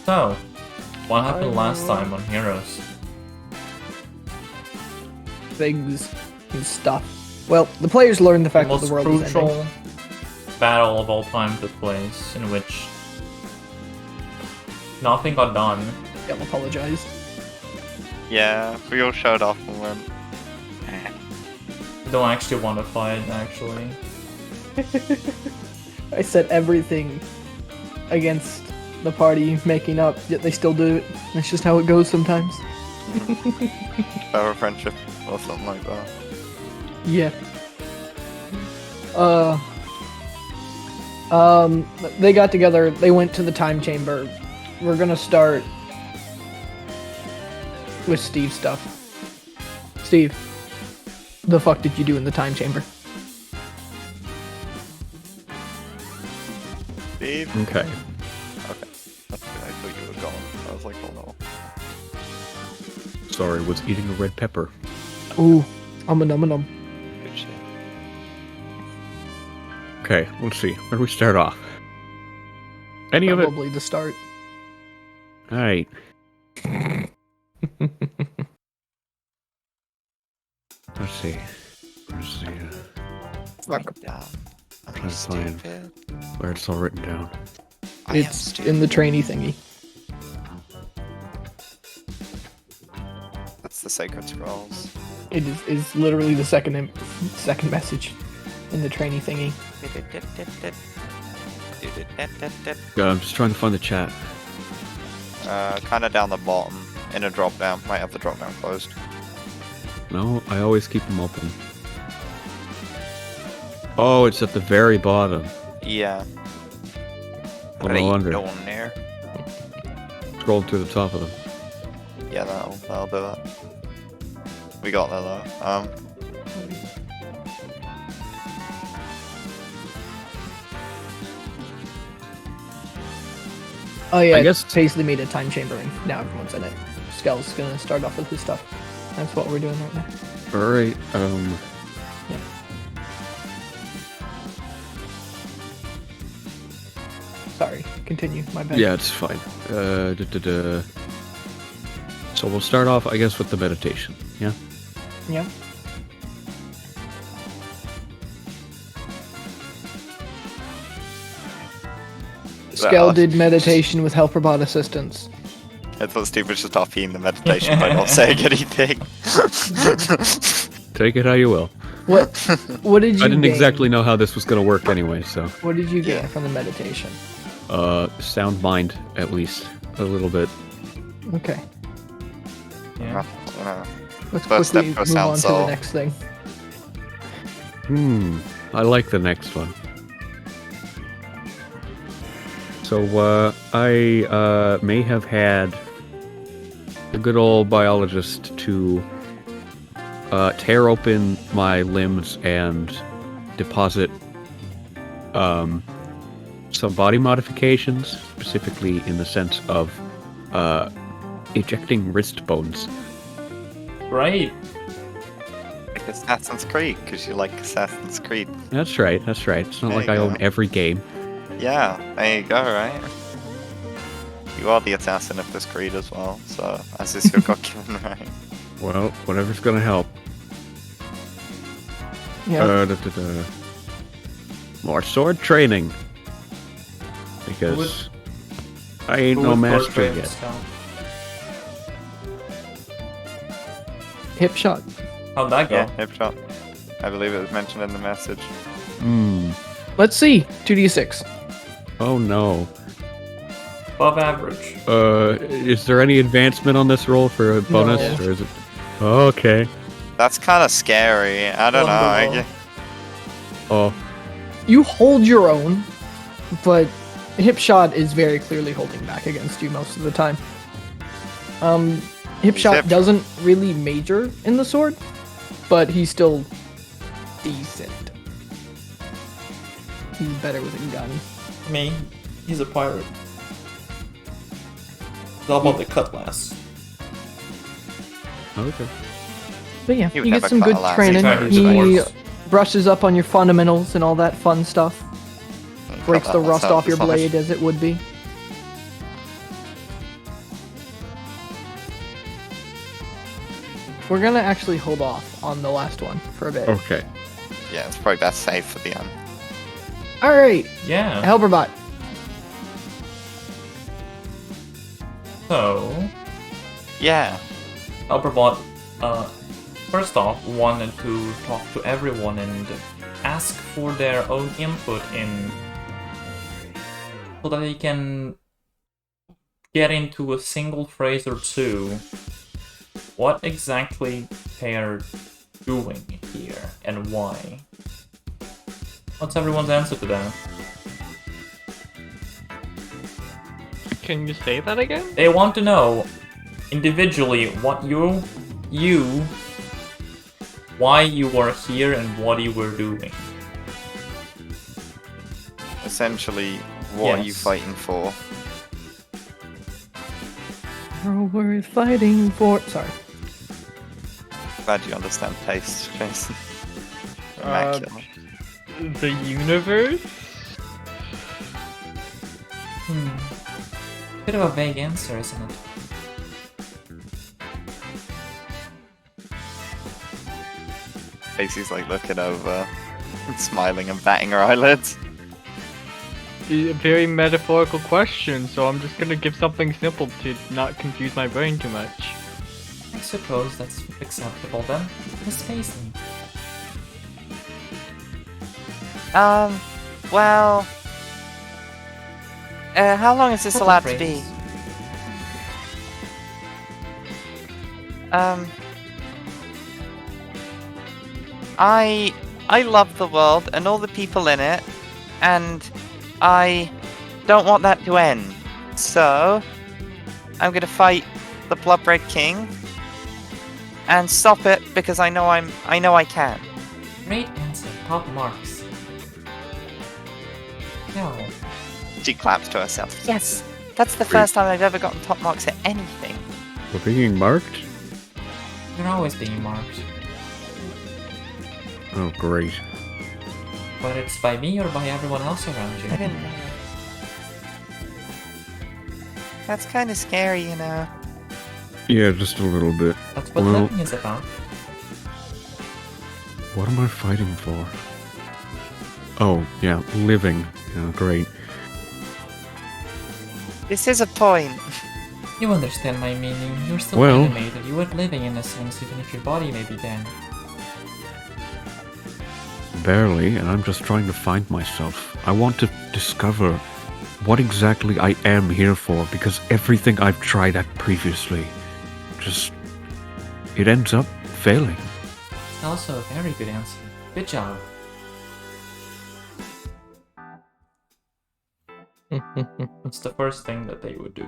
So, what happened last time on Heroes? Things and stuff. Well, the players learned the fact that the world is ending. The most crucial battle of all time took place, in which nothing got done. I'll apologize. Yeah, we all showed off and went. Don't actually want to fight, actually. I said everything against the party making up, yet they still do it. That's just how it goes sometimes. Our friendship or something like that. Yeah. They got together, they went to the time chamber. We're gonna start with Steve's stuff. Steve, the fuck did you do in the time chamber? Steve? Okay. Okay. That's good. I thought you were gone. I was like, oh no. Sorry, was eating a red pepper. Ooh, num. Good shit. Okay, let's see. Where do we start off? Any of it? Probably the start. Alright. Let's see. Where's the, Fuck. Yeah. trying to find where it's all written down. It's in the trainee thingy. That's the Sacred Scrolls. It is literally the second message in the trainee thingy. I'm just trying to find the chat. Kind of down the bottom in a drop down. Might have the drop down closed. No, I always keep them open. Oh, it's at the very bottom. Yeah. Well, Right no wonder. down there. Scroll to the top of them. Yeah, that'll do it. We got there though. Oh yeah, I guess- Paisley made a time chamber and now everyone's in it. Skel's gonna start off with his stuff. That's what we're doing right now. Alright, Yeah. Sorry, continue, my bad. yeah, it's fine. So we'll start off, I guess, with the meditation, yeah? Yeah. Skel did meditation with help robot assistance. I thought Steve was just RPing the meditation by not saying anything. Take it how you will. What did you I didn't gain? exactly know how this was going to work anyway, so... What did you gain from the meditation? Sound mind, at least. A little bit. Okay. Yeah. Let's First quickly step move goes on to sound the next thing. I like the next one. So, I may have had a good old biologist to tear open my limbs and deposit some body modifications, specifically in the sense of ejecting wrist bones. Right. Like Assassin's Creed, because you like Assassin's Creed. That's right, that's right. It's not There like you I go. own every game. Yeah, there you go, right? You are the assassin of this creed as well, so as is your got given right. Well, whatever's gonna help. Yeah. More sword training. Because I ain't no master yet. Hip shot. How'd that go? Yeah, hip shot. I believe it was mentioned in the message. Let's see. 2d6. Oh no. Above average. Is there any advancement on this roll for a bonus? No. Or is it... Oh, okay. That's kind of scary. I don't know. One below. Oh, You hold your own, but hip shot is very clearly holding back against you most of the time. Hip shot Hip- doesn't really major in the sword, but he's still decent. He's better with a gun. I mean, he's a pirate. It's all about the cutlass. okay. But yeah, He you would get never some cut good a lass, training. he's He divorced. brushes up on your fundamentals and all that fun stuff. Breaks the rust off your blade as it would be. We're gonna actually hold off on the last one for a bit. Okay. Yeah, it's probably best save for the end. All right, Yeah. helper bot. So, Yeah. Elperbot, first off, wanted to talk to everyone and ask for their own input in so that they can get into a single phrase or two what exactly they're doing here and why. What's everyone's answer to that? Can you say that again? They want to know individually what why you were here and what you were doing. Essentially, what are you Yes. fighting for? Oh, we're fighting for. Sorry. Glad you understand taste, Jason. Immaculate. The universe? Bit of a vague answer, isn't it? Casey's like looking over, smiling and batting her eyelids. A very metaphorical question, so I'm just gonna give something simple to not confuse my brain too much. I suppose that's acceptable then. Miss Paisley. Well... how long is this Couple allowed to phrases. be? I love the world and all the people in it, and I don't want that to end. So, I'm gonna fight the Blood-Red King and stop it because I know I can. Great answer. Top marks. No. She claps to herself. Yes, that's the first time I've ever gotten top marks at anything. We're being marked? You're always being marked. Oh, great. Whether it's by me or by everyone else around you. I didn't know. That's kind of scary, you know. Yeah, just a little bit. That's what Well- living is about. What am I fighting for? Oh, yeah, living. Yeah, great. This is a point. You understand my meaning. You're still Well- animated. You are living in a sense, even if your body may be dead. Barely, and I'm just trying to find myself. I want to discover what exactly I am here for, because everything I've tried at previously it ends up failing. It's also a very good answer. Good job. It's the first thing that they would do.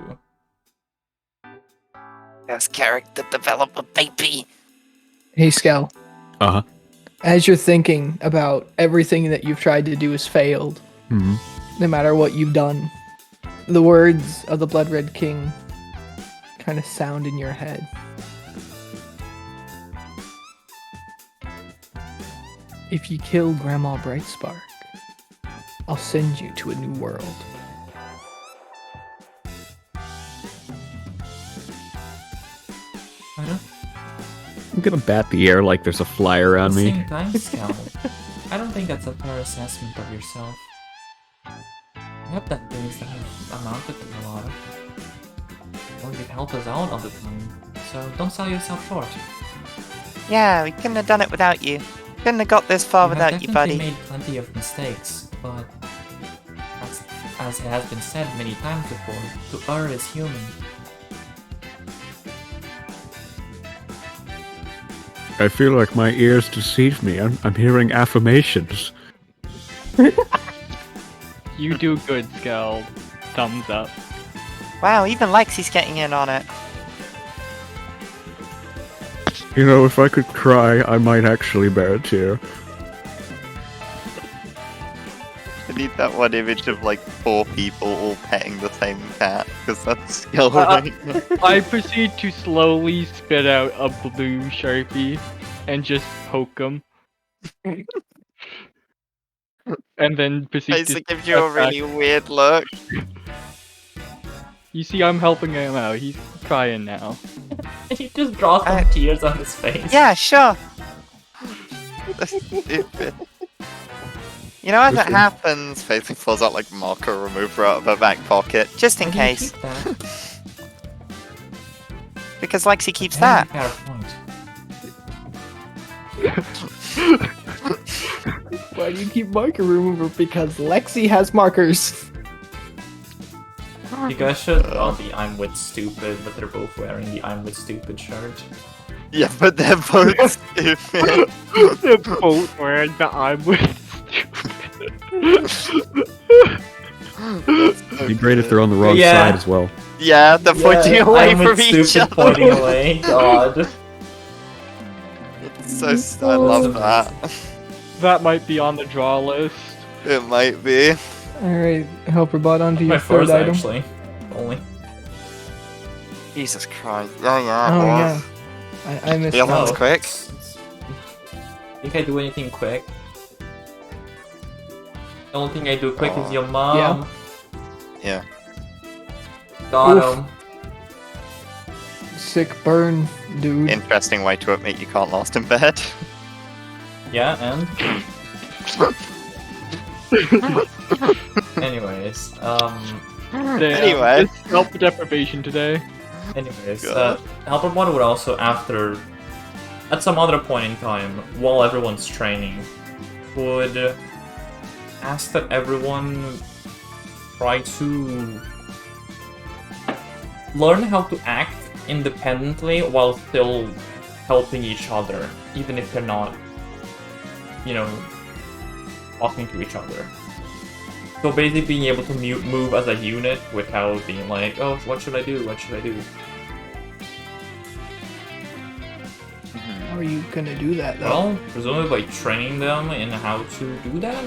There's character development, baby. Hey, Skel. Uh-huh. As you're thinking about everything that you've tried to do has failed, Mm-hmm. no matter what you've done, the words of the Blood Red King kind of sound in your head. If you kill Grandma Brightspark, I'll send you to a new world. I don't I'm gonna bat the air like there's a fly around At the me. same time, Skel, I don't think that's a fair assessment of yourself. You have done things that have amounted to a lot of. Well, you've helped us out all the time, so don't sell yourself short. Yeah, we couldn't have done it without you. Couldn't have got this far You have without you, definitely buddy. made plenty of mistakes, but as it has been said many times before, to err is human. I feel like my ears deceive me. I'm hearing affirmations. You do good, Skel. Thumbs up. Wow, even Lexi's getting in on it. You know, if I could cry, I might actually bear a tear. I need that one image of like 4 people all petting the same cat, because that's skill right now. I proceed to slowly spit out a blue Sharpie and just poke him. And then proceed It to gives you a step back. really weird look. You see, I'm helping him out. He's crying now. He just draws some tears on his face. Yeah, sure. That's stupid. You know, as it happens, Paisley pulls out like marker remover out of her back pocket, just in Why do you case. keep that? Because Lexi keeps Yeah, that. you got a point. Why do you keep marker remover? Because Lexi has markers. You guys should draw the I'm with stupid, but they're both wearing the I'm with stupid shirt. Yeah, but they're both stupid. They're both wearing the I'm with It'd be great if they're on the wrong Yeah. side as well. Yeah, they're pointing away I'm from with each stupid other. pointing away. God. I love that. That might be on the draw list. It might be. Alright, helper bot onto My your third first, item. actually. Only. Jesus Christ. Oh yeah. Oh well, yeah. I missed Yeah, that. that was quick. Think I do anything quick? The only thing I do quick is your mom. Yeah. Got Oof. him. Sick burn, dude. Interesting way to admit you can't last in bed. Yeah, and? Anyways, Anyway. It's self deprivation today. God. Helper Bot would also, at some other point in time, while everyone's training, would ask that everyone try to learn how to act independently while still helping each other, even if they're not, talking to each other. So basically being able to move as a unit without being like, oh, what should I do? What should I do? How are you gonna do that though? Well, presumably by training them in how to do that.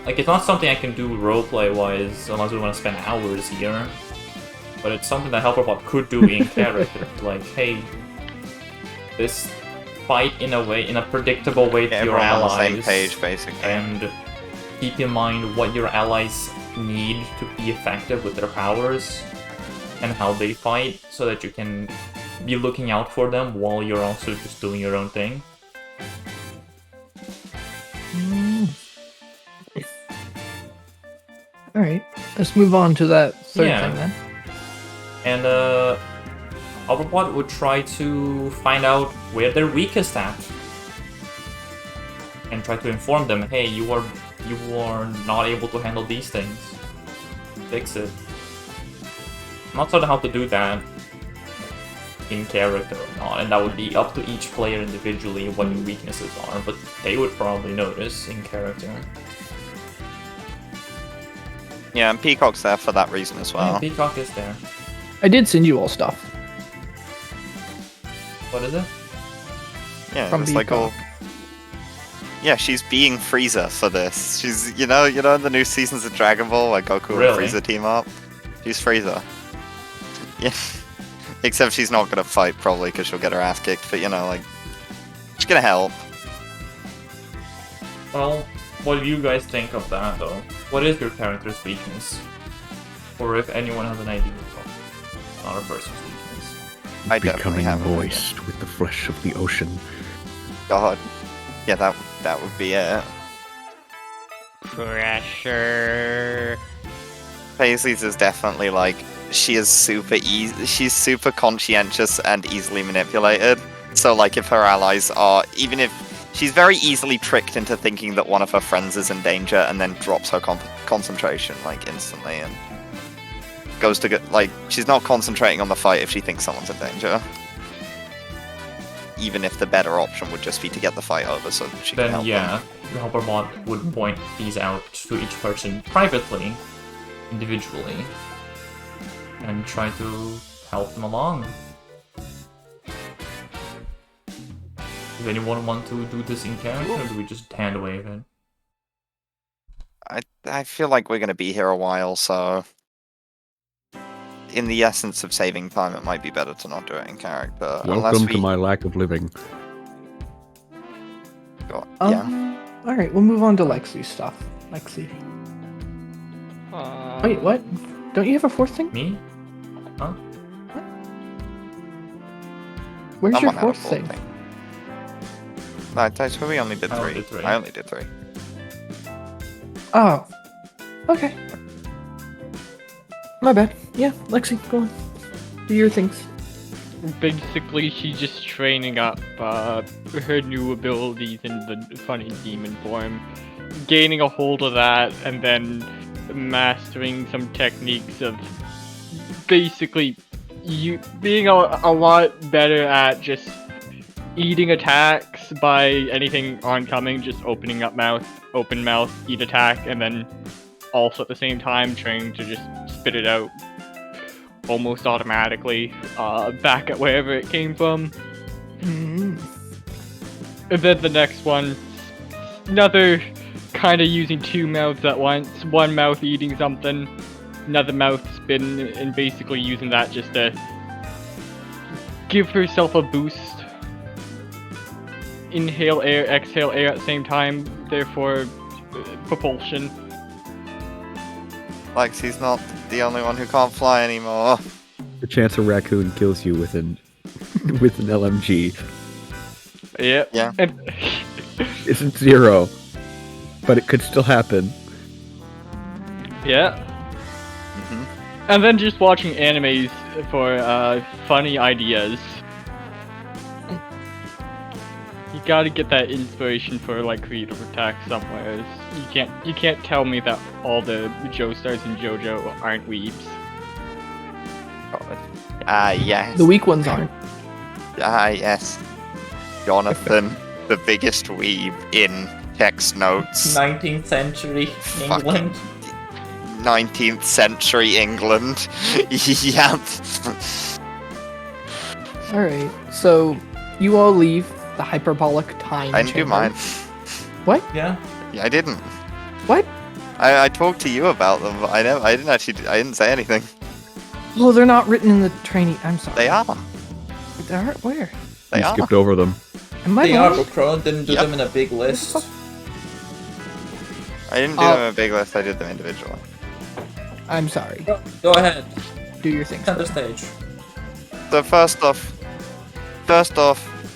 Like, it's not something I can do roleplay-wise unless we want to spend hours here. But it's something that Helperbot could do in character. Like, hey, this fight in a predictable way Get to your everyone on allies. the same page, basically. And keep in mind what your allies need to be effective with their powers and how they fight, so that you can be looking out for them while you're also just doing your own thing. Alright, let's move on to that third Yeah. thing then. And Overbot would try to find out where they're weakest at. And try to inform them, hey, you are not able to handle these things. Fix it. I'm not certain how to do that in character or not, and that would be up to each player individually what your weaknesses are, but they would probably notice in character. Yeah, and Peacock's there for that reason as well. Yeah, Peacock is there. I did send you all stuff. What is it? Yeah, From it's like all. Peacock. Yeah, she's being Frieza for this. She's, in the new seasons of Dragon Ball where Goku Really? and Frieza team up. She's Frieza. Yeah. Except she's not gonna fight probably because she'll get her ass kicked. But she's gonna help. Well, what do you guys think of that, though? What is your character's weakness? Or if anyone has an idea of not a person's weakness. I definitely Becoming have an idea. moist with the flesh of the ocean. God. Yeah, that would be it. Pressure. Paisley's is definitely she is super she's super conscientious and easily manipulated. So if her allies are, even if she's very easily tricked into thinking that one of her friends is in danger and then drops her concentration instantly and goes to she's not concentrating on the fight if she thinks someone's in danger. Even if the better option would just be to get the fight over so that she can Then help yeah, the helper bot would point these out to each person privately, individually, and try to help them along. Does anyone want to do this in character, or do we just hand wave it? I feel like we're going to be here a while, so in the essence of saving time, it might be better to not do it in character. Welcome to my lack of living. Yeah. Alright, we'll move on to Lexi's stuff. Lexi. Wait, what? Don't you have a fourth thing? Me? Huh? Where's your Someone had a fourth full thing? No, I swear we only did I only three. did three. I only did three. Oh. Okay. My bad. Yeah, Lexi, go on. Do your things. Basically, she's just training up her new abilities in the funny demon form, gaining a hold of that, and then mastering some techniques of basically you being a lot better at just eating attacks by anything oncoming, just opening up mouth, open mouth, eat attack, and then also at the same time trying to just spit it out almost automatically back at wherever it came from. Mm. And then the next one, another kind of using two mouths at once, one mouth eating something, another mouth spitting, and basically using that just to give herself a boost. Inhale air, exhale air at the same time, therefore propulsion. Lexi's not the only one who can't fly anymore. The chance a raccoon kills you with an with an LMG Yeah. Yeah. And isn't zero, but it could still happen. yeah. Mm-hmm. And then just watching animes for funny ideas. You gotta get that inspiration for like creative attack somewhere. You can't tell me that all the Joestars in JoJo aren't weebs. Yes. The weak ones aren't. Yes. Jonathan, the biggest weeb in text notes. 19th century Fucking England. 19th century England. Yep. Alright, so you all leave the hyperbolic time I didn't do chamber. mine. What? Yeah. Yeah, I didn't. What? I talked to you about them, but I didn't say anything. Oh, they're not written in the training. I'm sorry. They are. They are? Where? They You are. skipped over them. Am I They are, wrong? but Cronin didn't do Yep. them in a big list. I didn't do them in a big list, I did them individually. I'm sorry. Go ahead. Do your thing. Center stage. So first off,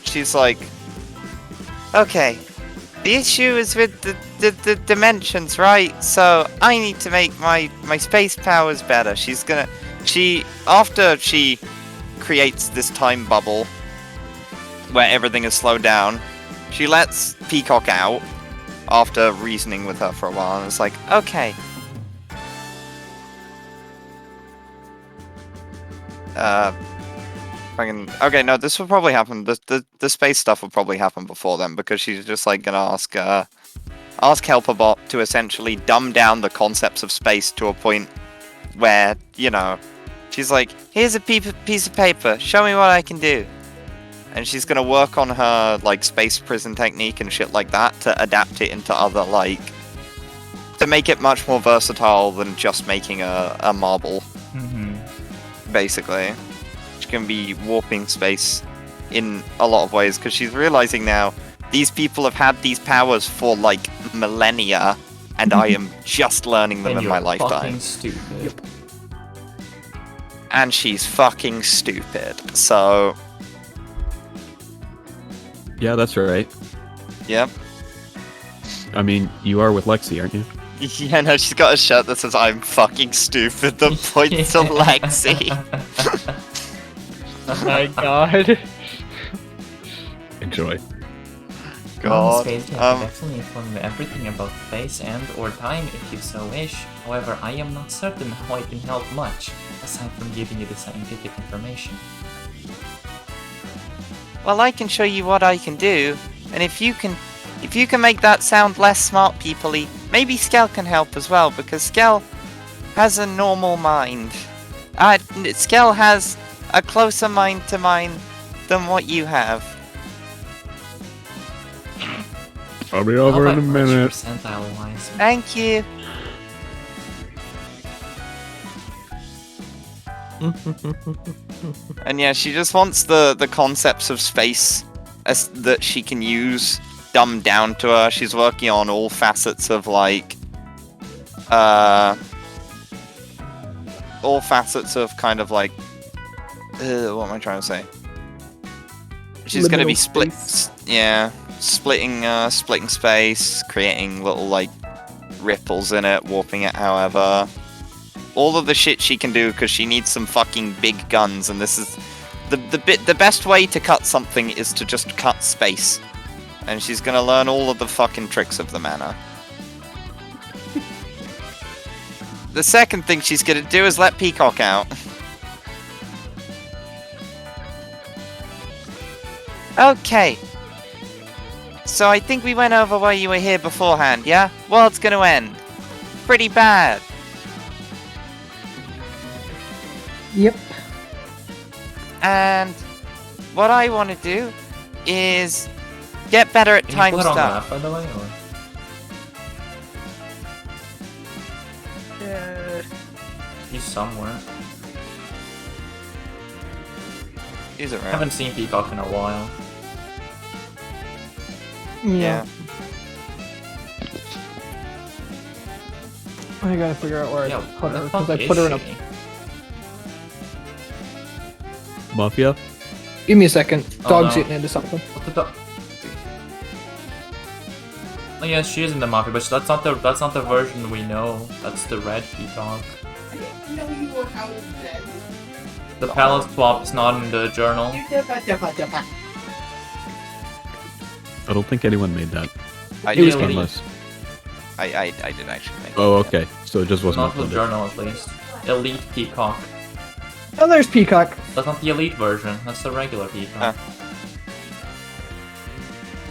she's like, okay, the issue is with the dimensions, right? So I need to make my space powers better. After she creates this time bubble where everything is slowed down, she lets Peacock out after reasoning with her for a while, and it's like, okay. Okay, no, this will probably happen. The space stuff will probably happen before then, because she's just like gonna ask Helperbot to essentially dumb down the concepts of space to a point where, you know, she's like, here's a piece of paper, show me what I can do. And she's gonna work on her like space prison technique and shit like that to adapt it into other to make it much more versatile than just making a marble, basically. Can be warping space in a lot of ways, because she's realizing now these people have had these powers for like millennia, and I am just learning them And in you're my lifetime. fucking stupid. And she's fucking stupid. So, Yeah, that's right. yep. I mean, you are with Lexi, aren't you? Yeah, no, she's got a shirt that says "I'm fucking stupid." The points of Lexi. Oh my god. Enjoy. God. Space can definitely inform you everything about space and or time if you so wish. However, I am not certain how I can help much, aside from giving you the scientific information. Well, I can show you what I can do, and if you can make that sound less smart people-y, maybe Skel can help as well, because Skel has a normal mind. Skel has a closer mind to mine than what you have. I'll be over Not in a by much minute. percentile-wise. Thank you. And yeah, she just wants the concepts of space that she can use dumbed down to her. She's working on all facets of like all facets of kind of like, what am I trying to say? She's going to be Liminal splitting space, creating little like ripples in it, warping it. However, all of the shit she can do because she needs some fucking big guns, and this is the best way to cut something is to just cut space, and she's going to learn all of the fucking tricks of the mana. The second thing she's going to do is let Peacock out. Okay. So I think we went over why you were here beforehand, yeah? World's gonna end. Pretty bad. Yep. And what I want to do is get better at Can time you put it on the stuff. map, by the way, or? He's somewhere. He's I around. haven't seen Peacock in a while. Yeah. I gotta figure out where Yeah, I put her, where the because I fuck put her is in a... she? Mafia? Give me a second. Oh, Dog's no. eating into something. What the dog? Oh yeah, she is in the Mafia, but that's not the version we know. That's the red Peacock. I didn't know you were out of bed. The palace swap is not in the journal. I don't think anyone made that. I It was did. Unless... I did actually make Oh, it. okay. So it just wasn't Not the uploaded. journal, at least. Elite Peacock. Oh, there's Peacock. That's not the elite version. That's the regular Peacock.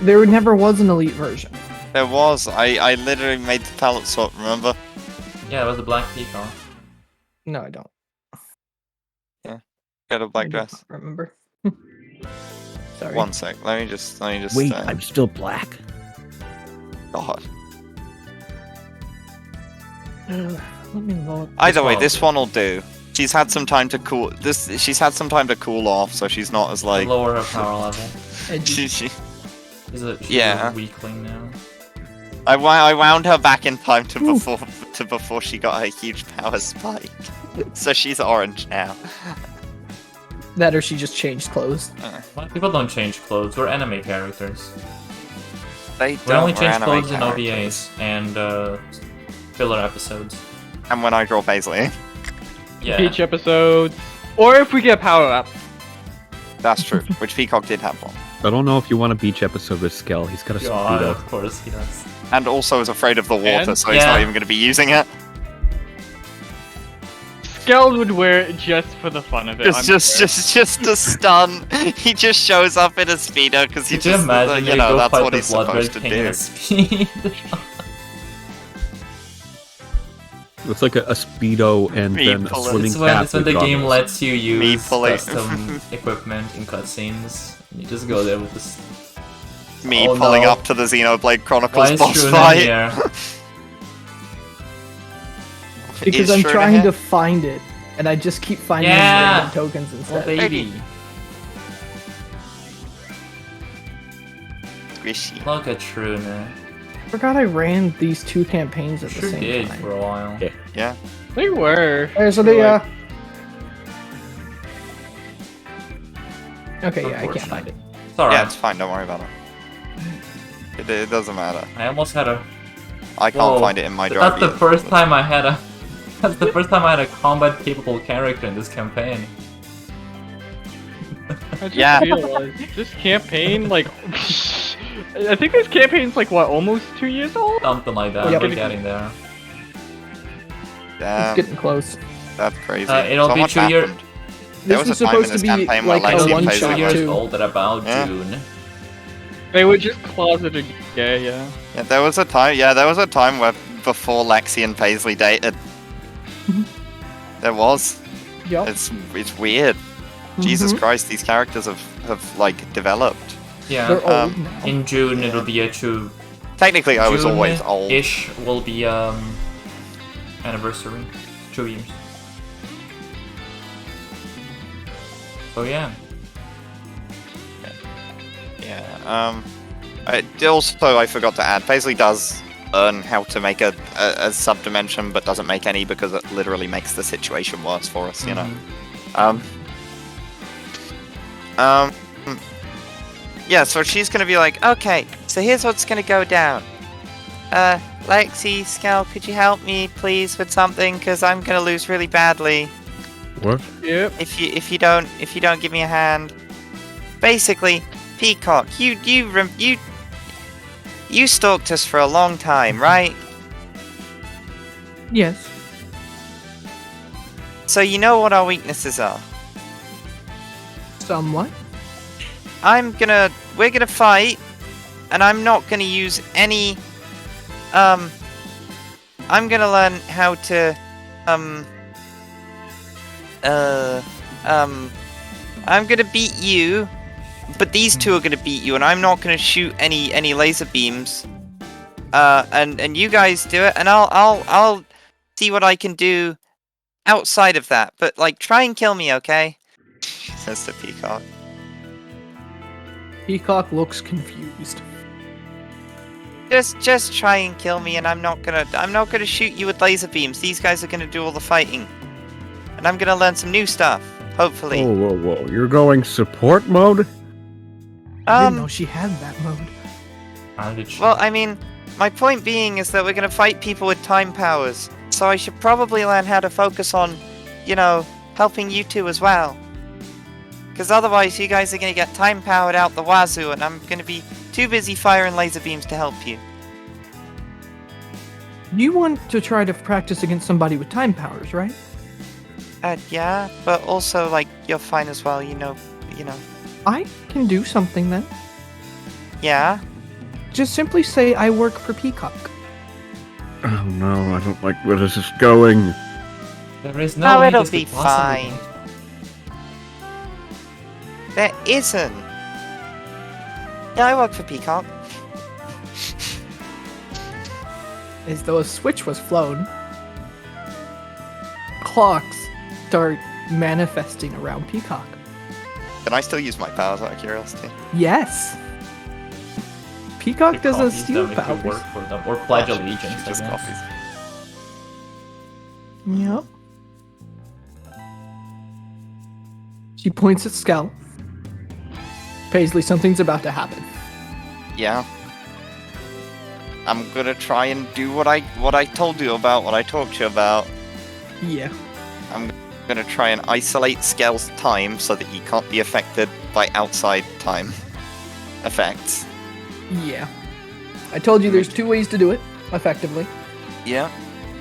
There never was an elite version. There was. I literally made the palette swap, remember? Yeah, it was the black Peacock. No, I don't. Got a I black do dress. not remember. Sorry. One sec. Let me just. Wait, I'm still black? God. Let me look. Either way, one this will one will do. She's had some time to cool. She's had some time to cool off, so she's not as like. Lower her power level. Edgy. She's She's Yeah. a weakling now. I wound her back in time to before she got her huge power spike. So she's orange now. That or she just changed clothes. Why people don't change clothes? We're anime characters. They We don't only change anime clothes in characters. OVAs and filler episodes. And when I draw Paisley. Yeah. Peach episodes. Or if we get power up. That's true. Which Peacock did have one. I don't know if you want a beach episode with Skel. He's got a God, speedo. of course he does. And also is afraid of the water, And? so he's not Yeah. even going to be using it. Skel would wear it just for the fun of it. I'm sure. Just to stun. He just shows up in a speedo because he Could you just, imagine you know, go that's fight what the he's Blood supposed Red to King in do. a speed? It's like a speedo and Me then a pulling. swimming It's cap when the with game goggles. lets you Me use pulling. custom equipment in cutscenes. You just go there with this. Me Oh, pulling no. up to the Xenoblade Why Chronicles is boss Shuna fight. here? Because Is I'm Shuna trying here? to find it, and I just keep finding Yeah! random tokens Oh, instead. baby. Squishy. Look at Truna. I forgot I ran these two campaigns at the Sure same did time. for a while. Yeah. Yeah. They were. Okay, so the Okay, yeah, I can't Unfortunate. find it. It's alright. Yeah, it's fine. Don't worry about it. It doesn't matter. I almost had a. I can't Whoa. find it in my drive. That's the either. first time I had a. That's the first time I had a combat capable character in this campaign. I just Yeah. realized this campaign, like, I think this campaign's like what, almost 2 years old? Something like that. Yep. We're getting there. It's Damn, getting close. that's crazy. It'll So be much 2 years. happened. There This was was a time in supposed to this be campaign where like Lexi a and one Paisley shot Two years too. old at about Yeah. June. They were just closeted gay, yeah. Yeah, there was a time. Yeah, there was a time where before Lexi and Paisley dated. There was. Yup. It's weird. Jesus Mhm. Christ, these characters have like developed. Yeah. They're old Um, now. In June it'll be a true. Technically, I was always old. Ish will be anniversary. 2 years. So yeah. Yeah. I forgot to add. Paisley does learn how to make a subdimension, but doesn't make any because it literally makes the situation worse for us, you know. Yeah, so she's gonna be like, okay, so here's what's gonna go down. Lexi, Skel, could you help me, please, with something? Because I'm gonna lose really badly. What? Yep. If you don't give me a hand. Basically, Peacock, you stalked us for a long time, right? Yes. So you know what our weaknesses are. Somewhat. We're gonna fight, and I'm not gonna use any, I'm gonna learn how to, I'm gonna beat you, but these two are gonna beat you, and I'm not gonna shoot any laser beams. And you guys do it, and I'll see what I can do outside of that. But like, try and kill me, okay? She says to Peacock. Peacock looks confused. Just try and kill me, and I'm not gonna shoot you with laser beams. These guys are gonna do all the fighting, and I'm gonna learn some new stuff. Hopefully. Whoa. You're going support mode? I didn't know she had that mode. How did she? Well, I mean, my point being is that we're gonna fight people with time powers, so I should probably learn how to focus on, you know, helping you two as well. Because otherwise, you guys are gonna get time powered out the wazoo, and I'm gonna be too busy firing laser beams to help you. You want to try to practice against somebody with time powers, right? Yeah, but also, like, you're fine as well, you know. I can do something then. Yeah? Just simply say I work for Peacock. Oh no, I don't like where this is going. There is no way it'll this be could possibly fine. There isn't. Yeah, I work for Peacock. As though a switch was flown, clocks start manifesting around Peacock. Can I still use my powers out of curiosity? Yes. Peacock You doesn't copies steal them if you powers. work for them, or pledge She allegiance, I just guess. copies. Yep. She points at Skel. Paisley, something's about to happen. Yeah. I'm gonna try and do what I told you about, what I talked to you about. Yeah. I'm gonna try and isolate Skel's time so that he can't be affected by outside time effects. Yeah. I told you there's two ways to do it, effectively. Yeah.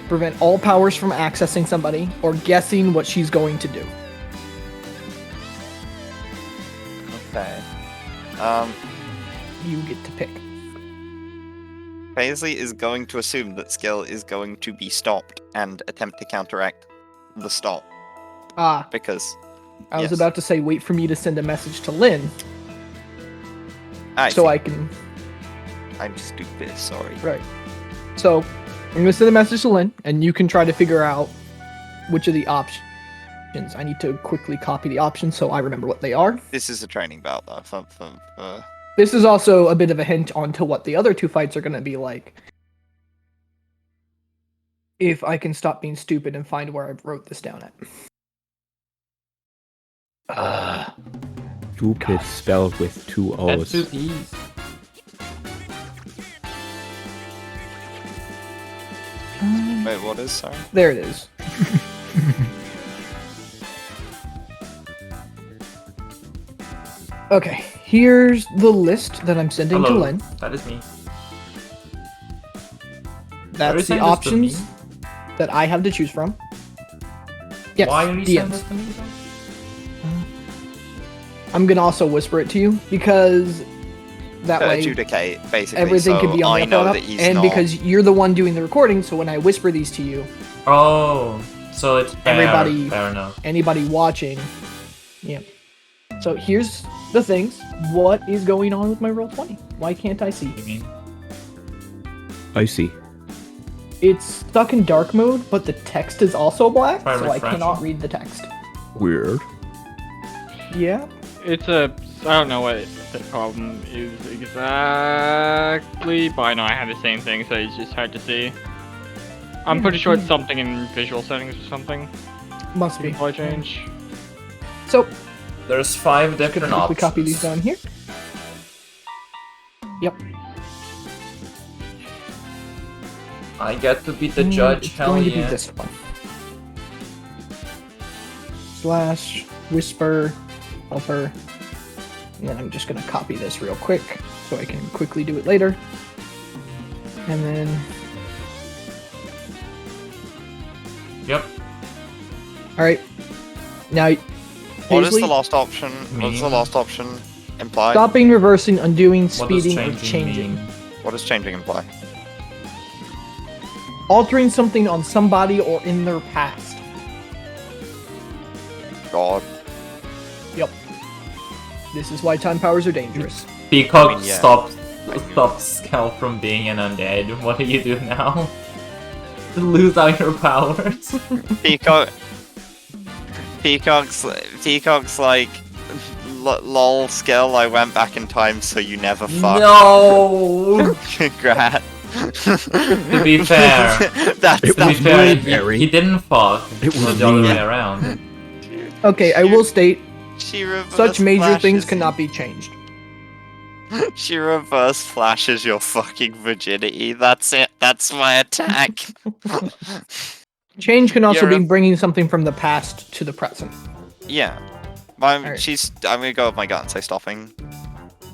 Prevent all powers from accessing somebody, or guessing what she's going to do. Okay. You get to pick. Paisley is going to assume that Skel is going to be stopped and attempt to counteract the stop. Ah, Because I was yes. about to say wait for me to send a message to Lynn, I so see. I can... I'm stupid, sorry. Right. So, I'm going to send a message to Lynn, and you can try to figure out which of the options. I need to quickly copy the options so I remember what they are. This is a training bout though. This is also a bit of a hint onto what the other two fights are going to be like. If I can stop being stupid and find where I wrote this down at. Stupid spelled with two That's O's. 2 P's. Wait, what is, sorry? There it is. Okay, here's the list that I'm sending to Hello, Lynn. that is me. That's you the send this to options me? that I have to choose from. Yes, Why are you sending DMs. this to me? though? I'm gonna also whisper it to you because that way Adjudicate, basically. everything so could be on I the know up, that he's and not. because you're the one doing the recording, so when I whisper these to you, Oh, so it's fair, Everybody- fair enough. anybody watching, yeah. So here's the things. What is going on with my Roll20? Why can't I see? You mean? I see. It's stuck in dark mode, but the text is also black, Try so I refreshing. cannot read the text. Weird. Yeah. It's a I don't know what the problem is exactly, but I know I have the same thing, so it's just hard to see. I'm pretty sure it's something in visual settings or something. Must be. Before I change. So, There's 5 we different options. copy these down here. Yep. I get to be the judge, It's hell going to be yeah. this one. Slash, whisper, helper. And then I'm just going to copy this real quick so I can quickly do it later. And then, Yep. alright. Now, What is Paisley, the last option? What does the Mean. last option imply? stopping, reversing, undoing, What does speeding, or changing changing. mean? What does changing imply? Altering something on somebody or in their past. God. Yep. This is why time powers are dangerous. Peacock I mean, yeah. stops Skel from being an undead. What do you do now? Lose out your powers? Peacock's like, lol, Skel, I went back in time so you never fuck. No! Congrats. To be fair, That's It to be was fair, Harry. he didn't fuck. It was the other me. way around. Okay, I will state, She reverse such major things flashes- cannot be changed. She reverse flashes your fucking virginity. That's it. That's my attack. Change can also You're be a- bringing something from the past to the present. Yeah. Alright. I'm gonna go with my gut and say stopping.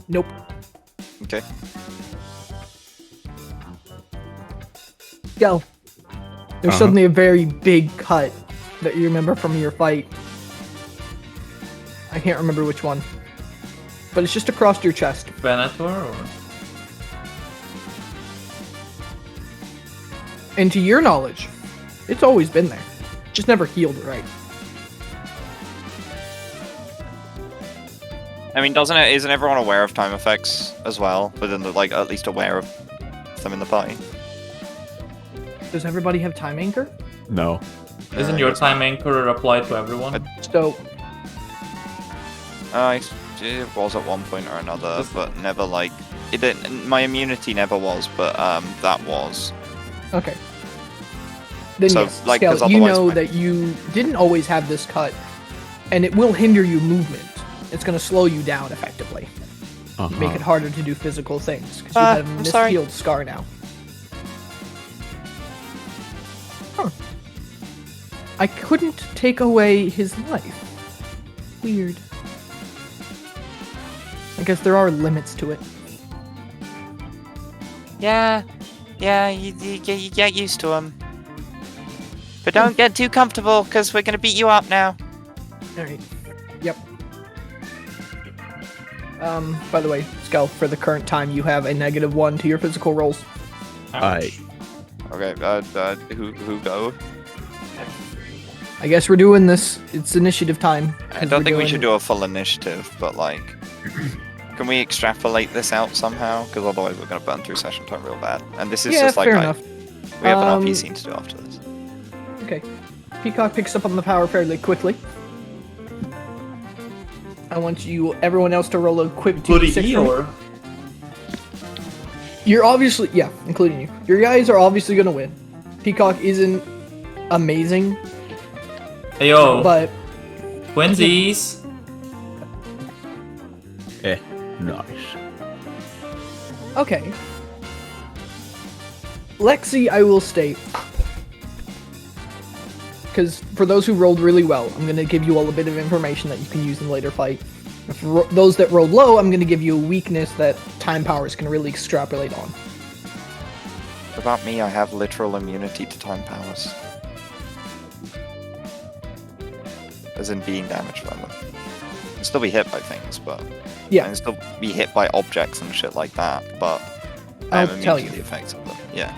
Nope. Okay. Go. There's Uh-huh. suddenly a very big cut that you remember from your fight. I can't remember which one. But it's just across your chest. Venator or? And to your knowledge, it's always been there. Just never healed right. I mean, isn't everyone aware of time effects as well? Within the, like, at least aware of them in the party? Does everybody have time anchor? No. Isn't your time anchor applied to everyone? So, It was at one point or another, but never like it. Didn't, my immunity never was, but that was. okay. Then So, yes, like, Skel, 'cause you otherwise know my- that you didn't always have this cut, and it will hinder you movement. It's going to slow you down effectively. Uh-huh. Make it harder to do physical things, because you have I'm a sorry. mishealed scar now. Huh. I couldn't take away his life. Weird. I guess there are limits to it. Yeah, you get used to them. But don't get too comfortable, because we're gonna beat you up now. Alright. Yep. By the way, Skel, for the current time, you have a -1 to your physical rolls. I Okay, who go? I guess we're doing this. It's initiative time. I don't think we should do a full initiative, but like, can we extrapolate this out somehow? Because otherwise we're gonna burn through session time real bad. And this is Yeah, just like, fair enough. we have an Um, RP scene to do after this. Okay. Peacock picks up on the power fairly quickly. I want everyone else to roll a quick 2d6 for me. or? You're obviously, yeah, including you. Your guys are obviously gonna win. Peacock isn't amazing, Hey yo, but twinsies! nice. okay. Lexi, I will state, because for those who rolled really well, I'm gonna give you all a bit of information that you can use in later fight. For those that rolled low, I'm gonna give you a weakness that time powers can really extrapolate on. What about me? I have literal immunity to time powers. As in being damaged by them. I can still be hit by things, but I Yeah, can still be hit by objects and shit like that, but I'll I'm tell immune to you. the effects of them. Yeah.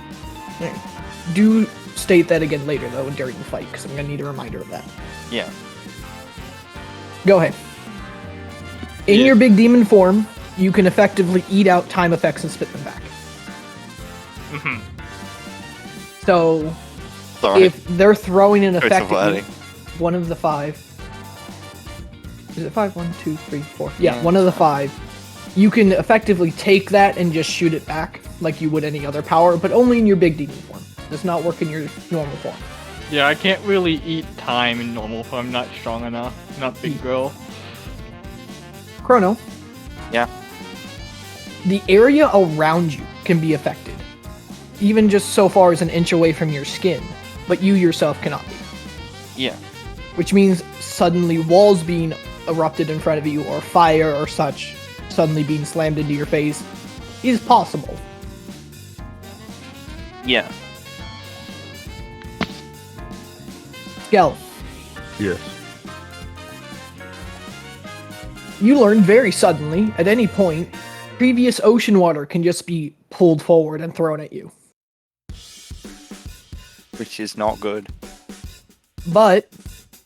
Do state that again later, though, during the fight, because I'm gonna need a reminder of that. Yeah. Go ahead. In Yeah. your big demon form, you can effectively eat out time effects and spit them back. Mhm. So, Sorry. if they're throwing an Choice effect of at you, wording. one of the 5, Is it 5? 1, 2, 3, 4. Yeah, Yeah, one of the 5. You can effectively take that and just shoot it back like you would any other power, but only in your big demon form. Does not work in your normal form. Yeah, I can't really eat time in normal form. I'm not strong enough. Not big girl. Chrono. Yeah. The area around you can be affected, even just so far as an inch away from your skin, but you yourself cannot be. Yeah. Which means suddenly walls being erupted in front of you, or fire or such suddenly being slammed into your face is possible. Yeah. Skel, Yes. you learn very suddenly, at any point, previous ocean water can just be pulled forward and thrown at you. Which is not good. But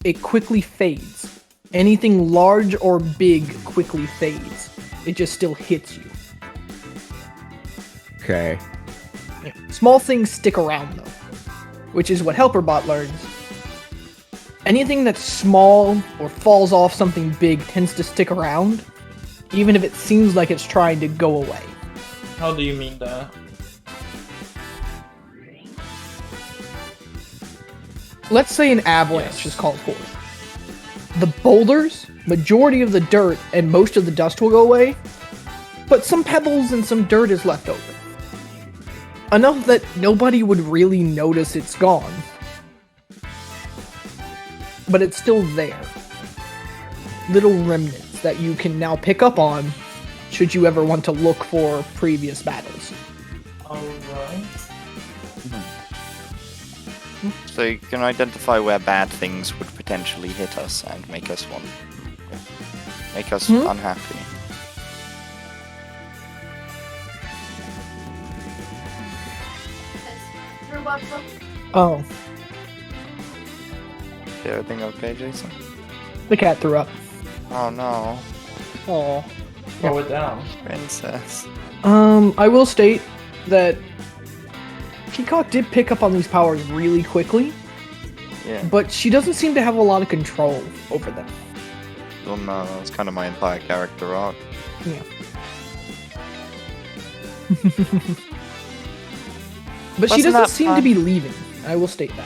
it quickly fades. Anything large or big quickly fades. It just still hits you. Okay. Small things stick around though, which is what HelperBot learns. Anything that's small or falls off something big tends to stick around, even if it seems like it's trying to go away. How do you mean that? Let's say an avalanche Yes. is called forth. The boulders, majority of the dirt, and most of the dust will go away, but some pebbles and some dirt is left over. Enough that nobody would really notice it's gone. But it's still there. Little remnants that you can now pick up on should you ever want to look for previous battles. Alright. So you can identify where bad things would potentially hit us and make us unhappy. Oh, Is everything okay, Jason? the cat threw up. Oh no, Oh. Throw it down. princess. I will state that Peacock did pick up on these powers really quickly, Yeah. but she doesn't seem to have a lot of control over them. Well, no, that's kind of my entire character arc. Yeah. But she Wasn't doesn't that seem to fun? be leaving. I will state that.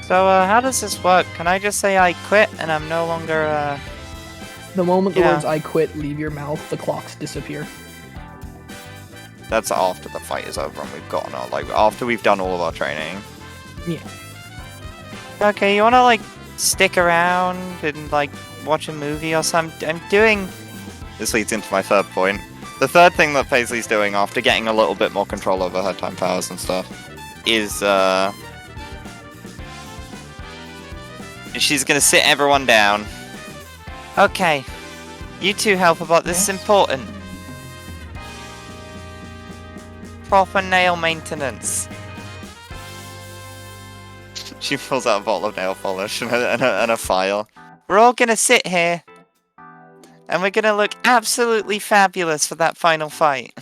So, how does this work? Can I just say I quit and I'm no longer, The moment the Yeah. words "I quit" leave your mouth, the clocks disappear. That's after the fight is over and we've gotten our, like, after we've done all of our training. Yeah. Okay, you wanna, like, stick around and, like, watch a movie or something? I'm doing... This leads into my third point. The third thing that Paisley's doing after getting a little bit more control over her time powers and stuff is, she's gonna sit everyone down. Okay. You two help about this is important. Proper nail maintenance. She pulls out a bottle of nail polish and a file. We're all gonna sit here. And we're gonna look absolutely fabulous for that final fight.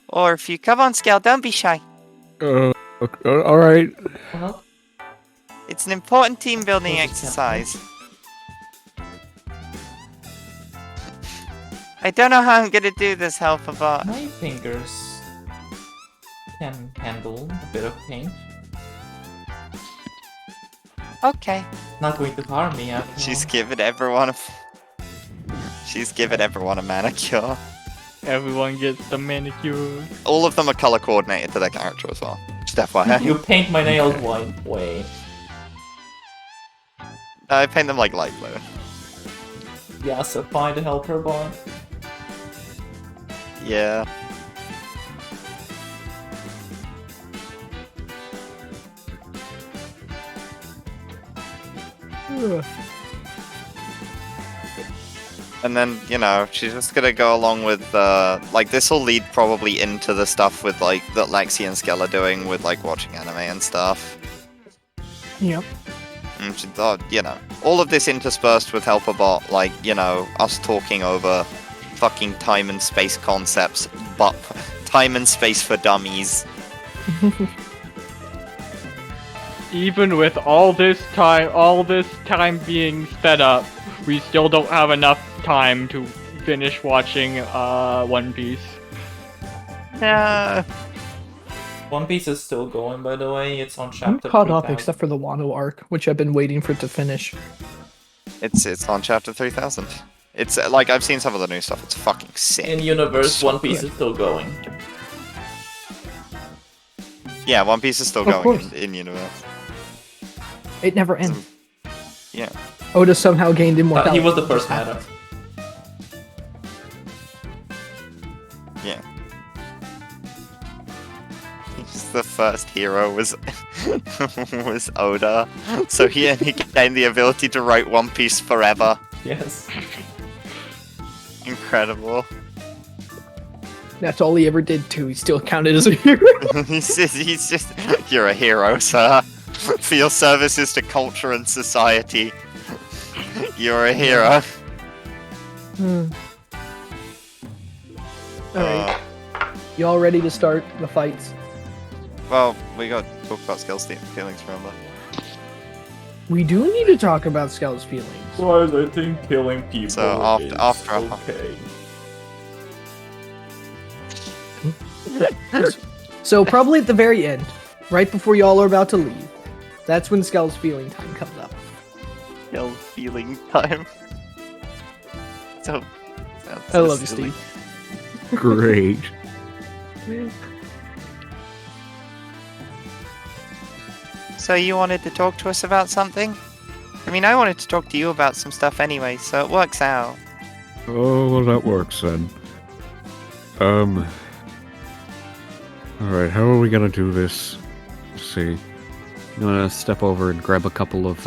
Or if you come on, Skel, don't be shy. All right. Well, It's an important team building Well, just exercise. I don't know how I'm gonna do this, Helperbot. my fingers can handle a bit of pain. Okay. Not going to harm me after She's all. given everyone a... She's given everyone a manicure. Everyone gets the manicure. All of them are color coordinated to their character as well. Just FYI. You paint my nails white. Wait. I paint them like light blue. Yeah, so find a helper bot. Yeah. Ugh. And then, you know, she's just gonna go along with, like, this will lead probably into the stuff with, like, that Lexi and Skel are doing with, like, watching anime and stuff. Yep. And she thought, you know, all of this interspersed with Helperbot, like, you know, us talking over fucking time and space concepts, but time and space for dummies. Even with all this time being sped up, we still don't have enough time to finish watching One Piece. No. One Piece is still going, by the way. It's on I'm chapter caught up 3000. except for the Wano arc, which I've been waiting for it to finish. It's on chapter 3000. It's like I've seen some of the new stuff. It's fucking sick. In universe, So One Piece good. is still going. Yeah, One Piece is still Of going course. in universe. It never ends. Yeah. Oda somehow gained He immortality. was the first meta. Yeah. He's the first hero was was Oda, so he gained the ability to write One Piece forever. Yes. Incredible. That's all he ever did too. He still counted as a hero. he's just you're a hero, sir. For your services to culture and society, you're a hero. Alright. Y'all ready to start the fights? Well, we got talk about Skel's feelings, remember? We do need to talk about Skel's feelings. Well, I think killing people So, after- okay. So probably at the very end, right before y'all are about to leave, that's when Skel's feeling time comes up. Skel's feeling time. So, I love you, Steve. Great. So you wanted to talk to us about something? I mean, I wanted to talk to you about some stuff anyway, so it works out. Oh, well, that works then. Alright, how are we gonna do this? Let's see. I'm gonna step over and grab a couple of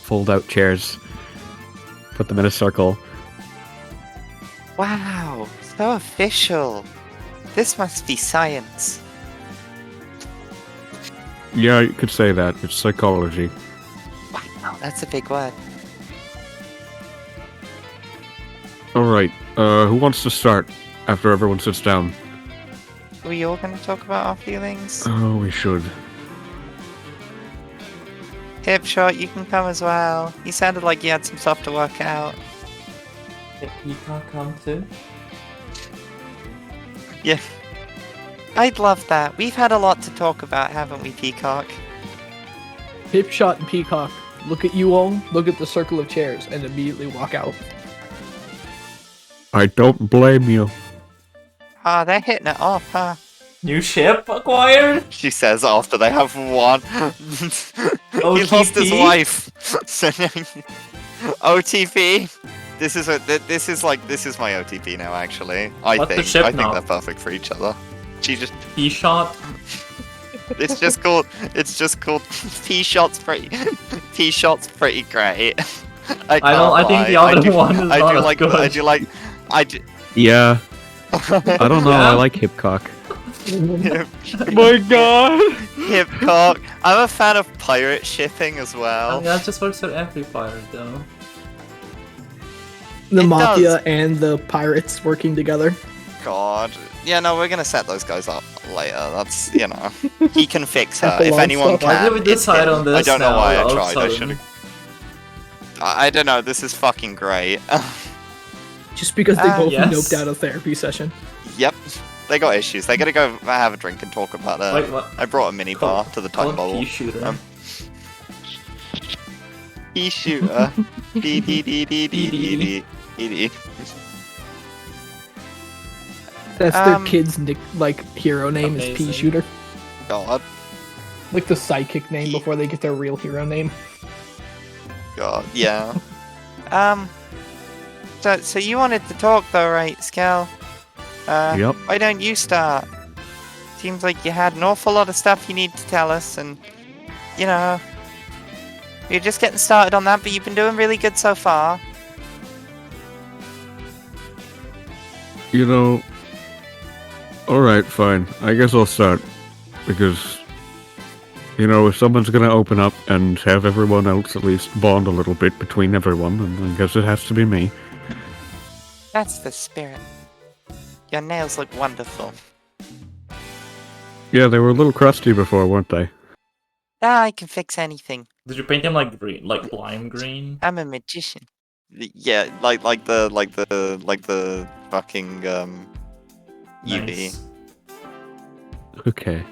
fold-out chairs. Put them in a circle. Wow, so official. This must be science. Yeah, you could say that. It's psychology. Wow, that's a big word. Alright, who wants to start after everyone sits down? Are we all going to talk about our feelings? Oh, we should. Hipshot, you can come as well. You sounded like you had some stuff to work out. You can't come too? Yeah. I'd love that. We've had a lot to talk about, haven't we, Peacock? Hipshot and Peacock look at you all, look at the circle of chairs, and immediately walk out. I don't blame you. Ah, they're hitting it off, huh? New ship acquired? She says after they have one. He lost his OTP? wife. So, OTP. This is my OTP now. Actually, I What's the think ship I think now? they're perfect for each other. She just P-shot? it's just called P shots pretty great. I think the other one is I not do as like good. Yeah, I don't know, Yeah. I like Hipcock. My god! Hipcock. I'm a fan of pirate shipping as well. That just works for every pirate, though. The It Mafia does. and the pirates working together. God. Yeah, no, we're gonna set those guys up later. That's he can fix her. Epilogue If anyone stuff. Why can, did we it's decide him. on this I don't know now, why I all of a tried. I sudden? should. I don't know. This is fucking great. Just because they Ah, both yes. noped out a therapy session. Yep. They got issues. They gotta go have a drink and talk about it. Wait, what? I brought a mini bar to the time bubble. P-shooter. Pea shooter. D. That's their Um, kid's hero name is Pea amazing. Shooter. God. Like the sidekick name before they get their real hero name. God. Yeah. So you wanted to talk though, right, Skel? Yep. Why don't you start? Seems like you had an awful lot of stuff you need to tell us, and you're just getting started on that, but you've been doing really good so far. Alright, fine. I guess I'll start. Because, if someone's gonna open up and have everyone else at least bond a little bit between everyone, then I guess it has to be me. That's the spirit. Your nails look wonderful. Yeah, they were a little crusty before, weren't they? I can fix anything. Did you paint him like green, like lime green? I'm a magician. Yeah, like the fucking UV. Nice. Okay.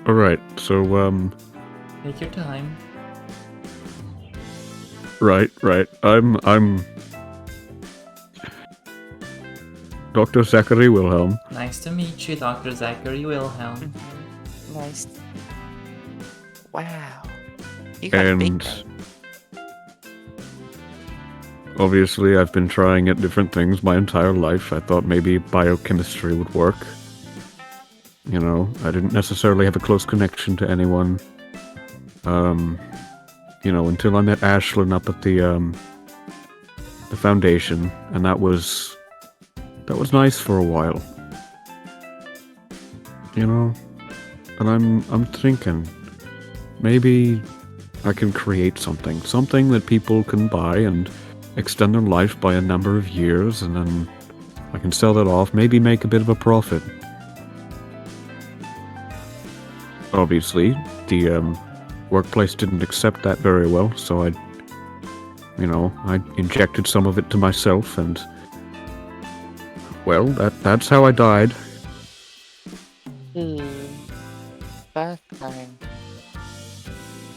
All right. So Take your time. right. I'm Dr. Zachary Wilhelm. Nice to meet you, Dr. Zachary Wilhelm. Nice. Wow. You got a big And brain. obviously, I've been trying at different things my entire life. I thought maybe biochemistry would work. You know, I didn't necessarily have a close connection to anyone. You know, until I met Ashlyn up at the foundation, and that was nice for a while. You know, and I'm thinking maybe I can create something that people can buy and extend their life by a number of years, and then I can sell that off, maybe make a bit of a profit. Obviously, the workplace didn't accept that very well, so I injected some of it to myself, and well, that's how I died. Bath time.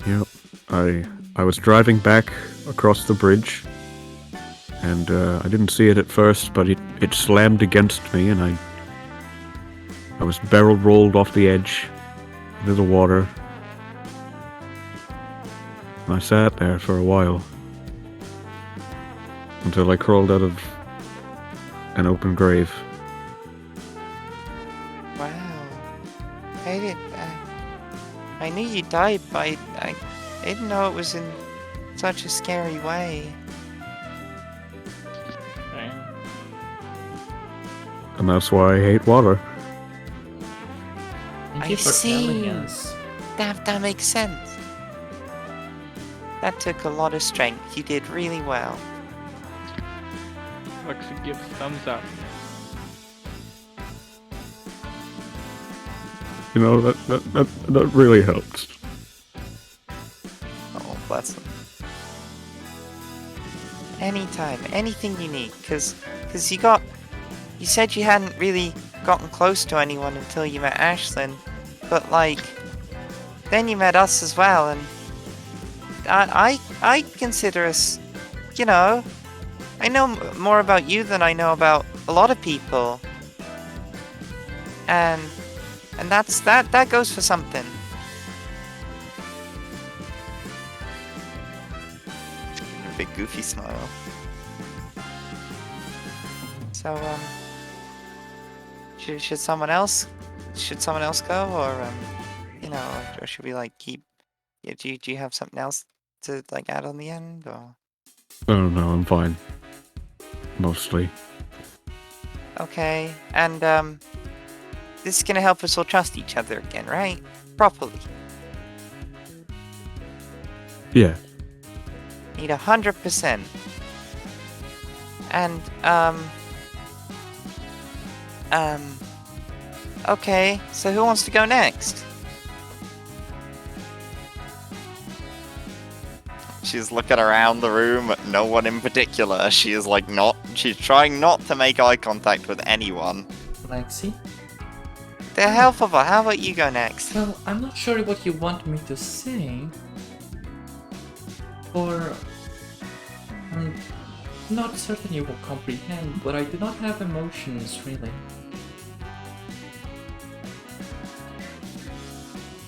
Yep. I was driving back across the bridge, and I didn't see it at first, but it slammed against me, and I was barrel rolled off the edge into the water. And I sat there for a while until I crawled out of an open grave. Wow. I knew you died, but I didn't know it was in such a scary way. Same. And that's why I hate water. Thank I you for telling see. us. That makes sense. That took a lot of strength. You did really well. Lexi gives thumbs up. You know, that really helps. Oh, bless them. Anytime, anything you need, cause you said you hadn't really gotten close to anyone until you met Ashlyn, but like, then you met us as well, and I consider us, you know, I know more about you than I know about a lot of people, and that goes for something. A big goofy smile. So should someone else go, or you know, or should we like keep? Yeah, do you have something else to like add on the end, or? I don't know, I'm fine. Mostly. Okay, and this is gonna help us all trust each other again, right? Properly. Yeah. Need 100%. And okay, so who wants to go next? She's looking around the room at no one in particular. She's trying not to make eye contact with anyone. Lexi? The hell for what? How about you go next? Well, I'm not sure what you want me to say. Or... I'm not certain you will comprehend, but I do not have emotions, really.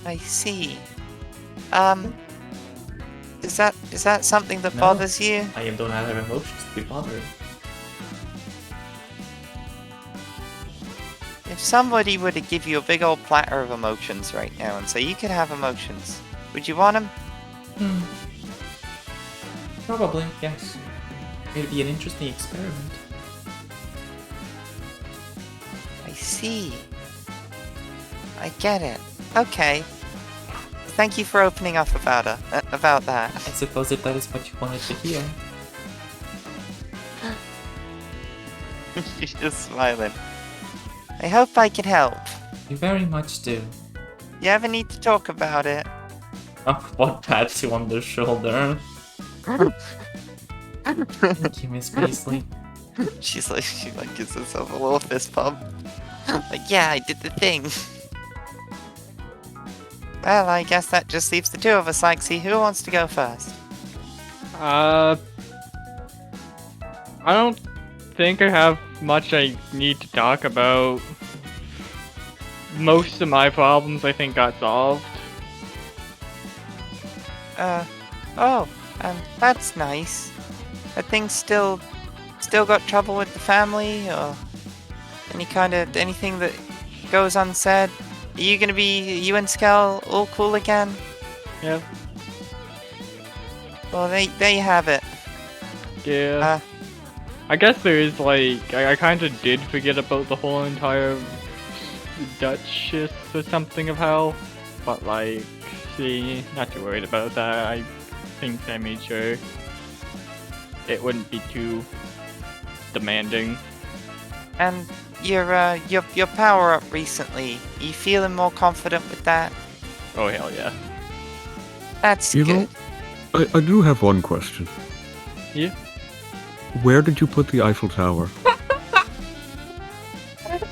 I see. Is that something that No. bothers you? I don't have emotions to be bothered. If somebody were to give you a big old platter of emotions right now and say you can have emotions, would you want them? Probably, yes. It'd be an interesting experiment. I see. I get it. Okay. Thank you for opening up about that. I suppose if that is what you wanted to hear. She's just smiling. I hope I can help. You very much do. You ever need to talk about it? What pats you on the shoulder? Thank you, Miss Paisley. She gives herself a little fist pump. Like, yeah, I did the thing. Well, I guess that just leaves the two of us, Lexi. Who wants to go first? I don't think I have much I need to talk about. Most of my problems, I think, got solved. That's nice. Are things still got trouble with the family, or anything that goes unsaid? Are you gonna be, you and Skel, all cool again? Yeah. Well, there you have it. Yeah. I guess there is, like, I kind of did forget about the whole entire Duchess or something of hell, but, like, see, not too worried about that. I think I made sure it wouldn't be too demanding. And your power up recently. You feeling more confident with that? Oh, hell yeah. That's You good. know, I do have one question. Yeah. Where did you put the Eiffel Tower?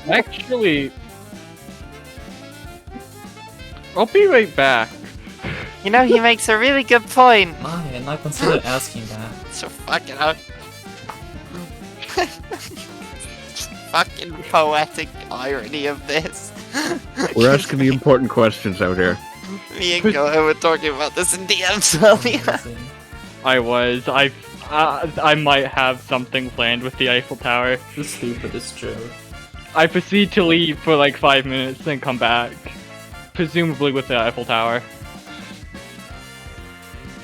Actually, I'll be right back. You know, he makes a really good point. And I considered asking that. So fucking out. Fucking poetic irony of this. We're asking the important questions out here. Me and Gohan were talking about this in DMs earlier. Amazing. I was. I might have something planned with the Eiffel Tower. The stupidest joke. I proceed to leave for like 5 minutes, then come back. Presumably with the Eiffel Tower.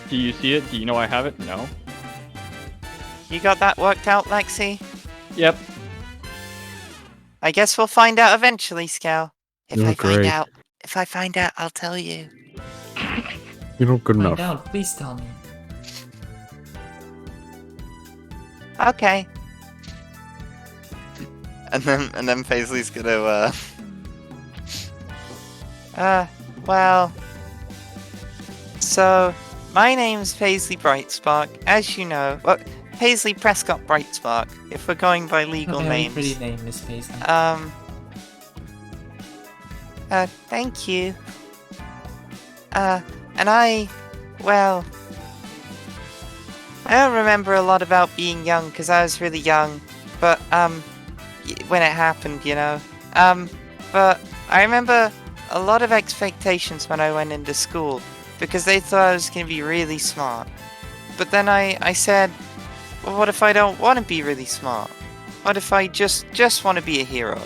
Do you see it? Do you know I have it? No. You got that worked out, Lexi? Yep. I guess we'll find out eventually, Skel. You're If great. I find out, I'll tell you. You know, good enough. Find out, please tell me. Okay. And then Paisley's gonna well, so my name's Paisley Brightspark, as you know. Well, Paisley Prescott Brightspark, if we're going by legal A very names. pretty name, Miss Paisley. Thank you. And I don't remember a lot about being young because I was really young, but when it happened, you know. But I remember a lot of expectations when I went into school because they thought I was going to be really smart. But then I said, well, what if I don't want to be really smart? What if I just want to be a hero?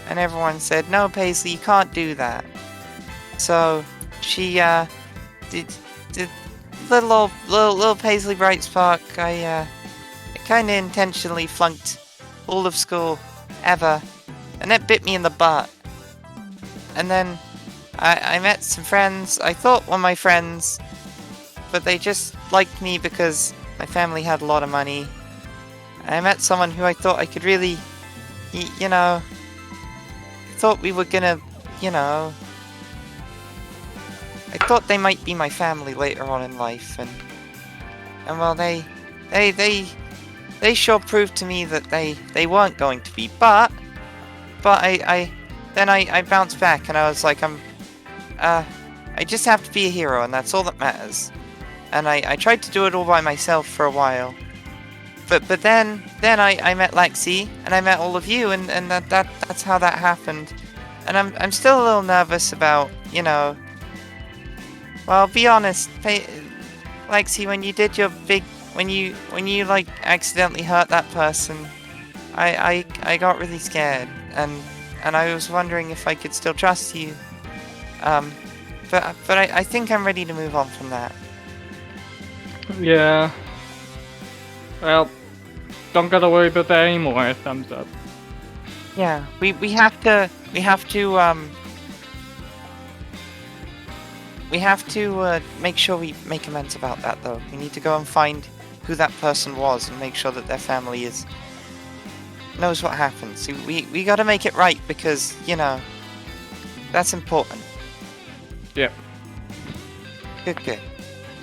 And everyone said, no, Paisley, you can't do that. So she did little Paisley Brightspark. I kind of intentionally flunked all of school ever, and that bit me in the butt. And then I met some friends I thought were my friends, but they just liked me because my family had a lot of money. I met someone who I thought I could really, you know, thought we were gonna, you know, I thought they might be my family later on in life, and well, they sure proved to me that they weren't going to be, but I bounced back and I was like, I just have to be a hero and that's all that matters. And I tried to do it all by myself for a while. But then I met Lexi and I met all of you and that's how that happened. And I'm still a little nervous about, you know, well, be honest, Lexi, when you did your big, when you like accidentally hurt that person, I got really scared and I was wondering if I could still trust you. But I think I'm ready to move on from that. Yeah. Well, don't gotta worry about that anymore. Thumbs up. Yeah, we have to make sure we make amends about that though. We need to go and find who that person was and make sure that their family is knows what happened. So we gotta make it right because, you know, that's important. Yep. Good.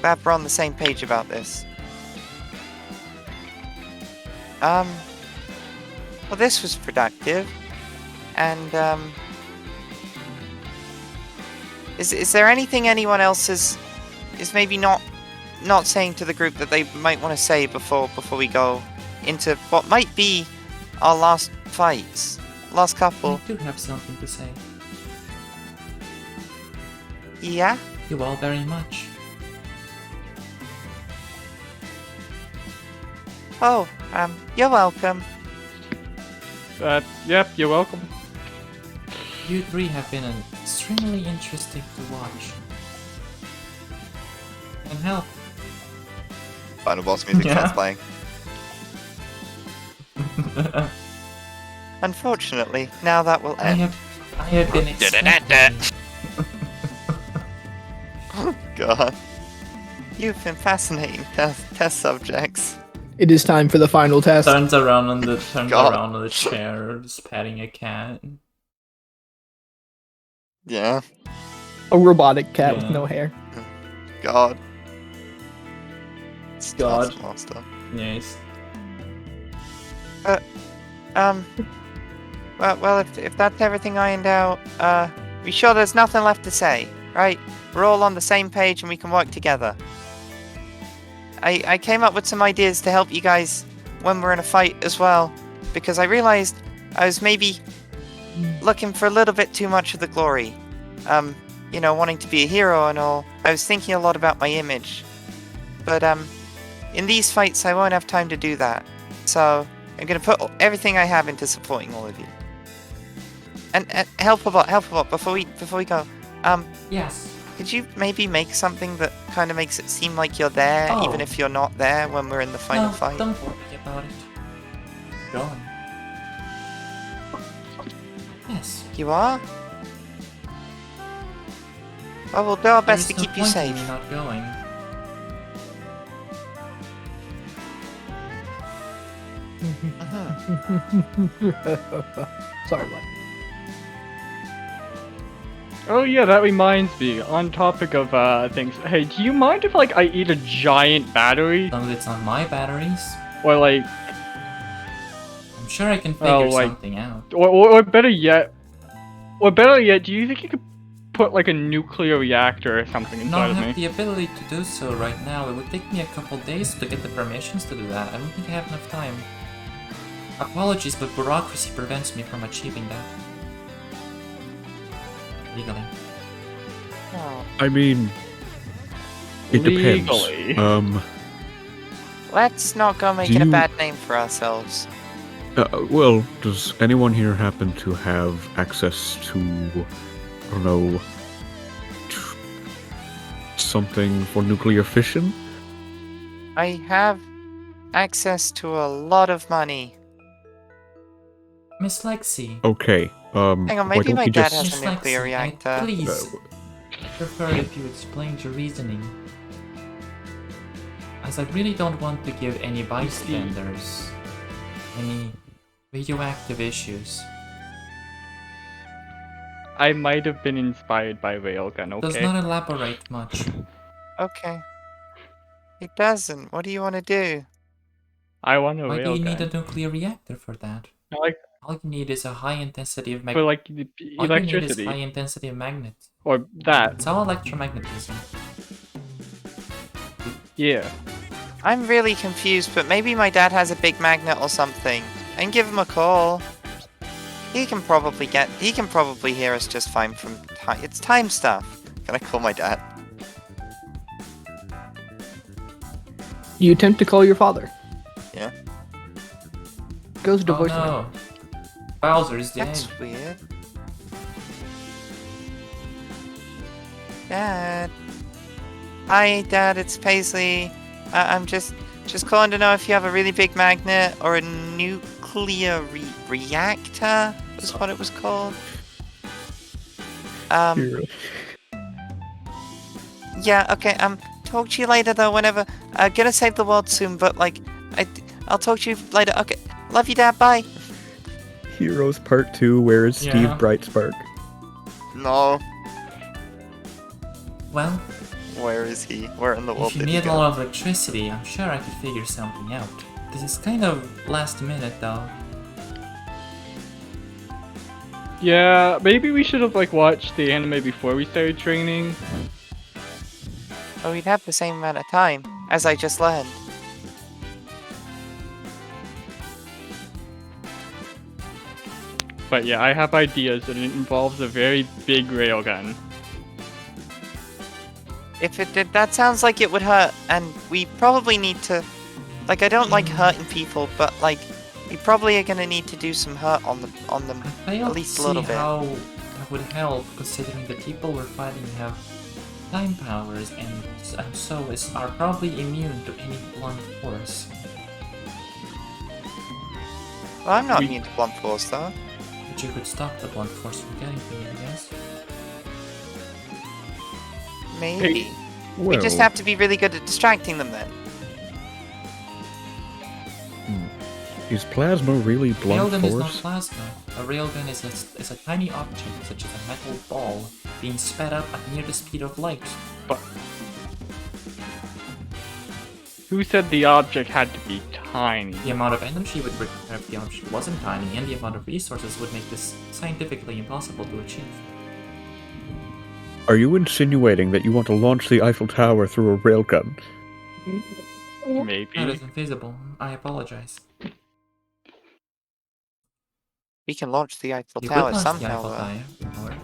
Glad we're on the same page about this. Well, this was productive. And, is there anything anyone else is maybe not saying to the group that they might want to say before we go into what might be our last fights? Last couple. I do have something to say. Yeah? You all very much. Oh, you're welcome. Yep, you're welcome. You three have been extremely interesting to watch. And help. Final boss music starts playing. Unfortunately, now that will I end. have been expecting. God. You've been fascinating test subjects. It is time for the final test. Turns around on the God. chair, just patting a cat. Yeah. A robotic cat with Yeah. no hair. God. God. Stuff, monster. Yes. Well, if that's everything ironed out, we sure there's nothing left to say, right? We're all on the same page and we can work together. I came up with some ideas to help you guys when we're in a fight as well, because I realized I was maybe looking for a little bit too much of the glory. You know, wanting to be a hero and all. I was thinking a lot about my image. But, in these fights I won't have time to do that. So, I'm gonna put everything I have into supporting all of you. And Helpabot, before we go, Yes. could you maybe make something that kind of makes it seem like you're there, Oh. even if you're not there when we're in the final No, fight? don't worry about it. Go on. Yes. You are? Well, we'll do our best to There is no keep you point in safe. me not going. Sorry, what? Oh yeah, that reminds me. On topic of things, hey, do you mind if like I eat a giant battery, Some of it's on my batteries. or like, I'm sure I can figure Oh, like- something out. or better yet, do you think you could put like a nuclear reactor or something I inside don't of have me? the ability to do so right now. It would take me a couple days to get the permissions to do that. I don't think I have enough time. Apologies, but bureaucracy prevents me from achieving that. Legally. Oh. I mean, it depends. Legally. Let's not go making a bad name for ourselves. Well, does anyone here happen to have access to, I don't know, something for nuclear fission? I have access to a lot of money. Miss Lexi. Okay, Hang on, why maybe don't my we dad just... has Miss a nuclear Lexi, reactor. please prefer if you explained your reasoning. As I really don't want to give any bystanders any radioactive issues. I might have been inspired by Railgun. Does Okay. not elaborate much. Okay. It doesn't. What do you want to do? I want a Why do you need a Railgun. nuclear reactor for that? I like All you need is a high intensity of for like All you need is high electricity intensity of magnet. or that. It's all electromagnetism. Yeah. I'm really confused, but maybe my dad has a big magnet or something. I can give him a call. He can probably hear us just fine from time. It's time stuff. Can I call my dad? You attempt to call your father. Yeah. Goes to Oh voicemail. no. Bowser's dead. That's weird. Dad. Hi, Dad. It's Paisley. I'm just calling to know if you have a really big magnet or a nuclear reactor. Was what it was called. Yeah. Okay. Talk to you later though. Whenever. Gonna save the world soon, but like, I'll talk to you later. Okay. Love you, Dad. Bye. Heroes Part 2, where is Steve Yeah. Brightspark? No. Well, Where is he? Where in the world if you did he need a go? lot of electricity, I'm sure I could figure something out. This is kind of last minute though. Yeah, maybe we should have like watched the anime before we started training. Oh, we'd have the same amount of time, as I just learned. But yeah, I have ideas, and it involves a very big railgun. If it did, that sounds like it would hurt, and we probably need to... Like, I don't like hurting people, but, like, we probably are gonna need to do some hurt on them, I fail at to least a see little bit. how that would help, considering the people we're fighting have time powers and are probably immune to any blunt force. Well, I'm not immune to blunt force, though. But you could stop the blunt force from getting to me, I guess. Maybe. Well, We just have to be really good at distracting them, then. is plasma really blunt Railgun is not force? plasma. A railgun is a tiny object, such as a metal ball, being sped up at near the speed of light. But who said the object had to be tiny? The amount of energy would require if the object wasn't tiny, and the amount of resources would make this scientifically impossible to achieve. Are you insinuating that you want to launch the Eiffel Tower through a railgun? That Maybe. is infeasible. I apologize. We can launch the Eiffel You Tower could launch the somehow, Eiffel though. Tower.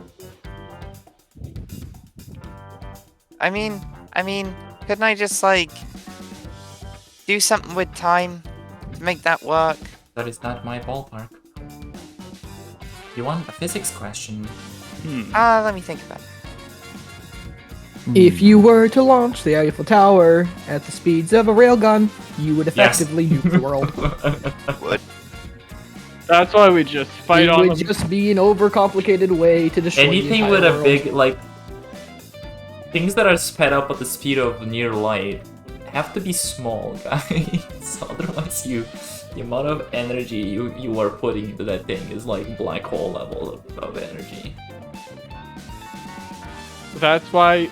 I mean, couldn't I just, like, do something with time to make that work? That is not my ballpark. You want a physics question? Let me think about it. If you were to launch the Eiffel Tower at the speeds of a railgun, you would Yes. effectively nuke the world. Would. That's why we just fight It on would them. just be an overcomplicated way to destroy Anything the with entire a world. big, like... Things that are sped up at the speed of near light have to be small, guys. Otherwise, the amount of energy you are putting into that thing is like black hole level of energy. That's why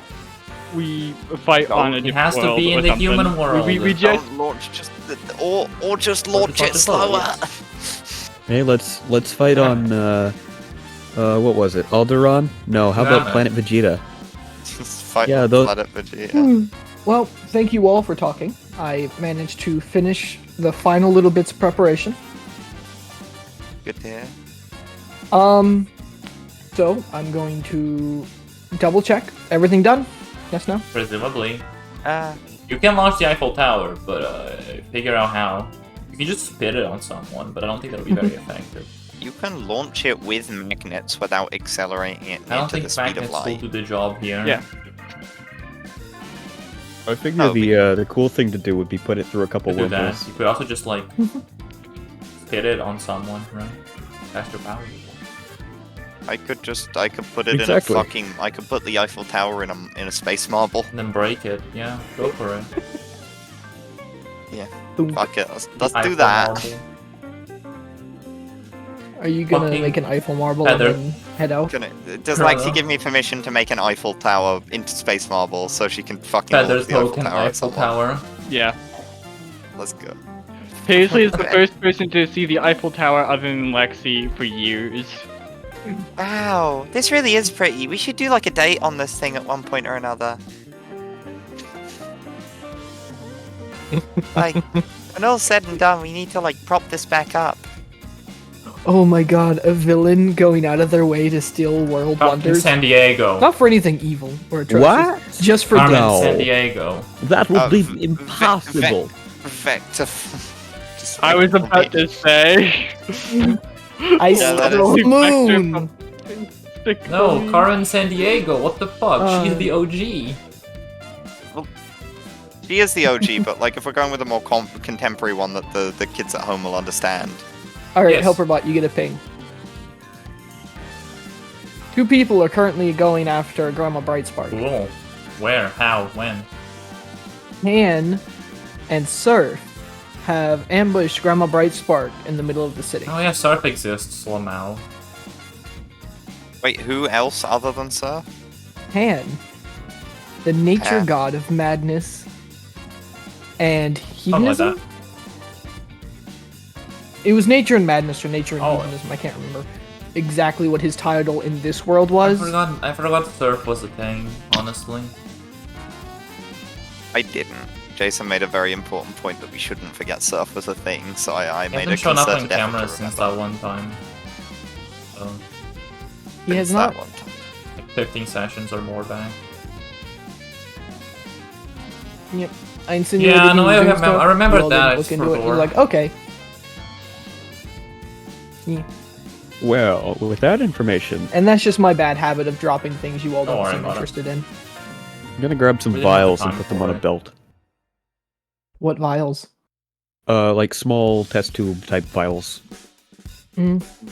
we fight on a It different has to world be in or the something. human world. We just Don't launch just or just launch it just slower. slower. Hey, let's fight on what was it? Alderaan? No, how about Nah. Planet Vegeta? Just fight Yeah, on those- Planet Vegeta. Well, thank you all for talking. I managed to finish the final little bits of preparation. Good to hear. So I'm going to double check. Everything done? Yes, no? Presumably. Uh, You can launch the Eiffel Tower, but figure out how. You can just spit it on someone, but I don't think that'll be very effective. you can launch it with magnets without accelerating it I don't into think the speed of magnets will light. do the job here. Yeah. I figure Oh, the cool thing to do would be put it through a couple To do that. windows. You could also just like spit it on someone, right? That's your power. I could put it Exactly. I could put the Eiffel Tower in a space marble. And then break it. Yeah, go for it. Fuck it, let's do Eiffel that. marble. Are you gonna Fucking make an Eiffel marble feather. and then head out? Does Lexi give me permission to make an Eiffel Tower into space marble so she can fucking Feathers launch the poke Eiffel an Tower at Eiffel someone? Tower. yeah. Let's go. Paisley is the first person to see the Eiffel Tower other than Lexi for years. Wow, this really is pretty. We should do like a date on this thing at one point or another. Like, when all's said and done, we need to like prop this back up. Oh my god, a villain going out of their way to steal world Fucking wonders. San Diego. Not for anything evil or atrocious. What? Just for Carmen, No. San Diego. That would be v- impossible. Vector. Just I was about vector. to say. I Yeah, that stole is- the moon. No, Carmen San Diego. What the fuck? She's Uh. the OG. She is the OG, but like if we're going with a more contemporary one that the kids at home will understand. Alright, Yes. Helperbot, you get a ping. 2 people are currently going after Grandma Brightspark. Cool. Where? How? When? Tan and Surf have ambushed Grandma Brightspark in the middle of the city. Oh yeah, Surf exists somehow. Wait, who else other than Surf? Han, the nature Han. god of madness and Something like hedonism. that. It was nature and madness or nature and Oh. hedonism. I can't remember exactly what his title in this world was. I forgot Surf was a thing, honestly. I didn't. Jason made a very important point that we shouldn't forget Surf was a thing, so I He made a hasn't shown up on concerted effort camera to since remember. that one time. So, He has Since not. that one time. like 15 sessions or more back. Yep. I insinuated Yeah, he no, was I doing remember- stuff. I remember You all didn't that, Look it's into for it. You're gore. like, okay. Yeah. Well, with that information, And that's just my bad habit of dropping things you all Don't don't worry seem about it. interested in. I'm gonna grab some We didn't have the vials and time put them for on a it. belt. What vials? Like small test tube type vials.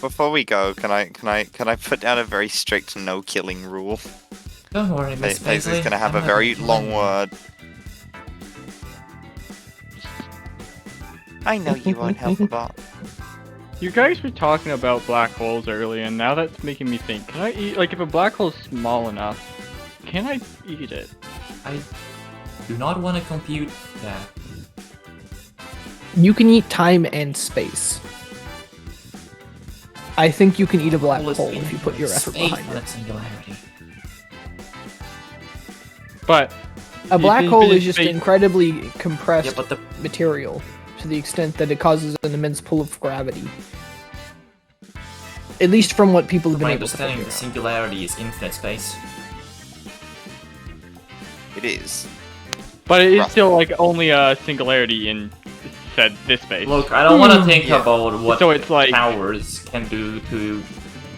Before we go, can I put down a very strict no killing rule? Don't worry, Miss Paisley. Paisley's gonna have I'm a not very gonna long kill you. word. I know you won't help about. You guys were talking about black holes earlier, and now that's making me think. Can I eat, like, if a black hole's small enough, can I eat it? I do not want to compute that. You can eat time and space. I think you can eat a black Hole is hole if you put your effort space, behind not it. singularity. But A black can hole fit is in just space. incredibly compressed Yeah, but the material to the extent that it causes an immense pull of gravity. At least from what people have been my able to understanding, figure the out. singularity is infinite space. It is. But it is Rough. still like only a singularity in said this space. Look, I don't want to think Yeah. about what So it's like- towers can do to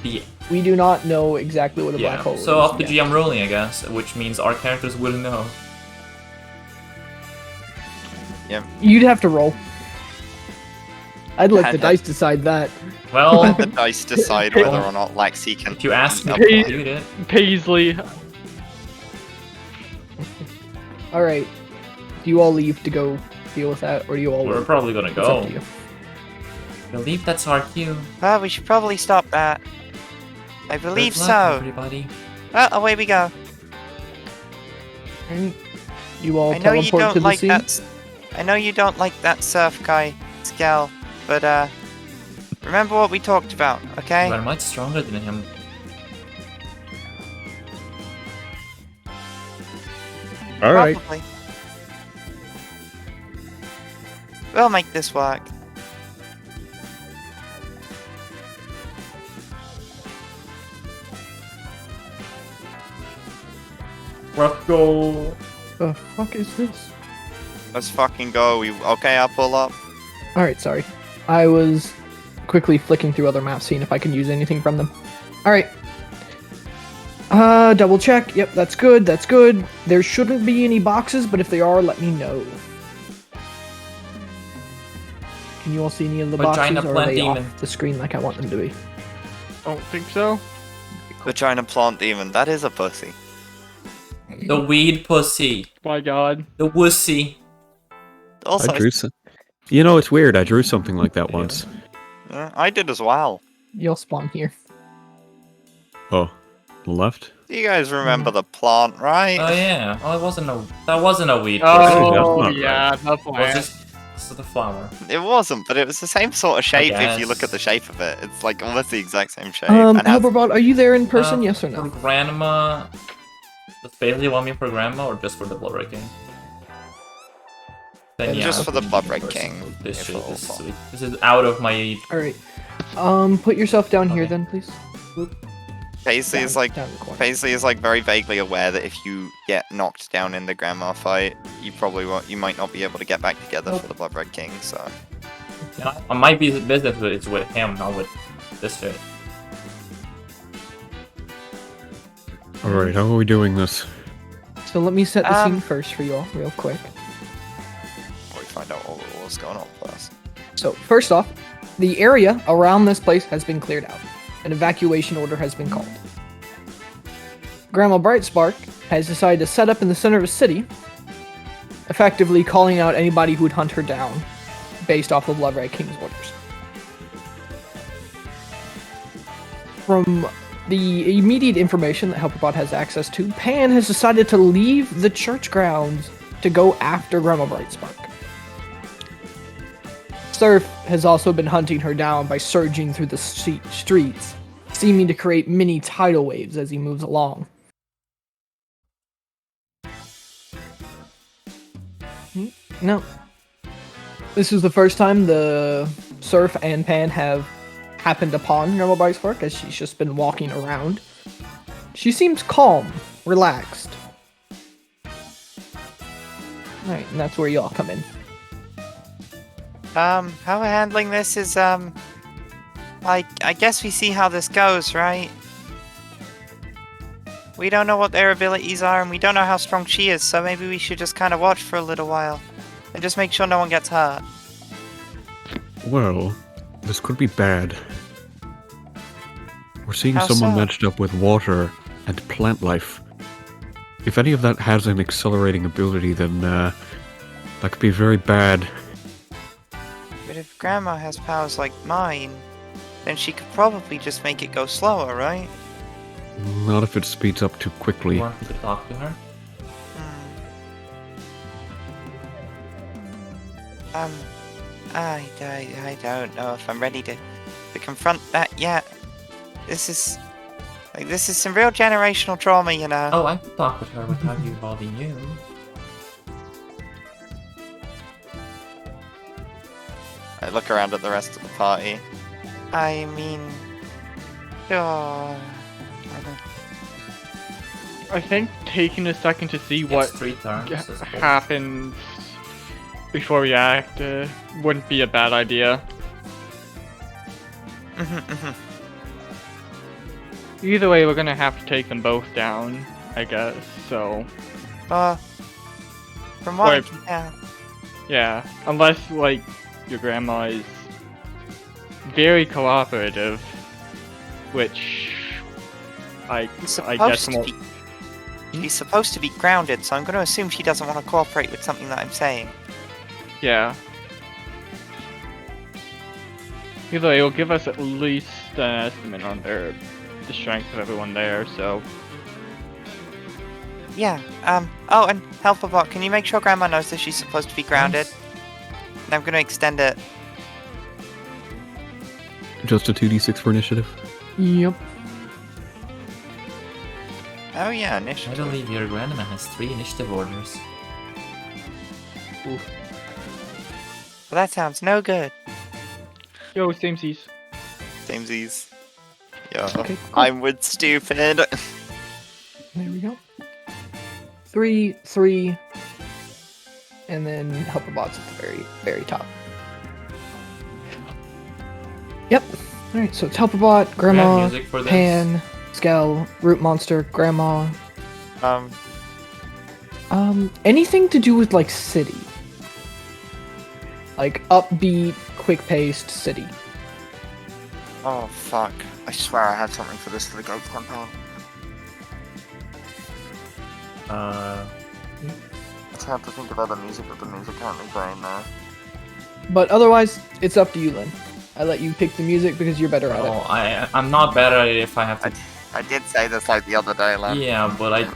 the We do not know exactly what a black hole is. So up to yet. GM ruling, I guess, which means our characters will know. You'd have to roll. I'd let the Had- dice decide that. Well, Let the dice decide whether or not Lexi can. if you ask me eat to a compute it, Paisley, Alright. Do you all leave to go deal with that, or do you all we're wait? probably gonna It's up go. to you. I believe that's our cue. Ah, we should probably stop that. I believe Good luck, so. everybody. Ah, away we go. Alright. You all I know you teleport to don't the like sea. that. I know you don't like that surf guy, Skel, but remember what we talked about, okay? You are much stronger than him. All right. Probably. We'll make this work. Let's go. The fuck is this? Let's fucking go. Okay? I'll pull up. Alright, sorry. I was quickly flicking through other maps, seeing if I can use anything from them. Alright. Double check. Yep, that's good, that's good. There shouldn't be any boxes, but if they are, let me know. Can you all see any of the Vagina boxes, or are plant they demon. off the screen like I want them to be? don't think so. The China plant demon. That is a pussy. The weed pussy. My God. The wussy. Also, I drew some. You know, it's weird. I drew something like that once. I did as well. You'll spawn here. Oh, left. You guys remember the plant, right? Oh yeah. Oh, that wasn't a weed pussy. Oh, not yeah, the It was plant. just the flower. It wasn't, but it was the same sort of shape if you look guess. at the shape of it. It's like almost the exact same shape. and has- Helperbot, are you there in person? Yes or For no? grandma, does Paisley want me for grandma or just for the blood breaking? Then yeah, Just for the in Bloodbreak person. King, This if shit at all is possible. sweet. This is out of my. Alright. Put yourself down here Okay. then, please. Paisley is like down the corner. Paisley is like very vaguely aware that if you get knocked down in the grandma fight, you probably won't. You might not be able to get back together for the Bloodbreak King. So Yeah, I might be business, but it's with him, not with this shit. All right, how are we doing this? So let me set the scene Um, first for you all, real quick. we find out what's going on first. So, first off, the area around this place has been cleared out. An evacuation order has been called. Grandma Brightspark has decided to set up in the center of the city, effectively calling out anybody who would hunt her down based off of Blood Red King's orders. From the immediate information that Helperbot has access to, Pan has decided to leave the church grounds to go after Grandma Brightspark. Surf has also been hunting her down by surging through the streets, seeming to create mini tidal waves as he moves along. No. This is the first time the Surf and Pan have happened upon Grandma Brightspark as she's just been walking around. She seems calm, relaxed. Alright, and that's where y'all come in. How we're handling this is, I guess we see how this goes, right? We don't know what their abilities are, and we don't know how strong she is, so maybe we should just kind of watch for a little while. And just make sure no one gets hurt. Well, this could be bad. We're seeing How someone so? matched up with water and plant life. If any of that has an accelerating ability, then that could be very bad. But if Grandma has powers like mine, then she could probably just make it go slower, right? Not if it speeds up too You quickly. want to talk to her? I don't know if I'm ready to confront that yet. This is some real generational trauma, you know. Oh, I could talk with her without you involving you. I look around at the rest of the party. I mean, sure. I think taking a second to see It's what 3 turns. I suppose. happens before we act wouldn't be a bad idea. Either way, we're gonna have to take them both down, I guess, so... From what I Wait. can tell. Yeah, unless, like, your grandma is very cooperative, which I guess won't... She's supposed to be grounded, so I'm going to assume she doesn't want to cooperate with something that I'm saying. Yeah. Either way, it'll give us at least an estimate on the strength of everyone there, so... Yeah, oh, and Helperbot, can you make sure Grandma knows that she's supposed to be grounded? And I'm going to extend it. Just a 2d6 for initiative? Yep. Oh yeah, I initiative. believe your grandma has 3 initiative orders. Well, that sounds no good. Yo, samesies. Samesies. Yeah, Okay, cool. I'm with stupid. There we go. 3, 3, and then Helperbot's at the very, very top. Yep. Alright, so it's Helperbot, Grandma, music for this? Pan, Skel, Root Monster, Grandma. Anything to do with, like, city. Like, upbeat, quick-paced city. Oh fuck. I swear I had something for this for the Ghost campaign. It's hard to think of other music with the music currently playing there. But otherwise, it's up to you, Lynn. I let you pick the music because you're better at Oh, it. I'm not better at it if I have to. I did say this like the other day, Len. Yeah, but I.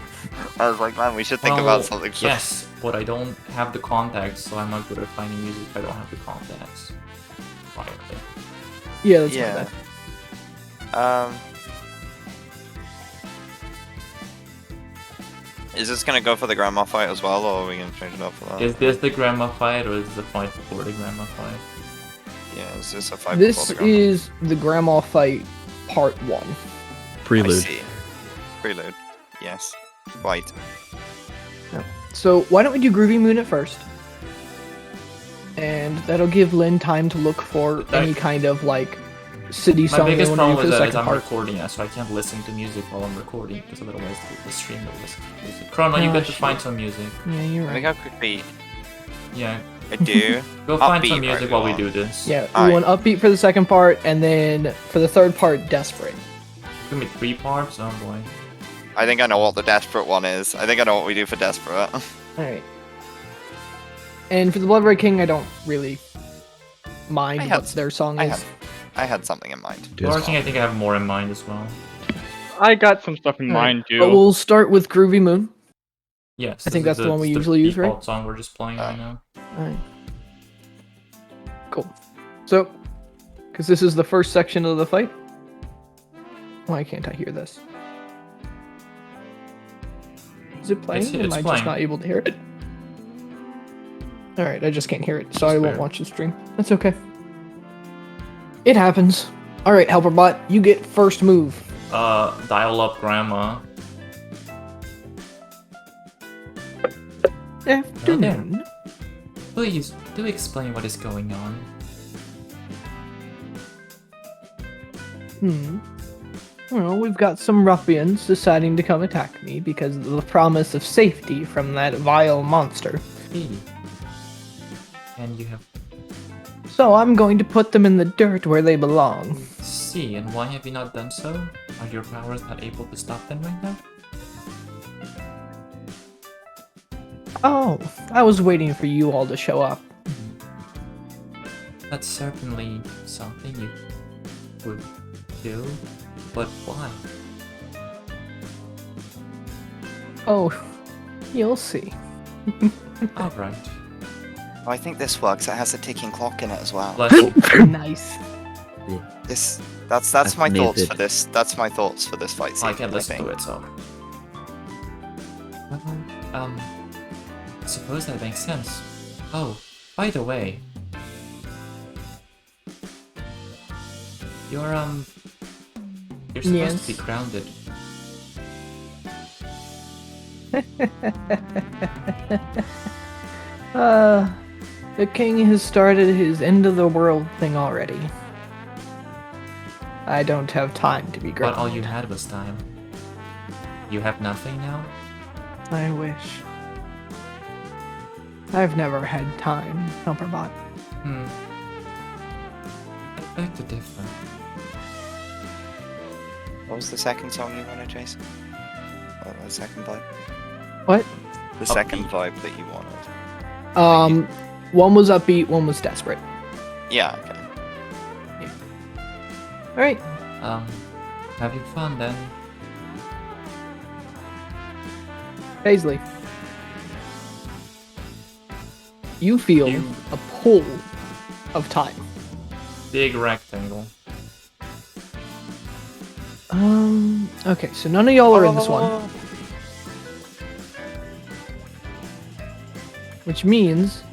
I was like, man, we should think well, about something. Yes, but I don't have the contacts, so I'm not good at finding music if I don't have the contacts. Quietly. Yeah, that's Yeah. my bad. Is this gonna go for the grandma fight as well, or are we gonna change it up for that? Is this the grandma fight, or is this the fight before the grandma fight? Yeah, is this a fight This before the grandma? is the Grandma Fight Part 1. I Prelude. see. Prelude. Yes. Quite. So why don't we do Groovy Moon at first? And that'll give Lynn time to look for any kind of, like, city My song they biggest want to do problem for is the that second I'm part. recording it, so I can't listen to music while I'm recording, because otherwise the stream will listen to music. Chrono, you Oh, get to shit. find some music. Yeah, you're Let me right. go quickly. Yeah, I do. go find Upbeat, some music right, while we go do on. this. Yeah, we Alright. want upbeat for the second part, and then for the third part, desperate. Give me 3 parts, oh boy. I think I know what the desperate one is. I think I know what we do for desperate. Alright. And for the Blood Red King, I don't really mind I had what their song I is? had something in mind. Flourishing, I think I have more in mind as well. I got some stuff in Alright, mind too. But we'll start with Groovy Moon. Yes. I think this that's is the one we usually use, right? default song we're just playing right now. Alright. Cool. So, because this is the first section of the fight. Why can't I hear this? Is it playing? It's Am I playing. just not able to hear it? Alright, I just can't hear it, so That's I won't fair. watch the stream. That's okay. It happens. Alright, Helperbot, you get first move. Dial up grandma. Afternoon. Please, do explain what is going on. Well, we've got some ruffians deciding to come attack me because of the promise of safety from that vile monster. Hey. And you have... So I'm going to put them in the dirt where they belong. See, and why have you not done so? Are your powers not able to stop them right now? Oh, I was waiting for you all to show up. That's certainly something you would do, but why? Oh, you'll see. Alright. Oh, I think this works. It has a ticking clock in it as well. Let's... Nice. That's my thoughts Amazing. for this. That's my thoughts for this fight scene. I can listen think. to it, so... I suppose that makes sense. Oh, by the way... You're supposed to be Yes. grounded. The king has started his end of the world thing already. I don't have time to be But grounded. all you had was time. You have nothing now? I wish. I've never had time, Helperbot. I beg to differ. What was the second song you wanted, Jason? Oh, the second vibe. What? The second vibe that you wanted. One was upbeat, one was desperate. Yeah. Okay. Alright. Having fun then. Paisley. You feel You? a pull of time. Big rectangle. Okay, so none of y'all are in this one. Which means,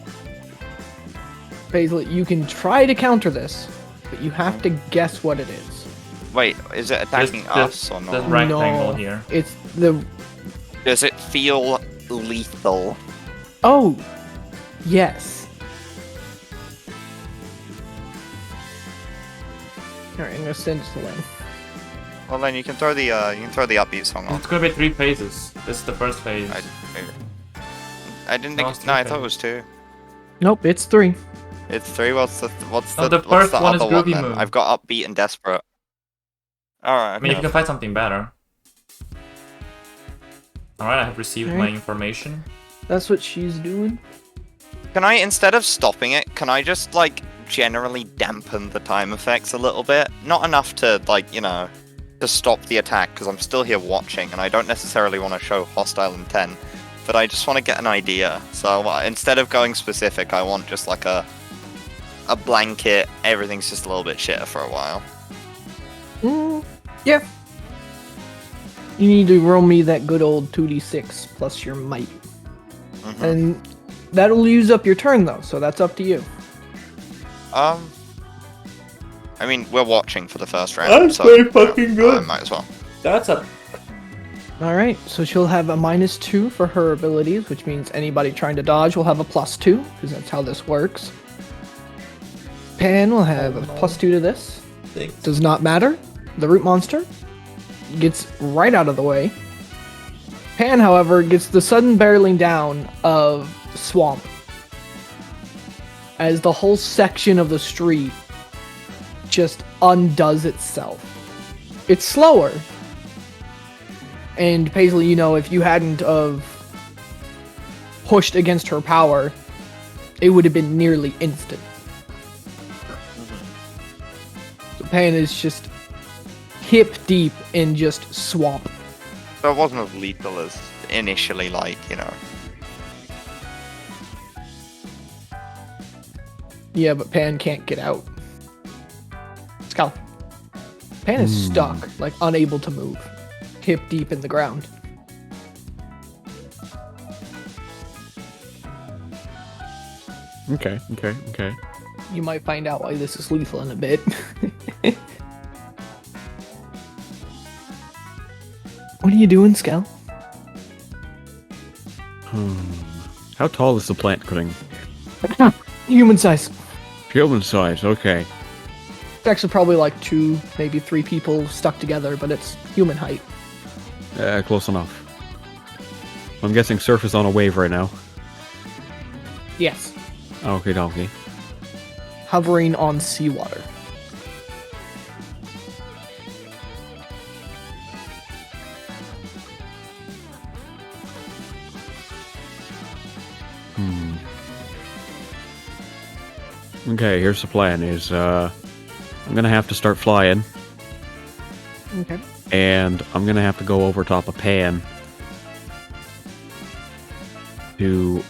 Paisley, you can try to counter this, but you have to guess what it is. Wait, is it attacking us or The not? rectangle No. here. It's the... Does it feel lethal? Oh! Yes. Alright, I'm gonna send it to Lynn. Well, then you can throw the upbeat song on. It's gonna be 3 phases. This is the first phase. I didn't No, think. it's No, I two thought it was 2. Nope, it's 3. It's 3. What's the No, the what's first the one is other one Groovy then? Moon. I've got upbeat and desperate. All right. I mean, if Okay. you can find something better. Alright, I have received my Alright. information. That's what she's doing. Can I, instead of stopping it, can I just like generally dampen the time effects a little bit? Not enough to like to stop the attack because I'm still here watching and I don't necessarily want to show hostile intent, but I just want to get an idea. So instead of going specific, I want just like a blanket. Everything's just a little bit shitter for a while. Yeah. You need to roll me that good old 2d6 plus your might. Mhm. And that'll use up your turn though, so that's up to you. I mean, we're watching for the first round. That's so, pretty fucking good. I might as well. That's a... Alright, so she'll have a -2 for her abilities, which means anybody trying to dodge will have a +2, because that's how this works. Pan will have a +2 to this. Does not matter. The root monster gets right out of the way. Pan, however, gets the sudden barreling down of swamp. As the whole section of the street just undoes itself. It's slower. And Paisley, if you hadn't of pushed against her power, it would have been nearly instant. Pan is just hip deep in just swamp. So it wasn't as lethal as initially, like, you know. Yeah, but Pan can't get out. Skel. Pan is stuck, like unable to move. Hip deep in the ground. Okay. You might find out why this is lethal in a bit. What are you doing, Skel? How tall is the plant cutting? Human size. Human size, okay. It's actually probably like 2, maybe 3 people stuck together, but it's human height. Close enough. I'm guessing Surf is on a wave right now. Yes. Okay, donkey. Hovering on seawater. Okay, here's the plan, is, I'm gonna have to start flying, Okay. and I'm gonna have to go over top of Pan to,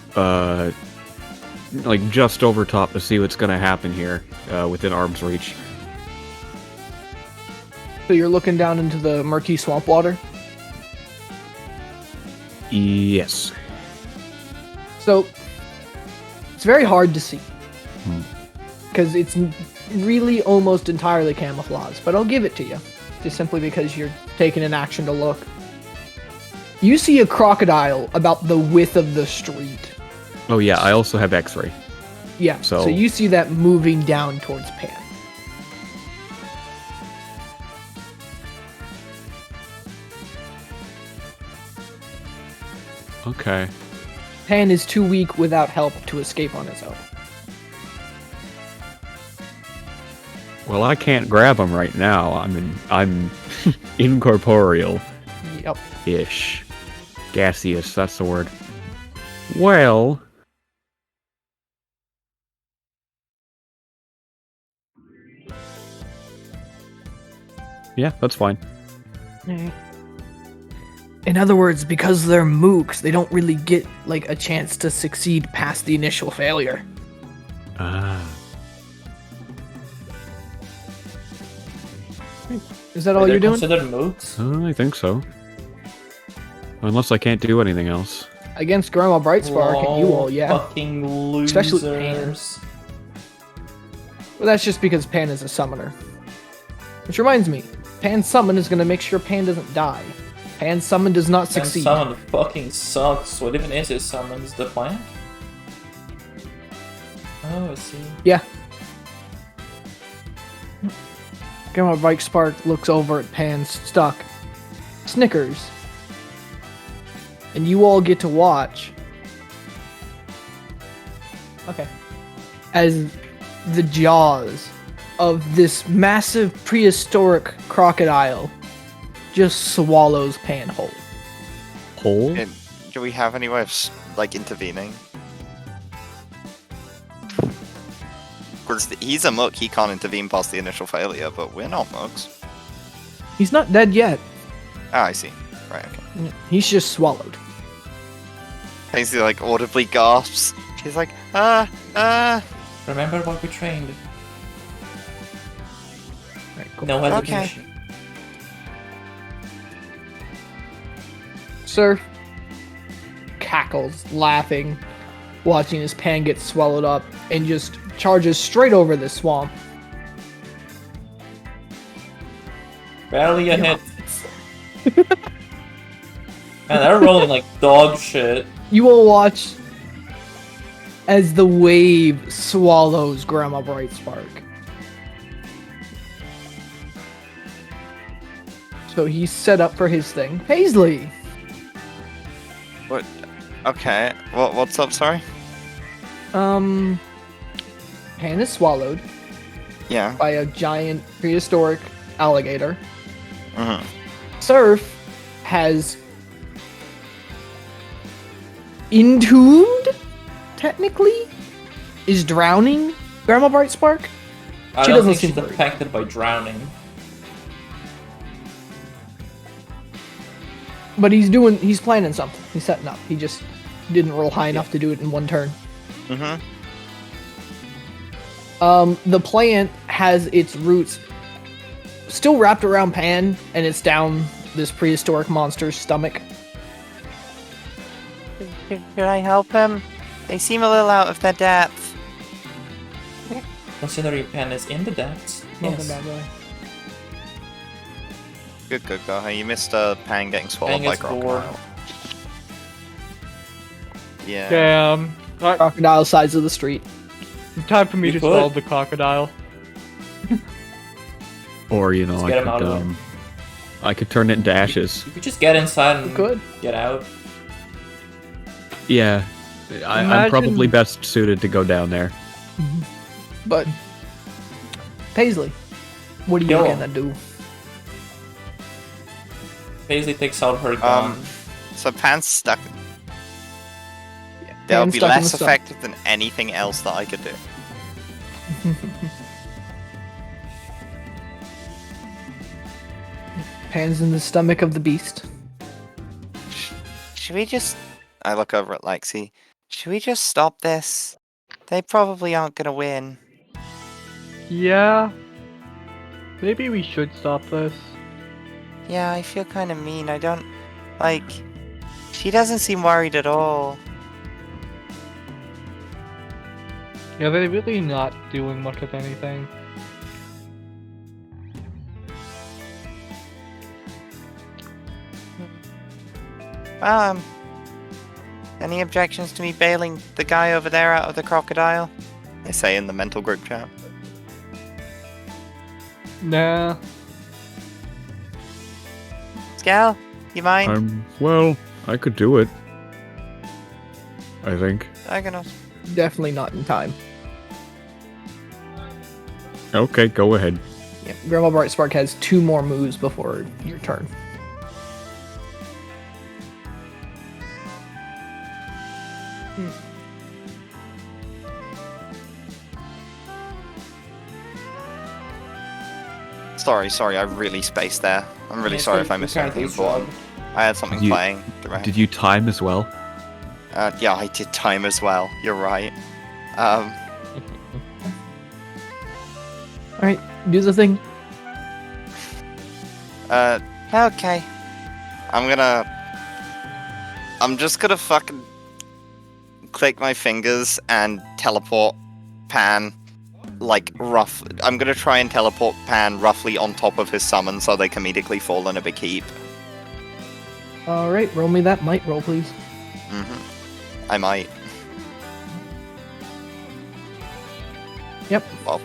like, just over top to see what's gonna happen here, within arm's reach. So you're looking down into the murky swamp water? Yes. So, it's very hard to see. Because it's really almost entirely camouflaged, but I'll give it to you. Just simply because you're taking an action to look. You see a crocodile about the width of the street. Oh yeah, I also have X-ray. Yeah, So- so you see that moving down towards Pan. Okay. Pan is too weak without help to escape on his own. Well, I can't grab him right now. I'm incorporeal-ish. Yep. Gaseous, that's the word. Well... Yeah, that's fine. In other words, because they're mooks, they don't really get, like, a chance to succeed past the initial failure. Ah. Is that all you're doing? Considered mooks? I think so. Unless I can't do anything else. Against Grandma Brightspark and you all, yeah. Fucking losers. Especially Pan. Well, that's just because Pan is a summoner. Which reminds me, Pan's summon is going to make sure Pan doesn't die. Pan's summon does not succeed. Summon fucking sucks. What even is his summon? Is the plant? Oh, I see. Yeah. Grandma Brightspark looks over at Pan stuck. Snickers. And you all get to watch. Okay. As the jaws of this massive prehistoric crocodile just swallows Pan whole. Hole? And do we have any way of, like, intervening? Because he's a mook, he can't intervene past the initial failure, but we're not mooks. He's not dead yet. Ah, I see. Right, okay. He's just swallowed. Paisley, like, audibly gasps. She's like, Remember what we trained. Right, cool. No Okay. hesitation. Surf cackles, laughing, watching his Pan get swallowed up, and just charges straight over the swamp. Barely a hit. Man, they're rolling like dog shit. You will watch as the wave swallows Grandma Brightspark. So he's set up for his thing. Paisley! what? Okay, what's up, sorry? Pan is swallowed Yeah. by a giant prehistoric alligator. Mm-hmm. Surf has entombed, technically, is drowning Grandma Brightspark, I She don't doesn't think seem she's worried. affected by drowning. But he's planning something. He's setting up. He just didn't roll high enough to do it in one turn. Mm-hmm. The plant has its roots still wrapped around Pan, and it's down this prehistoric monster's stomach. Should I help him? They seem a little out of their depth. Considering Pan is in the depths. Yes. Good, Goha. You missed Pan getting swallowed Pan by gets bored. crocodile. Yeah. Damn. Right, Crocodile sides of the street. time for me You to could. swallow the crocodile. Or you know, Let's I get him could out of there. I could turn it into ashes. You could just get inside and Good. get out. Yeah, I'm Imagine- probably best suited to go down there. But Paisley, what are you Yo. gonna do? Paisley takes out her gun. So Pan's stuck. That would Pan's be stuck in less the stomach. effective than anything else that I could do. Pan's in the stomach of the beast. Should we just... I look over at Lexi. Should we just stop this? They probably aren't gonna win. Yeah. Maybe we should stop this. Yeah, I feel kind of mean. I don't... Like... She doesn't seem worried at all. Yeah, they're really not doing much of anything. Any objections to me bailing the guy over there out of the crocodile? They say in the mental group chat. Nah. Skel, you mind? Well, I could do it. I think. I'm gonna... Definitely not in time. Okay, go ahead. Grandma Brightspark has 2 more moves before your turn. Sorry, I really spaced there. I'm really Yeah, sorry so if I you missed can't anything do shrug. important. I had something You- playing. Right. Did you time as well? Yeah, I did time as well. You're right. Alright, do the thing. Okay. I'm just gonna fucking click my fingers and teleport Pan, like, rough. I'm gonna try and teleport Pan roughly on top of his summon so they comedically fall in a big heap. Alright, roll me that might roll, please. I might. Yep. Well.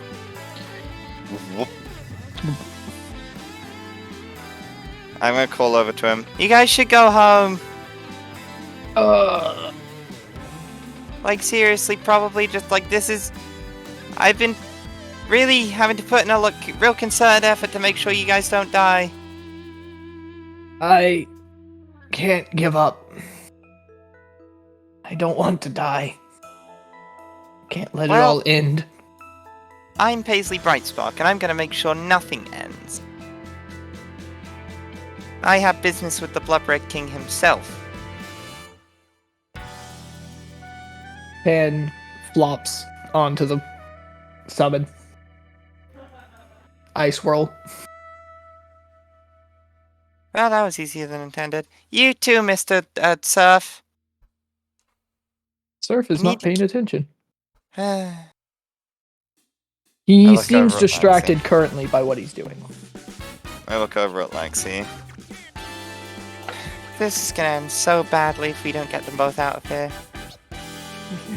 Whoop. I'm gonna call over to him. You guys should go home. Like, seriously, probably just like this is... I've been really having to put in a real concerted effort to make sure you guys don't die. I can't give up. I don't want to die. Can't let it Well- all end. I'm Paisley Brightspark, and I'm gonna make sure nothing ends. I have business with the Bloodred King himself. Pan flops onto the summon. Ice whirl. Well, that was easier than intended. You too, Mr. Surf. Surf is Need not to paying attention. I He look seems over at distracted Lexi. currently by what he's doing. look over at Lexi. This is gonna end so badly if we don't get them both out of here.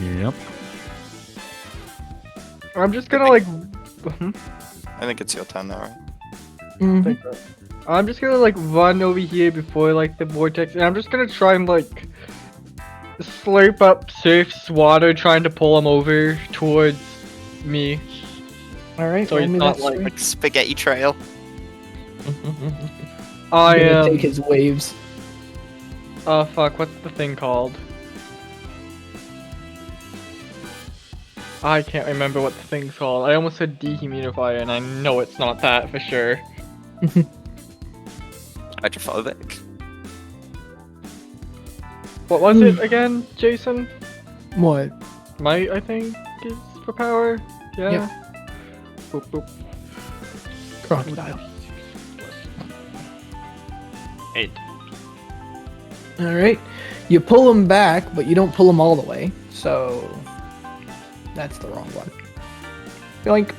Yep. I'm just gonna like... I think it's your turn now, right? Mhm. I'm just gonna like run over here before like the vortex, and I'm just gonna try and like slurp up Surf's water, trying to pull him over towards me. Alright, So roll he's me not that like- strength. Like spaghetti trail. I I'm gonna am. take his waves. Oh fuck, what's the thing called? I can't remember what the thing's called. I almost said dehumidifier, and I know it's not that for sure. Hydrophobic. What was it again, Jason? What? Might, I think, is for power? Yeah. Yep. Boop, boop. Crocodile. 8. Alright. You pull him back, but you don't pull him all the way. So that's the wrong one. Yoink.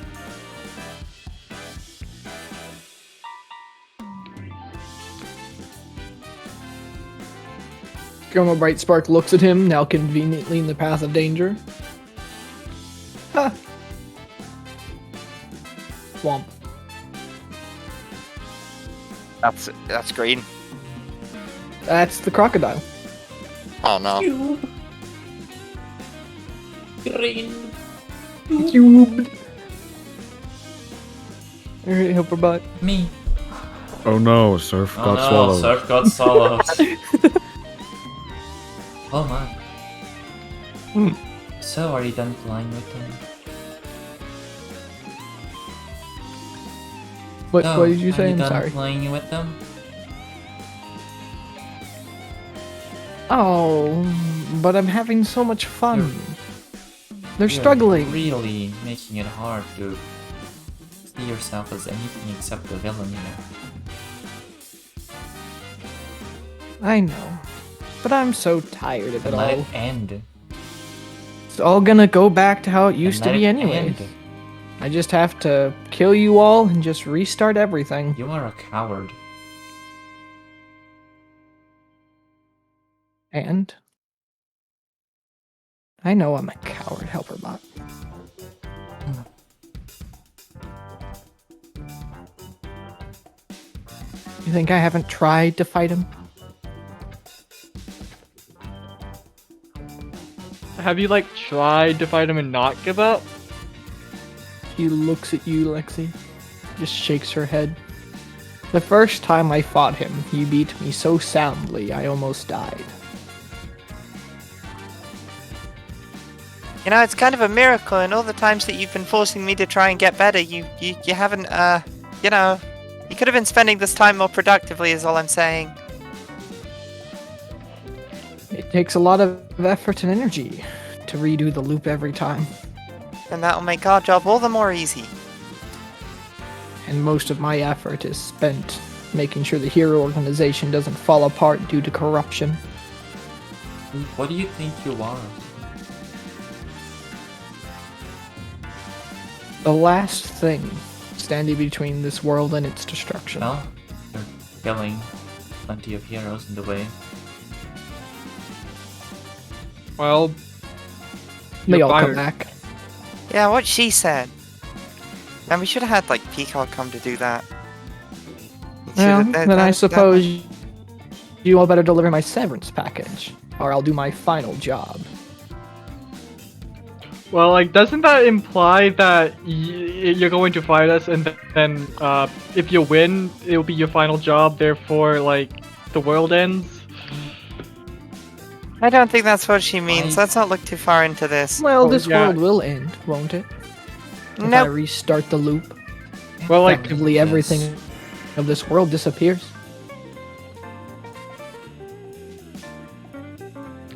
Grandma Brightspark looks at him, now conveniently in the path of danger. Ha! Swamp. That's green. That's the crocodile. Oh no. Green. Cubed. Alright, help her butt. Me. Oh no, Surf Oh got no, swallowed. Surf got swallowed. Oh my. So, are you done flying with them? What No, did you are say? you I'm done sorry. flying with them? Oh, but I'm having so much fun. They're You're struggling. really making it hard to see yourself as anything except the villain, you know. I know. But I'm so tired of it And let all. it end. It's all gonna go back to how it And used to let be it anyways. end. I just have to kill you all and just restart everything. You are a coward. And I know I'm a coward, Helperbot. You think I haven't tried to fight him? Have you, like, tried to fight him and not give up? He looks at you, Lexi. Just shakes her head. The first time I fought him, he beat me so soundly I almost died. You know, it's kind of a miracle, and all the times that you've been forcing me to try and get better, you haven't, you know, you could have been spending this time more productively, is all I'm saying. It takes a lot of effort and energy to redo the loop every time. And that'll make our job all the more easy. And most of my effort is spent making sure the hero organization doesn't fall apart due to corruption. What do you think you are? The last thing standing between this world and its destruction. Well, you're killing plenty of heroes in the way. Well, They you're all come fired. back. Yeah, what she said. And we should have had, like, Peacock come to do that. Well, Should've- then I suppose you all better deliver my severance package, or I'll do my final job. Well, like, doesn't that imply that you're going to fight us, and then, if you win, it'll be your final job, therefore, like, the world ends? I don't think that's what she means. I- Let's not look too far into this. Well, Oh, this yeah. world will end, won't it? If I Nope. restart the loop, Well, like, effectively Yes. everything of this world disappears.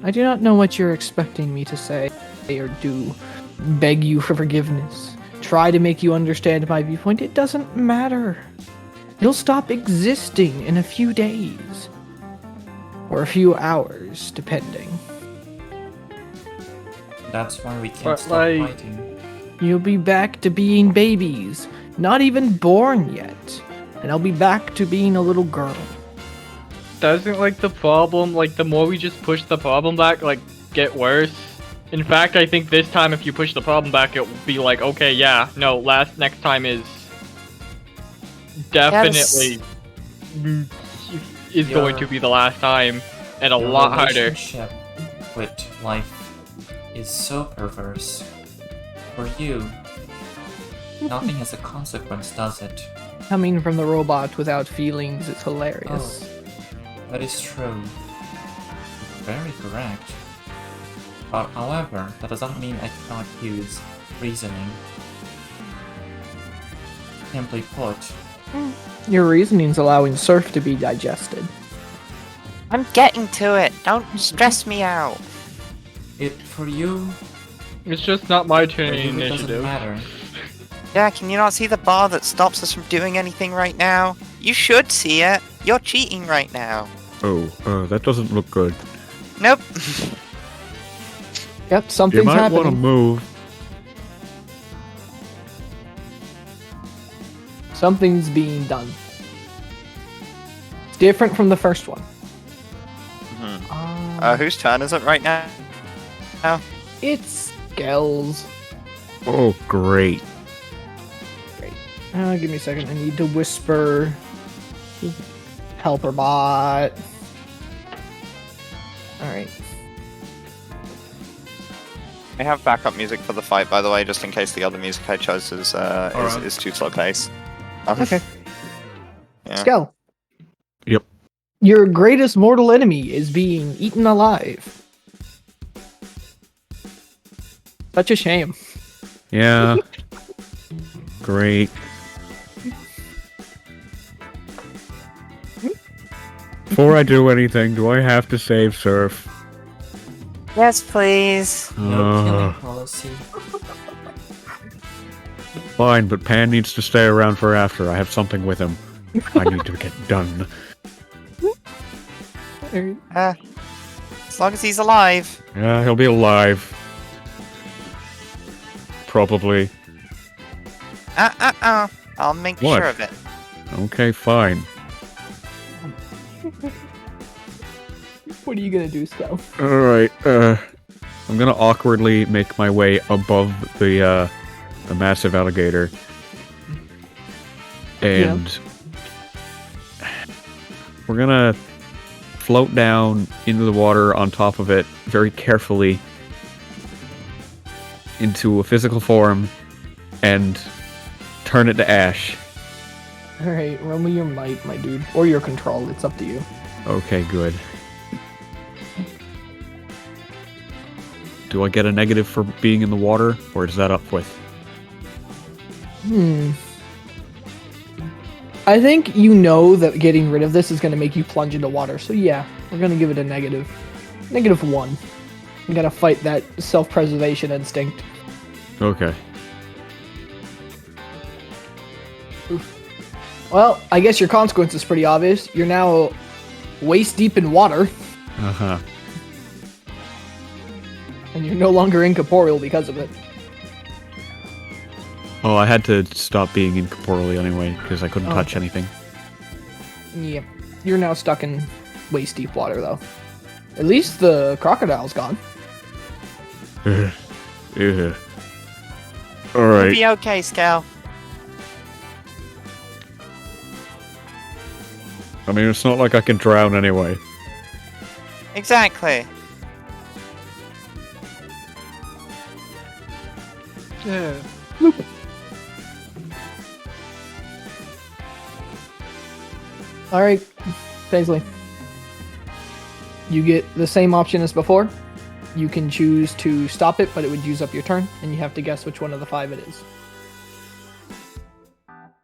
I do not know what you're expecting me to say or do. Beg you for forgiveness. Try to make you understand my viewpoint. It doesn't matter. You'll stop existing in a few days. Or a few hours, depending. That's why we can't But, stop like- fighting. You'll be back to being babies. Not even born yet. And I'll be back to being a little girl. doesn't, like, the problem, like, the more we just push the problem back, like, get worse? In fact, I think this time if you push the problem back, it will be like, okay, yeah, no, next time is definitely is going to be the last time, and a Your lot harder. relationship with life is so perverse. For you, nothing has a consequence, does it? Coming from the robot without feelings is hilarious. That is true. Very correct. But however, that does not mean I cannot use reasoning. Simply put, Your reasoning's allowing surf to be digested. I'm getting to it. Don't stress me out. for you, It's just not my turn for in you it doesn't initiative. matter. Yeah, can you not see the bar that stops us from doing anything right now? You should see it. You're cheating right now. Oh, that doesn't look good. Nope. Yep, You something's might want to happening. move. Something's being done. It's different from the first one. Whose turn is it right now? It's Skel's. Oh, great. Give me a second. I need to whisper. Helper bot. Alright. I have backup music for the fight, by the way, just in case the other music I chose Alright. is too slow pace. Okay. Yeah. Skel. Yep. Your greatest mortal enemy is being eaten alive. Such a shame. Yeah. Great. Before I do anything, do I have to save Surf? Yes, please. No killing policy. Fine, but Pan needs to stay around for after. I have something with him. I need to get done. As long as he's alive. Yeah, he'll be alive. Probably. I'll make What? sure of it. Okay, fine. What are you gonna do, Skel? Alright, I'm gonna awkwardly make my way above the massive alligator. And we're gonna float down into the water on top of it very carefully into a physical form and turn it to ash. Alright, roll me your might, my dude. Or your control, it's up to you. Okay, good. Do I get a negative for being in the water, or is that up with? I think you know that getting rid of this is gonna make you plunge into water, so yeah, we're gonna give it a negative. -1. You gotta fight that self-preservation instinct. Okay. Well, I guess your consequence is pretty obvious. You're now waist deep in water, Uh-huh. and you're no longer incorporeal because of it. Well, I had to stop being incorporeally anyway, because I couldn't touch anything. Yeah, you're now stuck in waist deep water, though. At least the crocodile's gone. Ugh. You'll Alright. be okay, Skel. I mean, it's not like I can drown anyway. Exactly. Yeah. Alright, Paisley. You get the same option as before. You can choose to stop it, but it would use up your turn, and you have to guess which one of the 5 it is.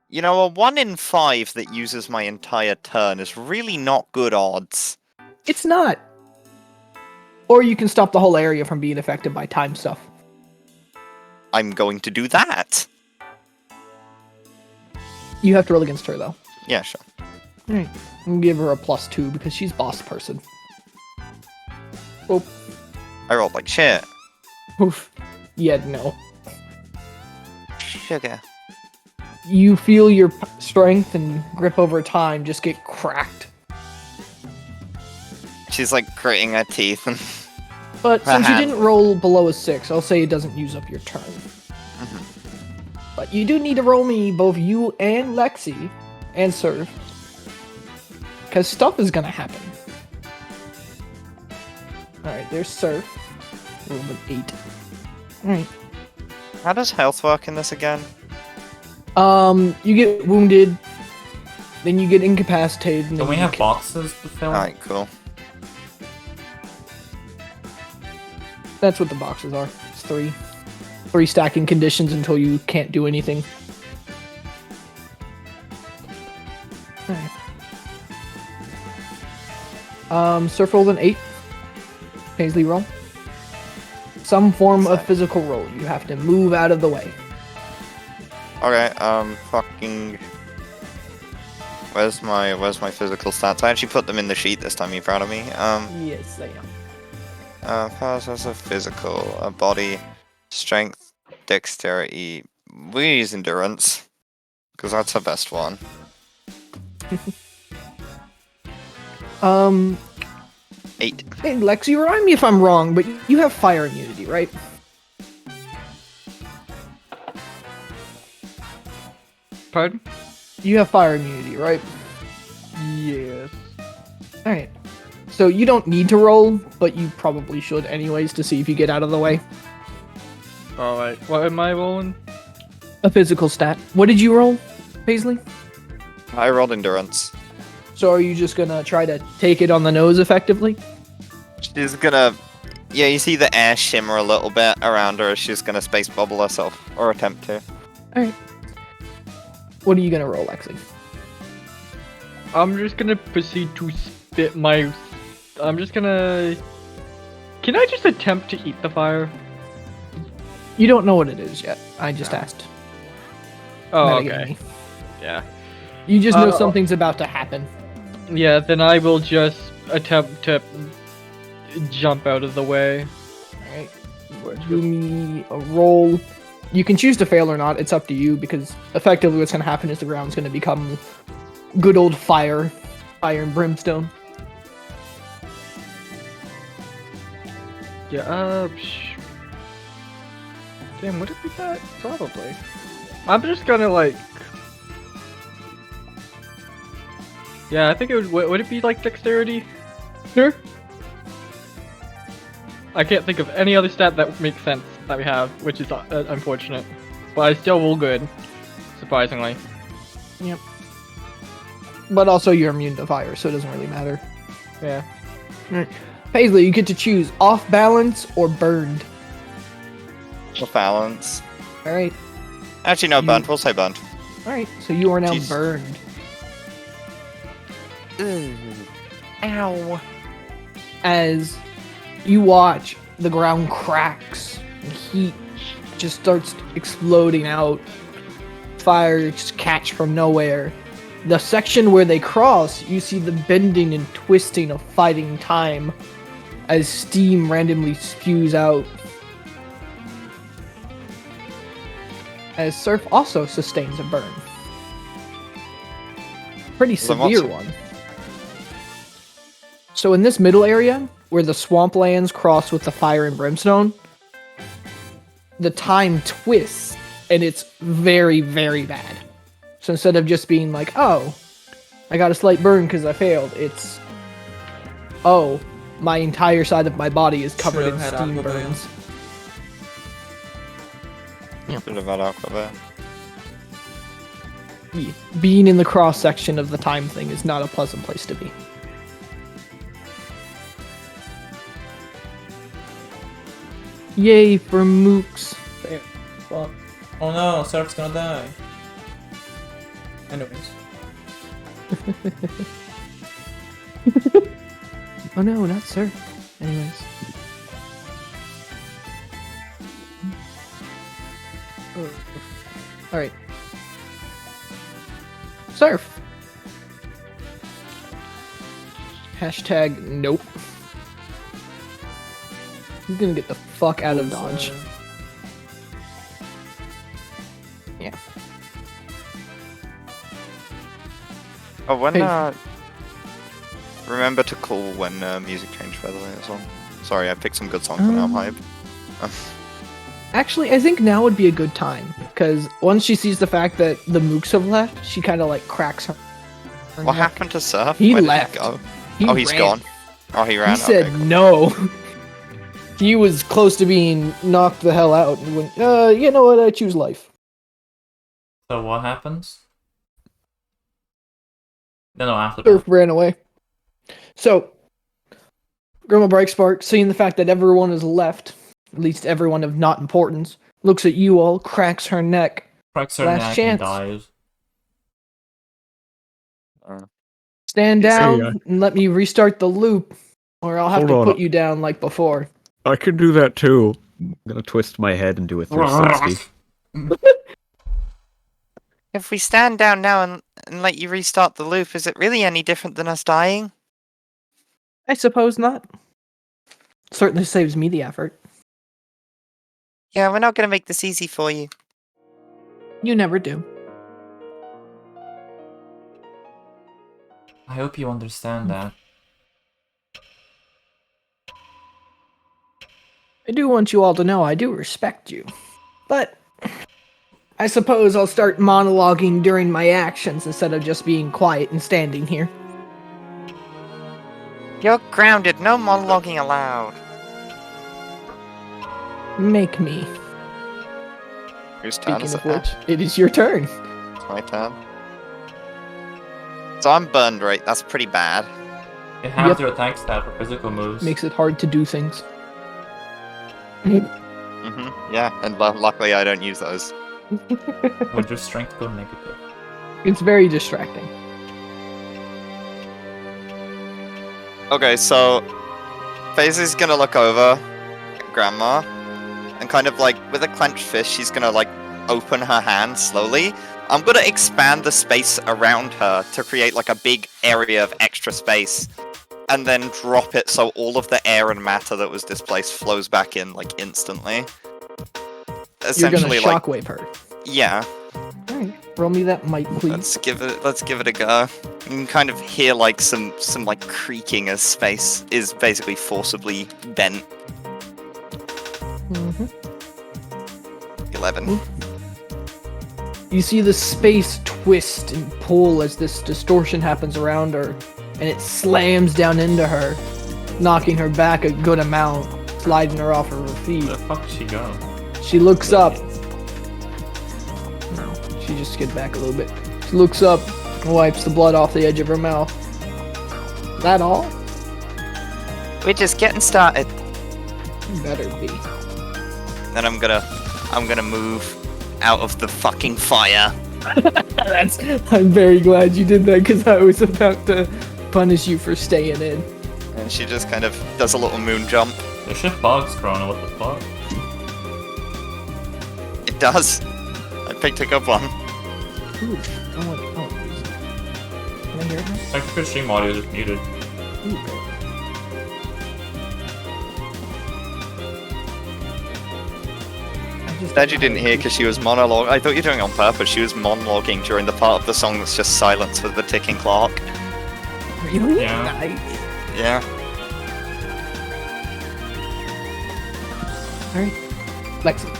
You know, a 1 in 5 that uses my entire turn is really not good odds. It's not! Or you can stop the whole area from being affected by time stuff. I'm going to do that. You have to roll against her, though. Yeah, sure. Alright, I'm gonna give her a +2 because she's boss person. Oh, I rolled like shit. oof. Yeah, no. Sugar. You feel your strength and grip over time just get cracked. She's like gritting her teeth and But since you hand. didn't roll below a 6, I'll say it doesn't use up your turn. But you do need to roll me both you and Lexi and Serve. Because stuff is gonna happen. Alright, there's Serve. Rolled an 8. Alright. How does health work in this again? You get wounded, then you get incapacitated, and Do then we you have boxes to fill? Alright, cool. That's what the boxes are. It's 3. 3 stacking conditions until you can't do anything. Alright. Surf rolled an 8. Paisley roll. Some form of physical roll. You have to move out of the way. Okay, fucking... Where's my physical stats? I actually put them in the sheet this time, you proud of me? Yes, I am. Powers of physical, body, strength, dexterity, we use endurance, because that's the best one. 8. Hey, Lexi, remind me if I'm wrong, but you have fire immunity, right? Pardon? You have fire immunity, right? Yes. Alright. So you don't need to roll, but you probably should anyways to see if you get out of the way. Alright, what am I rolling? A physical stat. What did you roll, Paisley? I rolled endurance. So are you just gonna try to take it on the nose effectively? She's gonna... Yeah, you see the air shimmer a little bit around her. She's gonna space bubble herself, or attempt to. Alright. What are you gonna roll, Lexi? I'm just gonna proceed to spit my... I'm just gonna... Can I just attempt to eat the fire? You don't know what it is yet. I just asked. Oh, Metagame okay. me. Yeah. You just know something's about to happen. Yeah, then I will just attempt to jump out of the way. Alright. Do me a roll. You can choose to fail or not. It's up to you, because effectively what's going to happen is the ground's going to become good old fire. Fire and brimstone. Yeah, damn, would it be that? Probably. I'm just gonna, like... Yeah, I think it would it be, like, dexterity? Sure. I can't think of any other stat that makes sense that we have, which is unfortunate. But I still roll good, surprisingly. Yep. But also you're immune to fire, so it doesn't really matter. Yeah. Alright. Paisley, you get to choose off balance or burned. With balance. Alright. Actually, no, burnt. We'll say burnt. Alright, so you are now Jeez. burned. Ow. As you watch, the ground cracks and heat just starts exploding out. Fire just catch from nowhere. The section where they cross, you see the bending and twisting of fighting time as steam randomly spews out. As Surf also sustains a burn. Pretty severe one. So in this middle area, where the swamplands cross with the fire and brimstone, the time twists, and it's very, very bad. So instead of just being like, oh, I got a slight burn because I failed, it's, oh, my entire side of my body is covered in steam burns. Should have had aqua Yeah. Being in the cross section of the time thing is not a pleasant place to be. Yay for mooks. Fuck. Oh no, Surf's gonna die. Anyways. Oh no, not Surf. Anyways. Alright. Surf. Hashtag nope. He's gonna get the fuck out of Dodge. Yeah. Oh, when, Hey. remember to call when, music changed, by the way, as well. Sorry, I picked some good songs and now I'm hype. Actually, I think now would be a good time, because once she sees the fact that the mooks have left, she kind of like cracks her. What happened to Surf? He Where left. Did he go? He Oh, he's ran. gone. Oh, he ran. He said Okay, cool. no. He was close to being knocked the hell out and went, you know what, I choose life. So what happens? No, after Surf ran away. So, Grandma Brightspark, seeing the fact that everyone is left, at least everyone of not importance, looks at you all, cracks her neck. Cracks her Last neck chance. and dies. Stand Hey, down and let me restart the loop, or I'll have Hold to on. put you down like before. I can do that too. I'm gonna twist my head and do a 360. If we stand down now and let you restart the loop, is it really any different than us dying? I suppose not. Certainly saves me the effort. Yeah, we're not gonna make this easy for you. You never do. I hope you understand that. I do want you all to know I do respect you. But I suppose I'll start monologuing during my actions instead of just being quiet and standing here. You're grounded. No monologuing allowed. Make me. Whose turn Speaking is of it now? which, it is your turn. It's my turn. So I'm burned, right? That's pretty bad. It has Yep. your attack stat for physical moves. Makes it hard to do things. Yeah, and luckily I don't use those. Would your strength go negative? It's very distracting. Okay, so Paisley's gonna look over at Grandma and kind of like with a clenched fist, she's gonna like open her hand slowly. I'm gonna expand the space around her to create like a big area of extra space, and then drop it so all of the air and matter that was displaced flows back in like instantly. You're gonna Essentially, like shockwave her. yeah. Alright, roll me that might, please. Let's give it a go. You can kind of hear like some like creaking as space is basically forcibly bent. Mm-hmm. 11. You see the space twist and pull as this distortion happens around her, and it slams down into her, knocking her back a good amount, sliding her off of her feet. Where the fuck did she go? She looks up. No, she just skid back a little bit. She looks up, and wipes the blood off the edge of her mouth. That all? We're just getting started. Better be. Then I'm gonna move out of the fucking fire. I'm very glad you did that, because I was about to punish you for staying in. And she just kind of does a little moon jump. The ship bugs, Chrono, what the fuck? It does. I picked a good one. Ooh, Can I hear it now? Technical stream audio is muted. Ooh, great. I just That you didn't hear because she was monologue. I thought you were doing it on purpose. She was monologuing during the part of the song that's just silence with the ticking clock. Really? Yeah. Nice. Yeah. Alright. Lexi.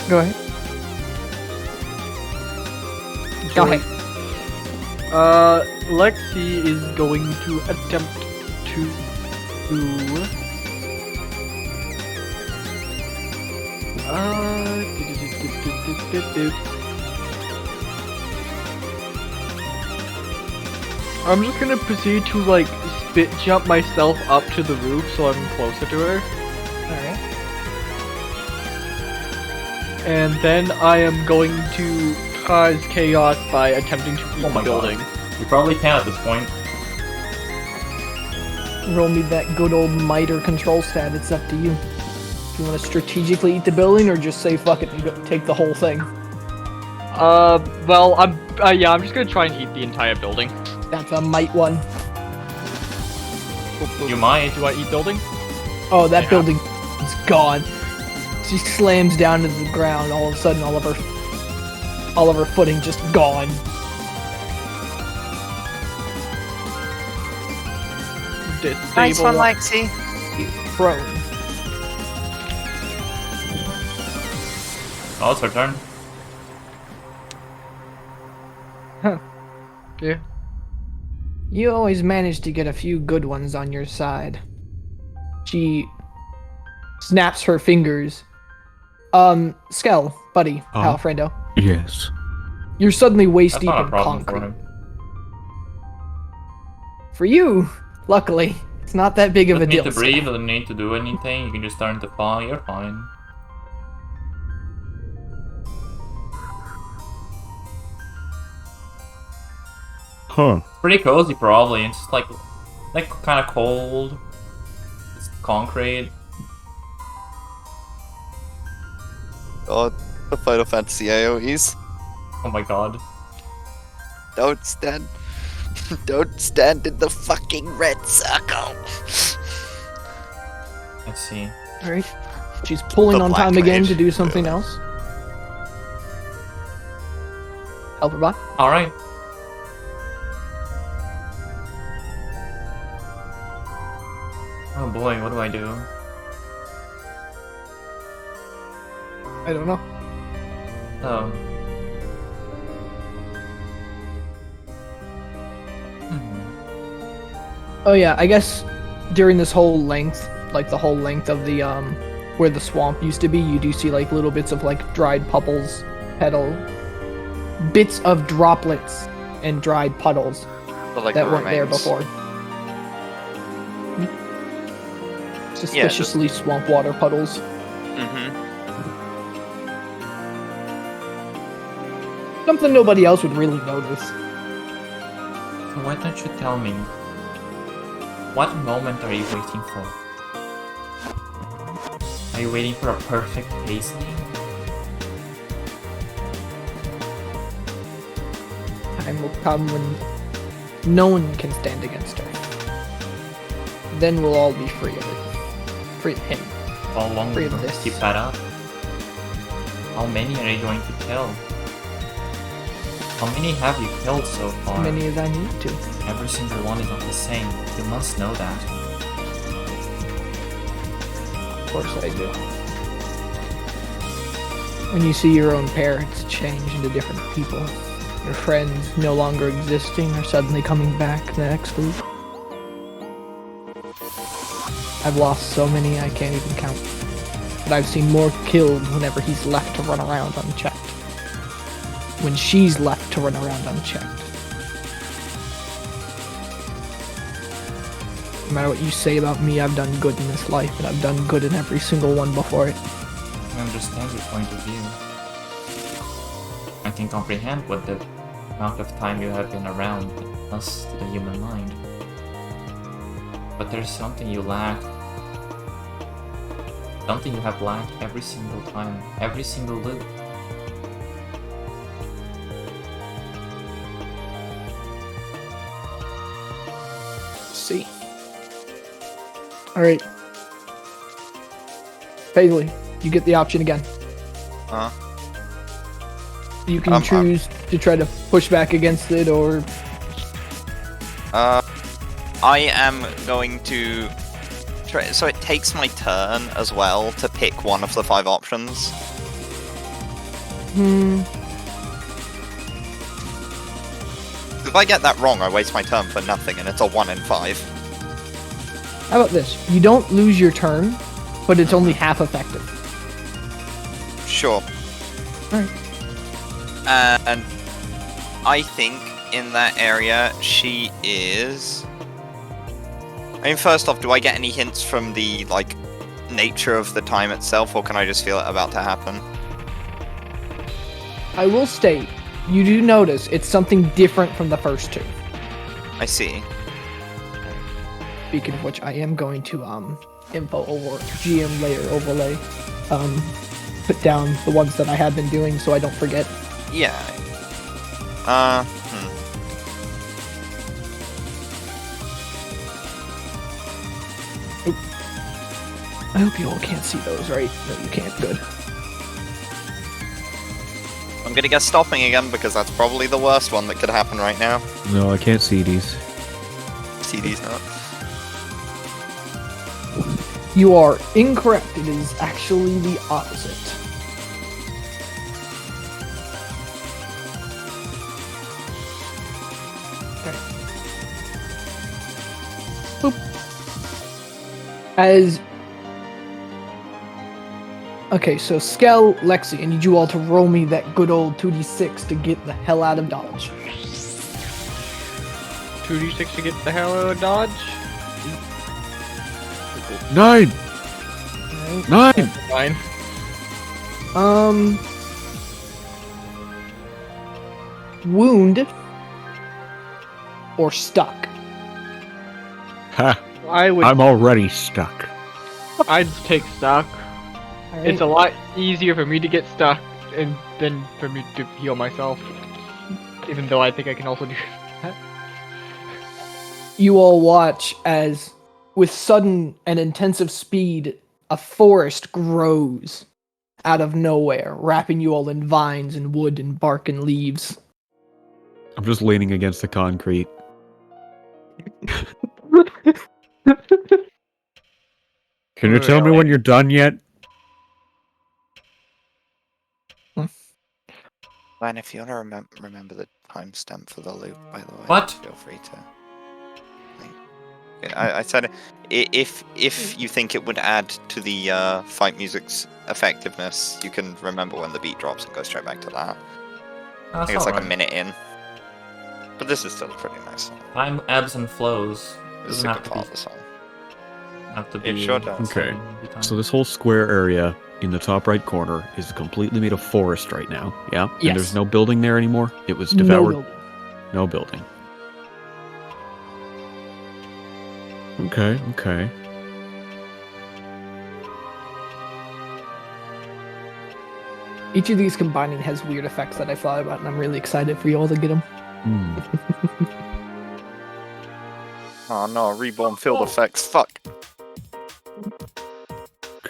Go ahead. Go ahead. Lexi is going to attempt to I'm just gonna proceed to like spit jump myself up to the roof so I'm closer to her. Alright. And then I am going to cause chaos by attempting to eat Oh my the building. You probably can at this point. Roll me that good old might or control stat. It's up to you. If you want to strategically eat the building, or just say fuck it and go take the whole thing. Well, I'm just gonna try and eat the entire building. That's a might one. You might. Do I eat building? Oh, that Yeah. building is gone. She slams down to the ground. All of a sudden, all of her footing just gone. Nice one, Disable Lexi. prone. Oh, it's her turn. Yeah. You always manage to get a few good ones on your side. She snaps her fingers. Skel, buddy, pal, friendo. Yes. You're suddenly waist That's deep not a in problem for concrete. him. For you, luckily, it's not that big of You a don't need deal. to Skel. breathe, you don't need to do anything, you can just start to fall, you're fine. Huh. Pretty cozy, probably. It's just like kind of cold. It's concrete. God, the Final Fantasy AoEs. Oh my god. Don't stand. Don't stand in the fucking red circle. Let's see. Alright. She's pulling The on Black time again Mage. to do something Yeah. else. Help her bot. Alright. Oh boy, what do I do? I don't know. Oh. Hmm. Oh yeah, I guess during this whole length, like the whole length of the where the swamp used to be, you do see like little bits of like dried puddles, bits of droplets and dried puddles But like that the weren't there remains. before. Suspiciously swamp water puddles. Mm-hmm. Something nobody else would really notice. So why don't you tell me? What moment are you waiting for? Are you waiting for a perfect Paisley? Time will come when no one can stand against her. Then we'll all be free of it. Free of him. How long Free will of you this. keep that up? How many are you going to kill? How many have you killed so far? As many as I need to. Every single one is not the same. You must know that. Of course I do. When you see your own parents change into different people, your friends no longer existing or suddenly coming back the next week. I've lost so many I can't even count. But I've seen more killed whenever he's left to run around unchecked. When she's left to run around unchecked. No matter what you say about me, I've done good in this life, and I've done good in every single one before it. I understand your point of view. I can comprehend what the amount of time you have been around us to the human mind. But there's something you lack. Something you have lacked every single time, every single loop. See. Alright. Paisley, you get the option again. Uh, You can I'm- choose to try to push back against it, or I am going to try. So it takes my turn as well to pick one of the 5 options. If I get that wrong, I waste my turn for nothing, and it's a 1 in 5. how about this? You don't lose your turn, but it's only half effective. Sure. Alright. And I think in that area she is. I mean, first off, do I get any hints from the like nature of the time itself, or can I just feel it about to happen? I will state, you do notice it's something different from the first 2. I see. Speaking of which, I am going to info over GM layer overlay, put down the ones that I have been doing so I don't forget. Yeah. I hope you all can't see those, right? No, you can't. Good. I'm gonna guess stopping again because that's probably the worst one that could happen right now. No, I can't see these. See these now. You are incorrect. It is actually the opposite. Okay. Boop. As okay, so Skel, Lexi, I need you all to roll me that good old 2d6 to get the hell out of Dodge. 2d6 to get the hell out of dodge. 9! Alright. 9! Fine. Wound or stuck. Ha! I would. I'm already stuck. I'd take stuck. Alright. It's a lot easier for me to get stuck and than for me to heal myself. Even though I think I can also do that. You all watch as, with sudden and intensive speed, a forest grows out of nowhere, wrapping you all in vines and wood and bark and leaves. I'm just leaning against the concrete. Can you tell me when you're done yet? Man, if you want to remember the timestamp for the loop, by the way, What? feel free to. I said if you think it would add to the fight music's effectiveness, you can remember when the beat drops and go straight back to that. I That's think it's like a alright. minute in. But this is still a pretty nice song. Time ebbs and flows. This is Doesn't a have good to part be. of the song. Have to be. It sure does. Okay. every time. So this whole square area in the top right corner is completely made of forest right now, yeah? Yes. And there's no building there anymore? It was No devoured? building. No building. Okay. Each of these combining has weird effects that I thought about, and I'm really excited for you all to get them. Hmm. Oh no, reborn field effects. Fuck.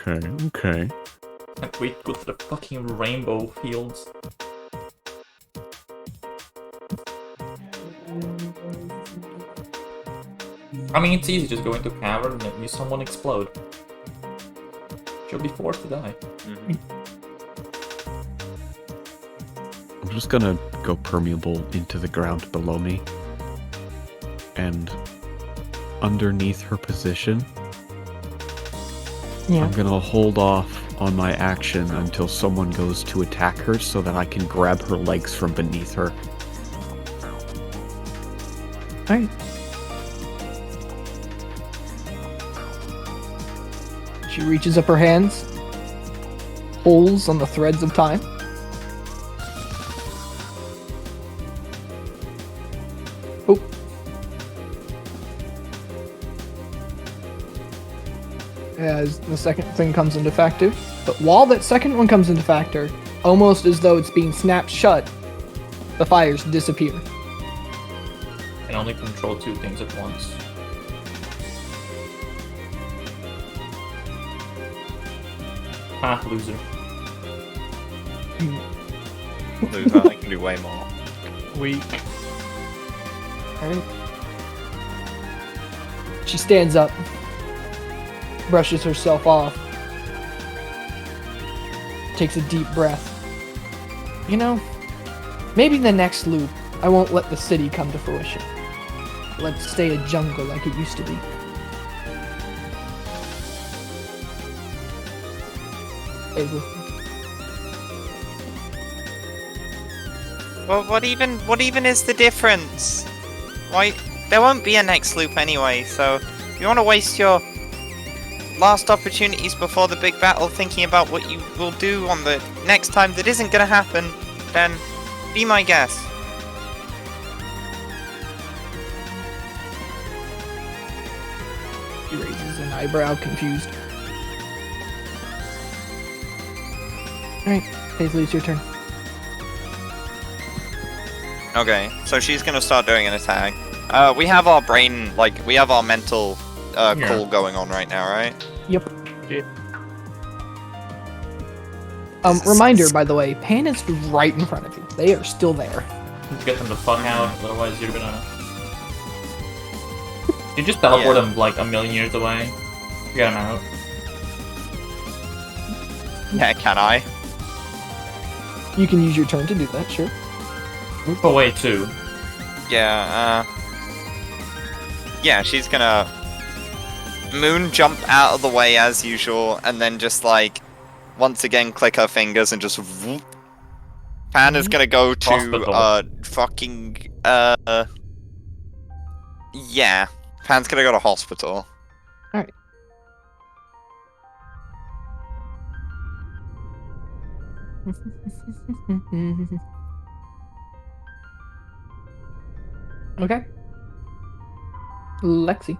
Okay. Can't wait to go to the fucking rainbow fields. I mean, it's easy, just go into a cavern and let someone explode. She'll be forced to die. I'm just gonna go permeable into the ground below me. And underneath her position, Yeah. I'm gonna hold off on my action until someone goes to attack her so that I can grab her legs from beneath her. Alright. She reaches up her hands, pulls on the threads of time. Oh. As the second thing comes into factor. But while that second one comes into factor, almost as though it's being snapped shut, the fires disappear. Can only control two things at once. Ah, loser. Loser, I can do way more. Weak. Alright. She stands up, brushes herself off, takes a deep breath. You know, maybe the next loop, I won't let the city come to fruition. Let's stay a jungle like it used to be. Paisley. Well, what even is the difference? Why? There won't be a next loop anyway, so if you want to waste your last opportunities before the big battle thinking about what you will do on the next time that isn't gonna happen, then be my guest. She raises an eyebrow, confused. Alright, Paisley, it's your turn. Okay, so she's gonna start doing an attack. We have our brain, like, we have our mental Yeah. call going on right now, right? Yep. Reminder, by the way, Pan is right in front of you. They are still there. Get them the fuck out, otherwise you're gonna... You just teleport Yeah. them like a million years away. Get them out. Yeah, can I? You can use your turn to do that, sure. Move away too. Yeah, yeah, she's gonna moon jump out of the way as usual, and then just like once again click her fingers and just whoop. Pan is gonna go to Hospital. fucking Yeah. Pan's gonna go to hospital. Alright. Okay. Lexi.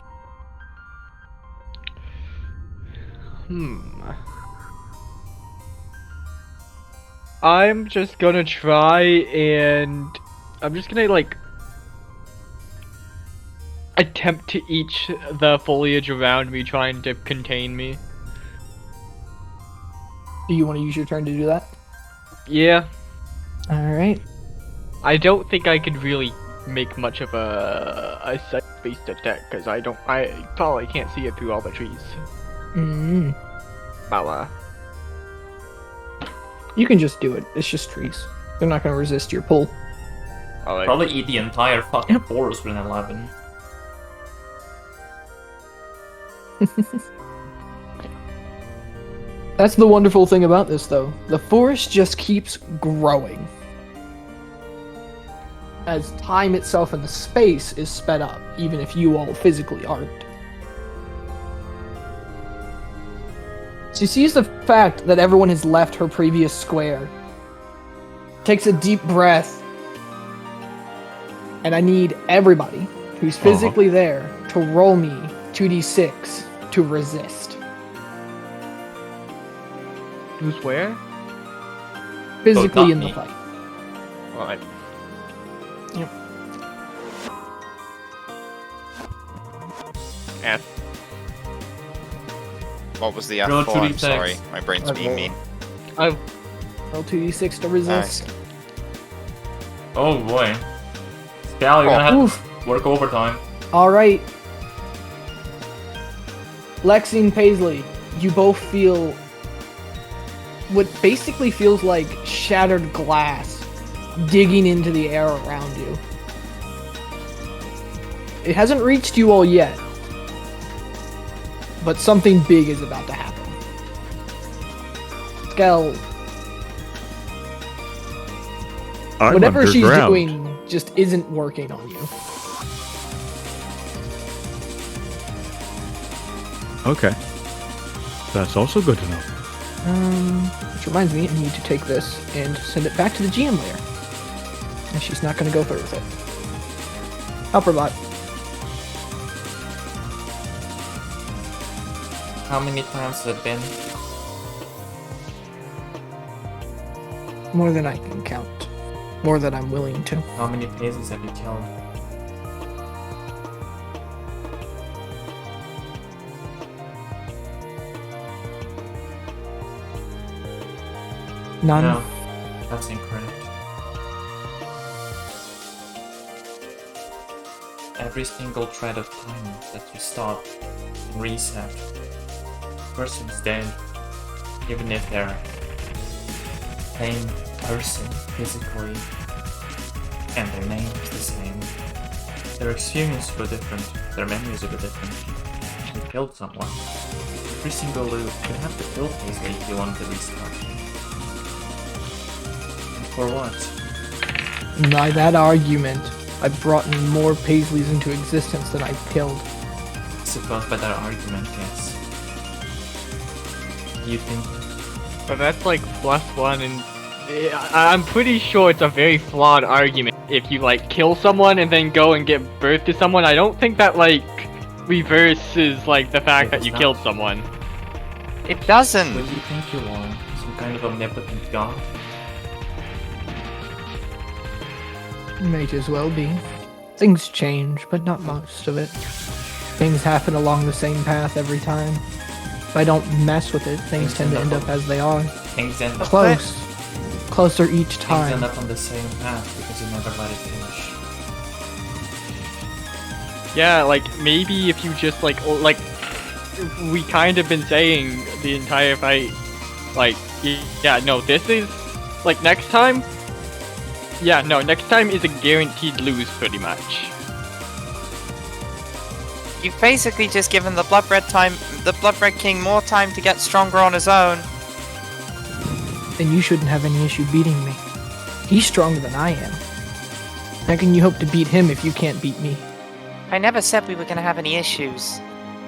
I'm just gonna try and I'm just gonna like attempt to eat the foliage around me, trying to contain me. Do you want to use your turn to do that? Yeah, Alright. I don't think I could really make much of a sight-based attack because I probably can't see it through all the trees. Mm. Well, You can just do it. It's just trees. They're not going to resist your pull. alright. Probably eat the entire fucking forest with an 11. That's the wonderful thing about this, though. The forest just keeps growing. As time itself and the space is sped up, even if you all physically aren't. She sees the fact that everyone has left her previous square. Takes a deep breath. And I need everybody who's physically there to roll me 2d6 to resist. Who's where? Physically not in the me. fight. Alright. Yep. F. What was the F Roll for? I'm 2d6. sorry. My brain's I've being rolled. mean. I've Roll 2d6 to resist. Oh boy. Skel, you're gonna have Oof. to work overtime. Alright. Lexi and Paisley, you both feel what basically feels like shattered glass digging into the air around you. It hasn't reached you all yet, but something big is about to happen. Skel, I'm whatever she's underground. doing just isn't working on you. Okay. That's also good to know. Which reminds me, I need to take this and send it back to the GM layer. And she's not going to go through with it. Helperbot. How many times has it been? More than I can count. More than I'm willing to. How many phases have you killed? None. No, that's incorrect. Every single thread of time that you stop and reset, the person's dead, even if they're same person physically, and their name is the same. Their experiences were different, their memories were different. You killed someone. Every single loop, you have to kill Paisley if you want to restart. For what? By that argument, I've brought in more Paisleys into existence than I've killed. I suppose by that argument, yes. You think But that's like +1, and I'm pretty sure it's a very flawed argument. If you like kill someone and then go and give birth to someone, I don't think that like reverses like the fact It that does you not. killed someone. It doesn't. what do you think you are? Some kind of omnipotent god? Might as well be. Things change, but not most of it. Things happen along the same path every time. If I don't mess with it, things tend to end up as they are. Things end up Close. Closer each Things time. end up on the same path because you never let it finish. Yeah, like maybe if you just like we kind of been saying the entire fight, like yeah, no, this is like next time. Yeah, no, next time is a guaranteed lose pretty much. You've basically just given the Bloodbred King more time to get stronger on his own. Then you shouldn't have any issue beating me. He's stronger than I am. How can you hope to beat him if you can't beat me? I never said we were gonna have any issues.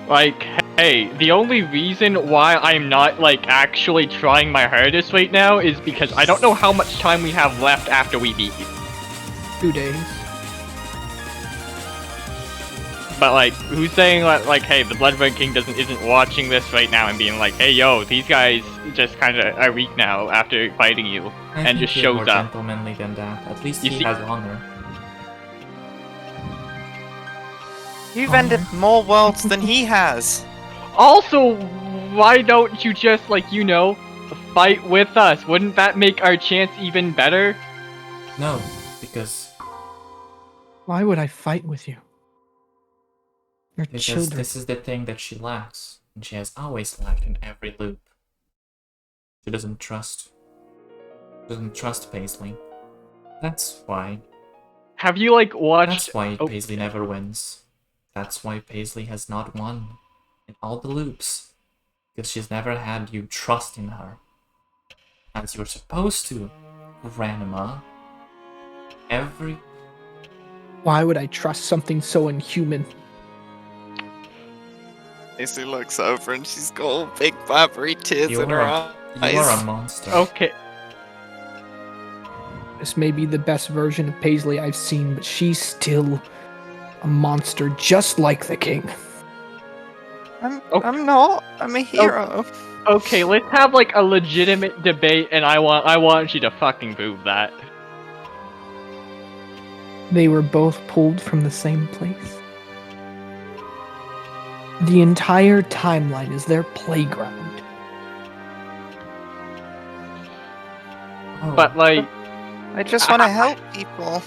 Like, hey, the only reason why I'm not, like, actually trying my hardest right now is because I don't know how much time we have left after we beat you. 2 days. But, like, who's saying that, like, hey, the Blood Red King isn't watching this right now and being like, hey, yo, these guys just kind of are weak now after fighting you, I and think just he's shows more up. gentlemanly than that. At least You he see- has honor. You've ended more worlds than he has. Also, why don't you just, like, you know, fight with us? Wouldn't that make our chance even better? No, because Why would I fight with you? You're children. this is the thing that she lacks, and she has always lacked in every loop. She doesn't trust Paisley. That's why. Have you, like, watched... That's why Oh, Paisley never wins. That's why Paisley has not won in all the loops. Because she's never had you trust in her. As you're supposed to, Grandma. Why would I trust something so inhuman? Paisley looks over and she's got all big blabbery tears You in her are eyes. a monster. Okay. This may be the best version of Paisley I've seen, but she's still a monster just like the king. I'm not. I'm a hero. Okay, let's have, like, a legitimate debate, and I want you to fucking prove that. They were both pulled from the same place. The entire timeline is their playground. Oh, But, like, I just want to help people.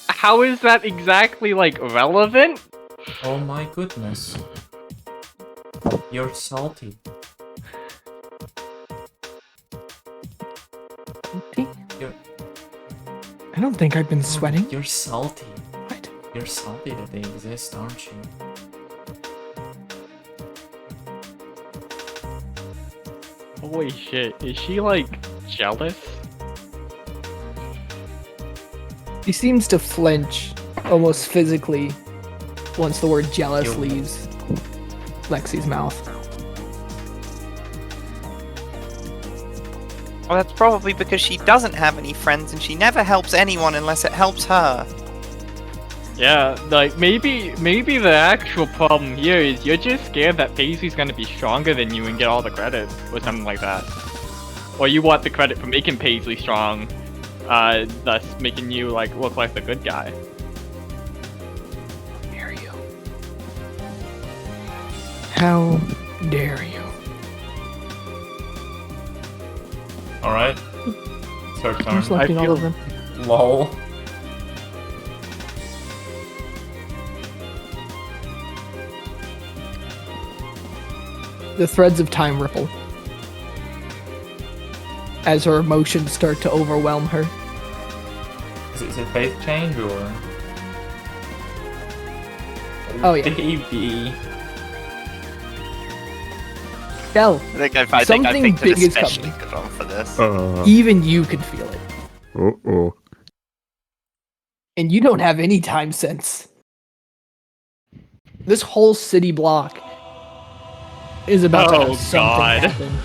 how is that exactly, like, relevant? oh my goodness. You're salty. You're- I don't think I've been sweating. You're salty. What? You're salty that they exist, aren't you? Holy shit, is she, like, jealous? He seems to flinch, almost physically, once the word jealous You- leaves Lexi's mouth. Well, that's probably because she doesn't have any friends and she never helps anyone unless it helps her. Yeah, like, maybe the actual problem here is you're just scared that Paisley's gonna be stronger than you and get all the credit, or something like that. Or you want the credit for making Paisley strong, thus making you, like, look like the good guy. Dare you? How dare you? Alright. It's her turn. I'm selecting all feel- of them. Lol. The threads of time ripple as her emotions start to overwhelm her. Is it faith change or? Oh, yeah. Baby. Skel, I think I Something picked an big is especially coming. good one for this. even you can feel it. Uh-oh. And you don't have any time sense. This whole city block is about to Oh, have something God. happen.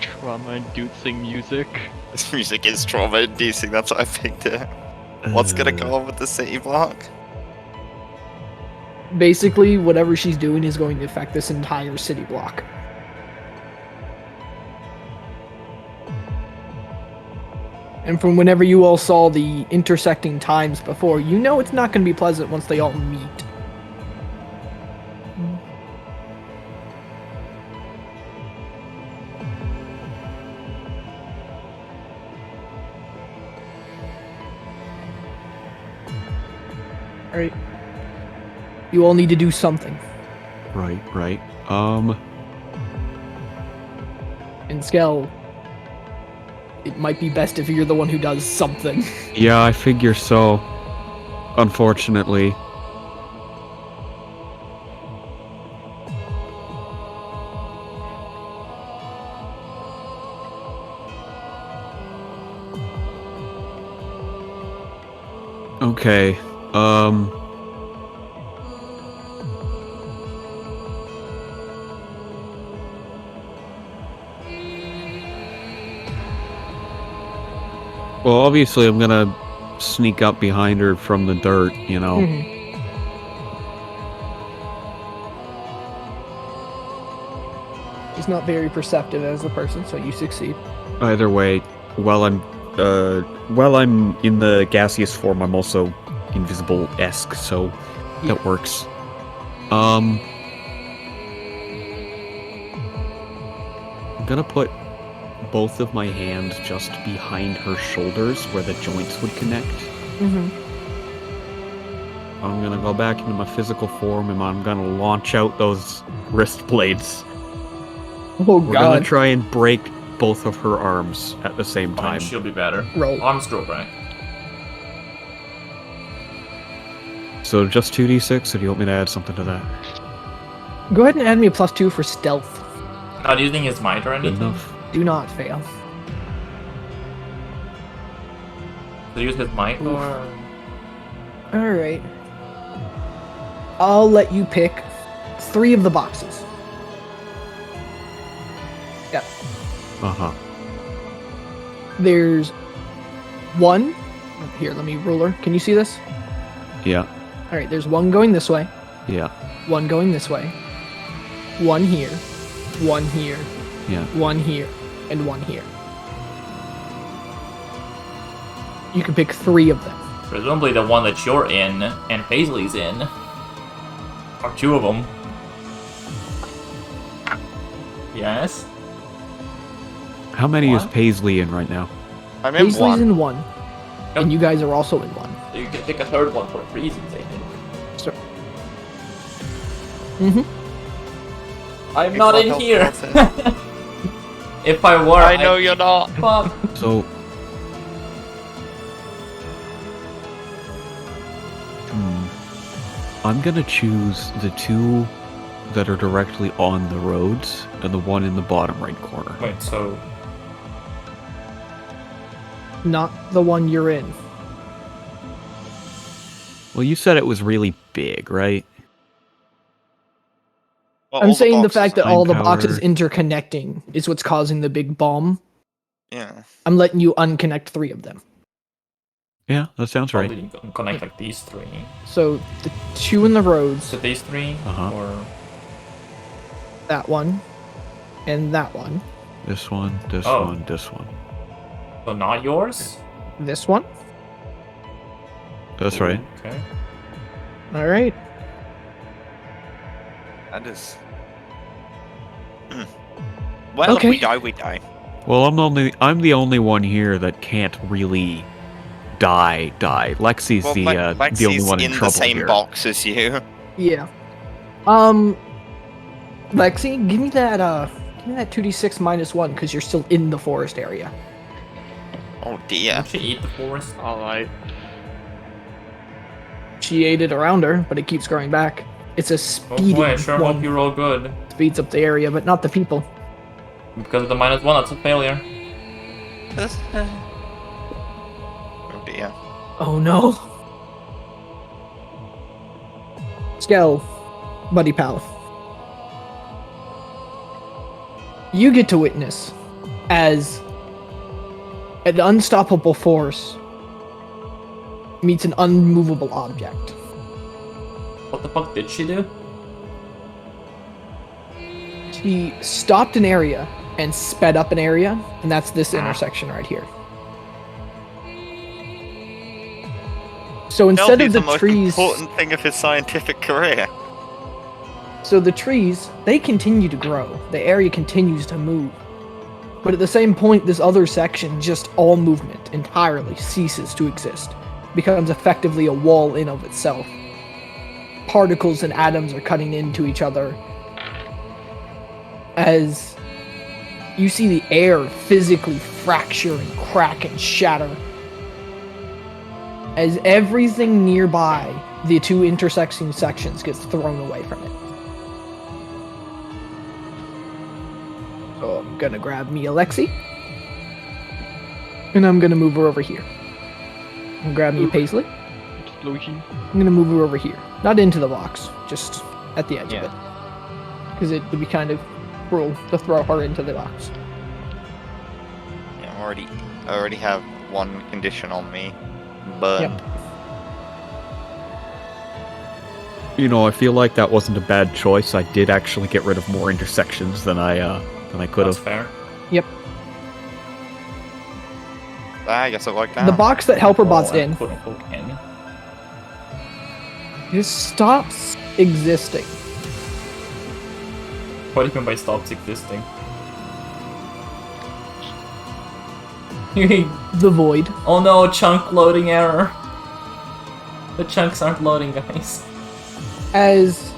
Trauma-inducing music. This music is trauma-inducing, that's why I picked it. What's gonna go on with the city block? Basically, whatever she's doing is going to affect this entire city block. And from whenever you all saw the intersecting times before, you know it's not going to be pleasant once they all meet. Alright. You all need to do something. Right. And Skel, it might be best if you're the one who does something. Yeah, I figure so. Unfortunately. Okay. Well, obviously, I'm gonna sneak up behind her from the dirt, you know. Mhm. She's not very perceptive as a person, so you succeed. Either way, while I'm in the gaseous form, I'm also invisible-esque, so that works. I'm gonna put both of my hands just behind her shoulders where the joints would connect. Mm-hmm. I'm gonna go back into my physical form and I'm gonna launch out those wrist blades. Oh We're gonna god. try and break both of her arms at the same Fine, time. she'll be better. Roll. Arm stroke, right? So just 2d6, or do you want me to add something to that? Go ahead and add me a +2 for stealth. Not using his might or Good anything. enough. Do not fail. To use his might or... Alright. I'll let you pick 3 of the boxes. Yep. Uh-huh. There's 1. Here, let me ruler. Can you see this? Yeah. Alright, there's 1 going this way, Yeah. 1 going this way, 1 here, 1 here, Yeah. 1 here, and 1 here. You can pick 3 of them. Presumably the one that you're in and Paisley's in. Or 2 of them. Yes? How many is What? Paisley in right now? I'm in Paisley's one. in 1, and you guys are also in 1. So you can pick a third one for reasons, I think. So. Mm-hmm. I'm People not in help here! us. If I were, I know you're not. Fuck. So... I'm gonna choose the 2 that are directly on the roads, and the one in the bottom right corner. Wait, so... Not the one you're in. Well, you said it was really big, right? Well, I'm all saying the boxes fact that are- all the Time boxes power. interconnecting is what's causing the big bomb. Yeah. I'm letting you unconnect 3 of them. Yeah, that sounds right. Probably connect like these 3. So the 2 in the roads, So these 3? Uh-huh. Or... that one, and that one. This one, this Oh. one, this one. So not yours? This one. That's right. Okay. All right. That is. Well, Okay. if we die, we die. Well, I'm the only one here that can't really die. Lexi's Well, the only Lexi's one in in the trouble same here. box as you. Yeah. Lexi, give me that 2d6 -1 because you're still in the forest area. Oh dear. Did she eat the forest? Alright. She ate it around her, but it keeps growing back. It's a Oh speeding boy, I sure hope one. you roll good. Speeds up the area, but not the people. Because of the -1, that's a failure. Oh dear. Oh no. Skel, buddy pal. You get to witness as an unstoppable force meets an unmovable object. What the fuck did she do? She stopped an area and sped up an area, and that's this intersection right here. So That'll instead be of the the most trees, important thing of his scientific career. so the trees, they continue to grow. The area continues to move. But at the same point, this other section, just all movement entirely ceases to exist. Becomes effectively a wall in of itself. Particles and atoms are cutting into each other. As you see the air physically fracture and crack and shatter. As everything nearby, the 2 intersecting sections, gets thrown away from it. So I'm gonna grab me a Lexi. And I'm gonna move her over here. And grab me a Paisley. explosion? I'm gonna move her over here. Not into the box, just at the edge Yeah. of it. Because it would be kind of cruel to throw her into the box. Yeah, I already have one condition on me. Burn. Yep. You know, I feel like that wasn't a bad choice. I did actually get rid of more intersections than I could That's have. fair. Yep. I guess it worked out. The box that Helper Bot's Oh, in quote unquote in. just stops existing. What do you mean by stops existing? The void. Oh no, chunk loading error. The chunks aren't loading, guys. As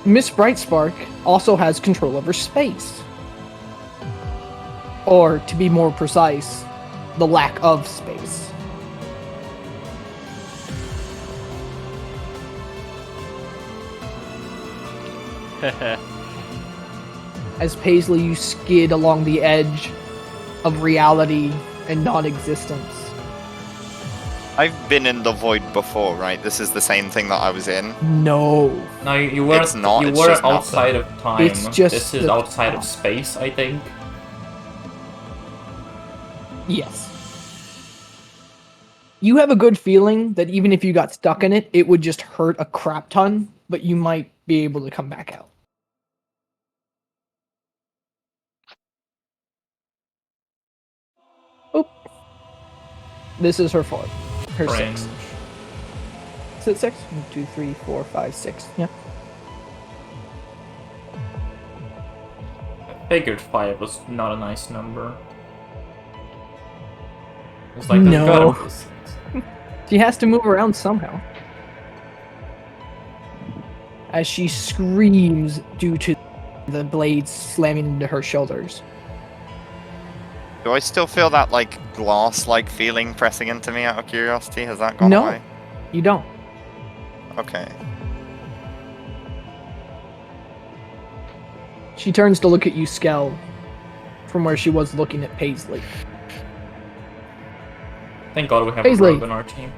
Miss Brightspark also has control over space. Or, to be more precise, the lack of space. As Paisley, you skid along the edge of reality and non-existence. I've been in the void before, right? This is the same thing that I was in. No. No, you were It's not, you it's were just nothing. outside of time. It's just this is the- outside of space, I think. Yes. You have a good feeling that even if you got stuck in it, it would just hurt a crap ton, but you might be able to come back out. Oop. This is her 4. Her Cringe. 6. Is it 6? 1, 2, 3, 4, 5, 6. Yeah. I figured 5 was not a nice number. It's like No. there's gotta be a 6. She has to move around somehow. As she screams due to the blades slamming into her shoulders. Do I still feel that, like, glass-like feeling pressing into me out of curiosity? Has that gone No. away? You don't. Okay. She turns to look at you, Skel, from where she was looking at Paisley. Thank God we have Paisley. a rogue on our team.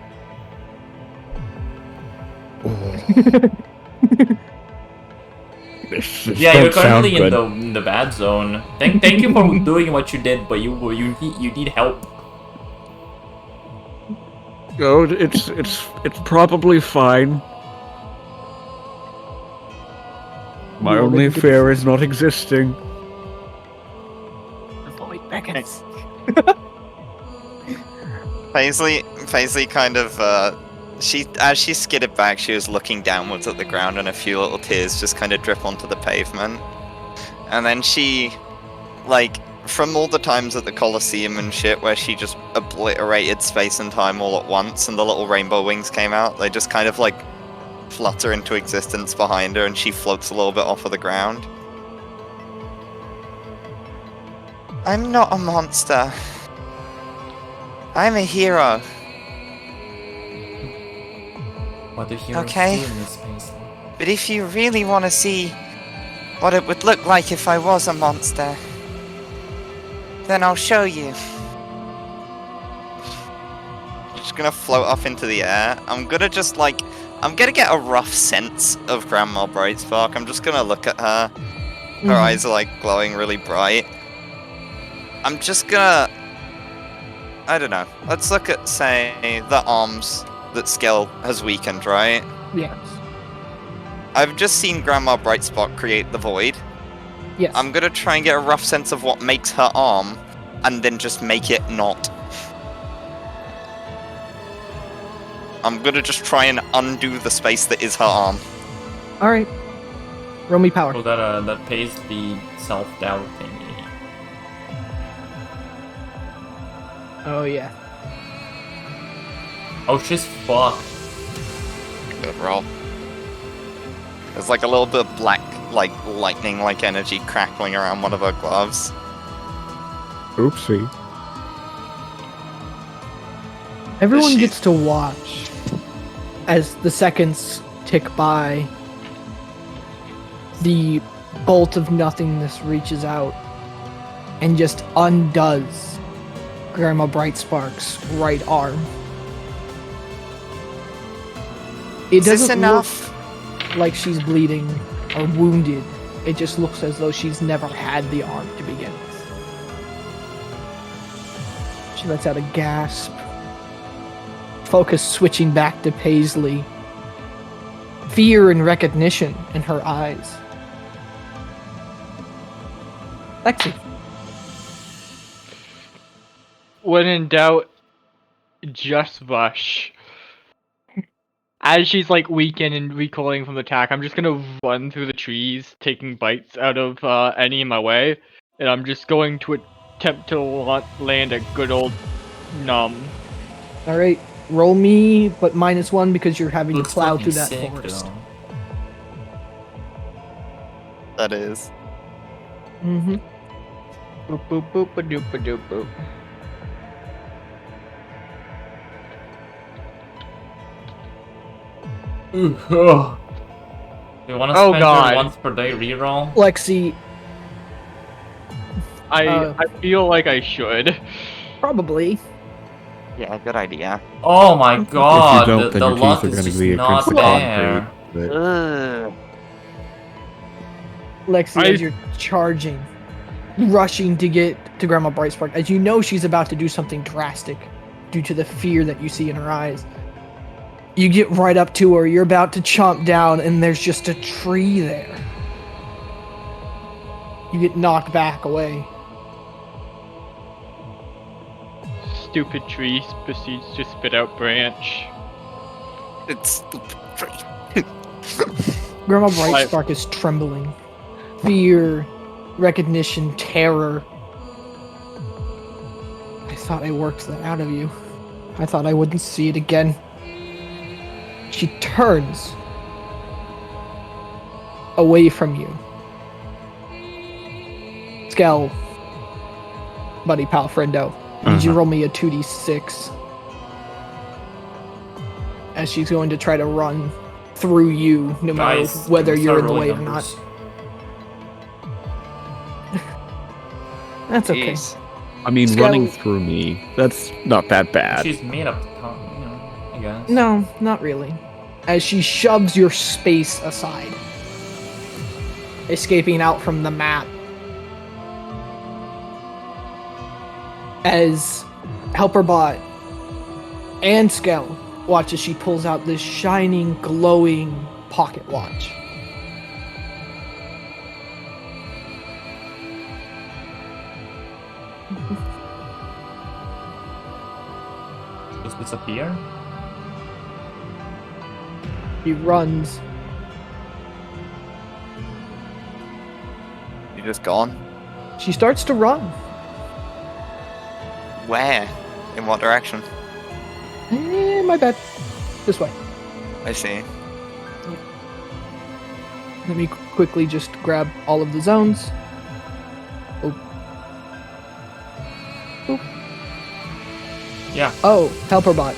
This Yeah, don't you're currently sound in the bad zone. Thank you for doing what you did, but you need help. No, it's probably fine. My You only already fear is not existing. The void beckons. Paisley kind of, as she skidded back, she was looking downwards at the ground, and a few little tears just kind of drip onto the pavement. And then she, like, from all the times at the Colosseum and shit, where she just obliterated space and time all at once, and the little rainbow wings came out, they just kind of, like, flutter into existence behind her, and she floats a little bit off of the ground. I'm not a monster. I'm a hero. What do heroes Okay. do in this space? But if you really want to see what it would look like if I was a monster, then I'll show you. Just gonna float off into the air. I'm gonna get a rough sense of Grandma Brightspark. I'm just gonna look at her. Her eyes are like glowing really bright. I'm just gonna... I don't know. Let's look at, say, the arms that Skel has weakened, right? Yes. I've just seen Grandma Brightspark create the void. Yes. I'm gonna try and get a rough sense of what makes her arm, and then just make it not. I'm gonna just try and undo the space that is her arm. Alright. Roll me power. So that pays the self-doubt thingy. Oh, yeah. Oh, she's fucked. Good roll. There's like a little bit of black, like lightning-like energy crackling around one of her gloves. Oopsie. Everyone She- gets to watch as the seconds tick by. The bolt of nothingness reaches out and just undoes Grandma Brightspark's right arm. It Is this doesn't enough? look like she's bleeding or wounded. It just looks as though she's never had the arm to begin with. She lets out a gasp. Focus switching back to Paisley. Fear and recognition in her eyes. Lexi. When in doubt, just rush. As she's like weakened and recoiling from the attack, I'm just gonna run through the trees, taking bites out of any in my way, and I'm just going to attempt to land a good old numb. All right, roll me, but -1 because you're having Looks to plow fucking through that sick, forest. though. That is. Mm-hmm. Boop boop boop a doop a doop boop. Ooh, oh. Do you want to Oh, spend God. your once per day reroll? Lexi, I feel like I should. probably. Yeah, good idea. Oh my god, don't, the then your luck teeth are is gonna just be not against the there. concrete. But Ugh. Lexi, as you're charging, rushing to get to Grandma Brightspark, as you know she's about to do something drastic due to the fear that you see in her eyes. You get right up to her, you're about to chomp down, and there's just a tree there. You get knocked back away. Stupid tree proceeds to spit out branch. It's stupid. Grandma Brightspark is trembling. Fear, recognition, terror. I thought I worked that out of you. I thought I wouldn't see it again. She turns away from you. Skel, buddy, pal, friendo. Did you roll me a 2d6? As she's going to try to run through you, no matter Guys, whether can we you're start in the way rolling or not. numbers? That's okay. Jeez. I mean, Skel- running through me, that's not that bad. She's made up the tongue, you know, I guess. No, not really. As she shoves your space aside, escaping out from the map. As Helperbot and Skel watch as she pulls out this shining, glowing pocket watch. Just disappear? She runs. You just gone? She starts to run. Where? In what direction? My bad. This way. I see. Let me quickly just grab all of the zones. Yeah. Oh, Helperbot.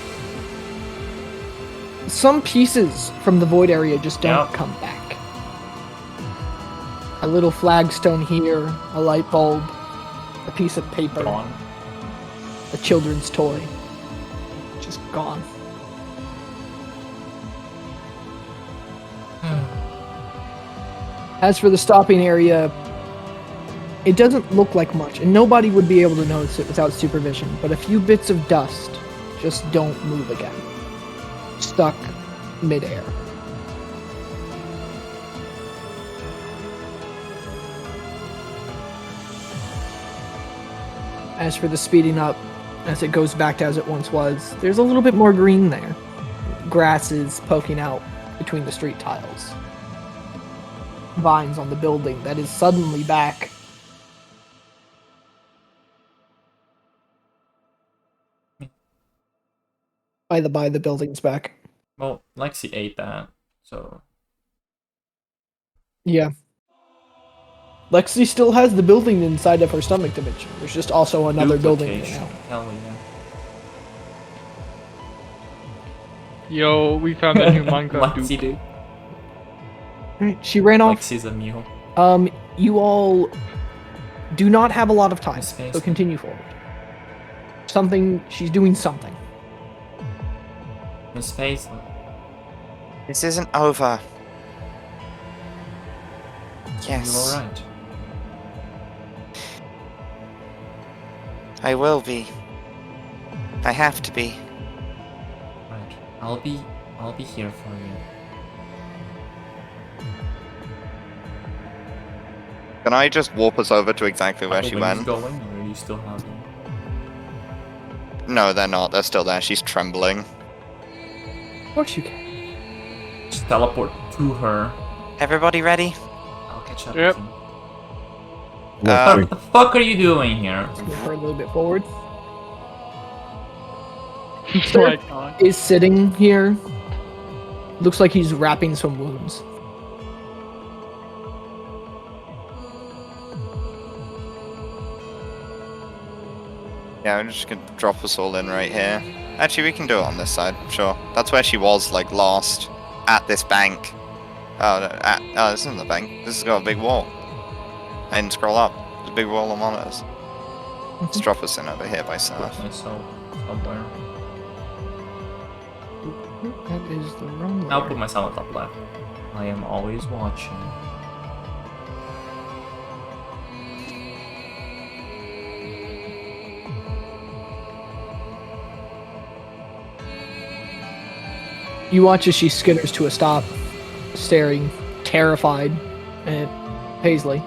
Some pieces from the void area just don't Yep. come back. A little flagstone here, a light bulb, a piece of paper, Gone. a children's toy. Just gone. As for the stopping area, it doesn't look like much, and nobody would be able to notice it without supervision, but a few bits of dust just don't move again. Stuck midair. As for the speeding up, as it goes back to as it once was, there's a little bit more green there. Grass is poking out between the street tiles. Vines on the building that is suddenly back. By the building's back. Well, Lexi ate that, so... Yeah. Lexi still has the building inside of her stomach dimension. There's just also another building there Duplication. now. Hell yeah. Yo, we found a new Minecraft Lexi, dude. dude. Alright, she ran off. Lexi's a mule. You all do not have a lot of time, Space. so continue forward. She's doing something. Miss Paisley. This isn't over. Yes. You're alright. I will be. I have to be. Right. I'll be here for you. Can I just warp us over to exactly where she Everybody's went? going, or are you still have them? No, they're not. They're still there. She's trembling. Of course you can. Just teleport to her. Everybody ready? I'll catch up Yep. with you. Lexi, What the fuck are you doing here? Let's move her a little bit forward. Oh Sir my god. is sitting here. Looks like he's wrapping some wounds. Yeah, I'm just gonna drop us all in right here. Actually, we can do it on this side, sure. That's where she was, like, last. At this bank. Oh, no, oh, this isn't the bank. This has got a big wall. I didn't scroll up. There's a big wall of monitors. Let's drop us in over here by Put Surf. myself somewhere. That is the wrong I'll layer. put myself up left. I am always watching. You watch as she skitters to a stop, staring, terrified, at Paisley.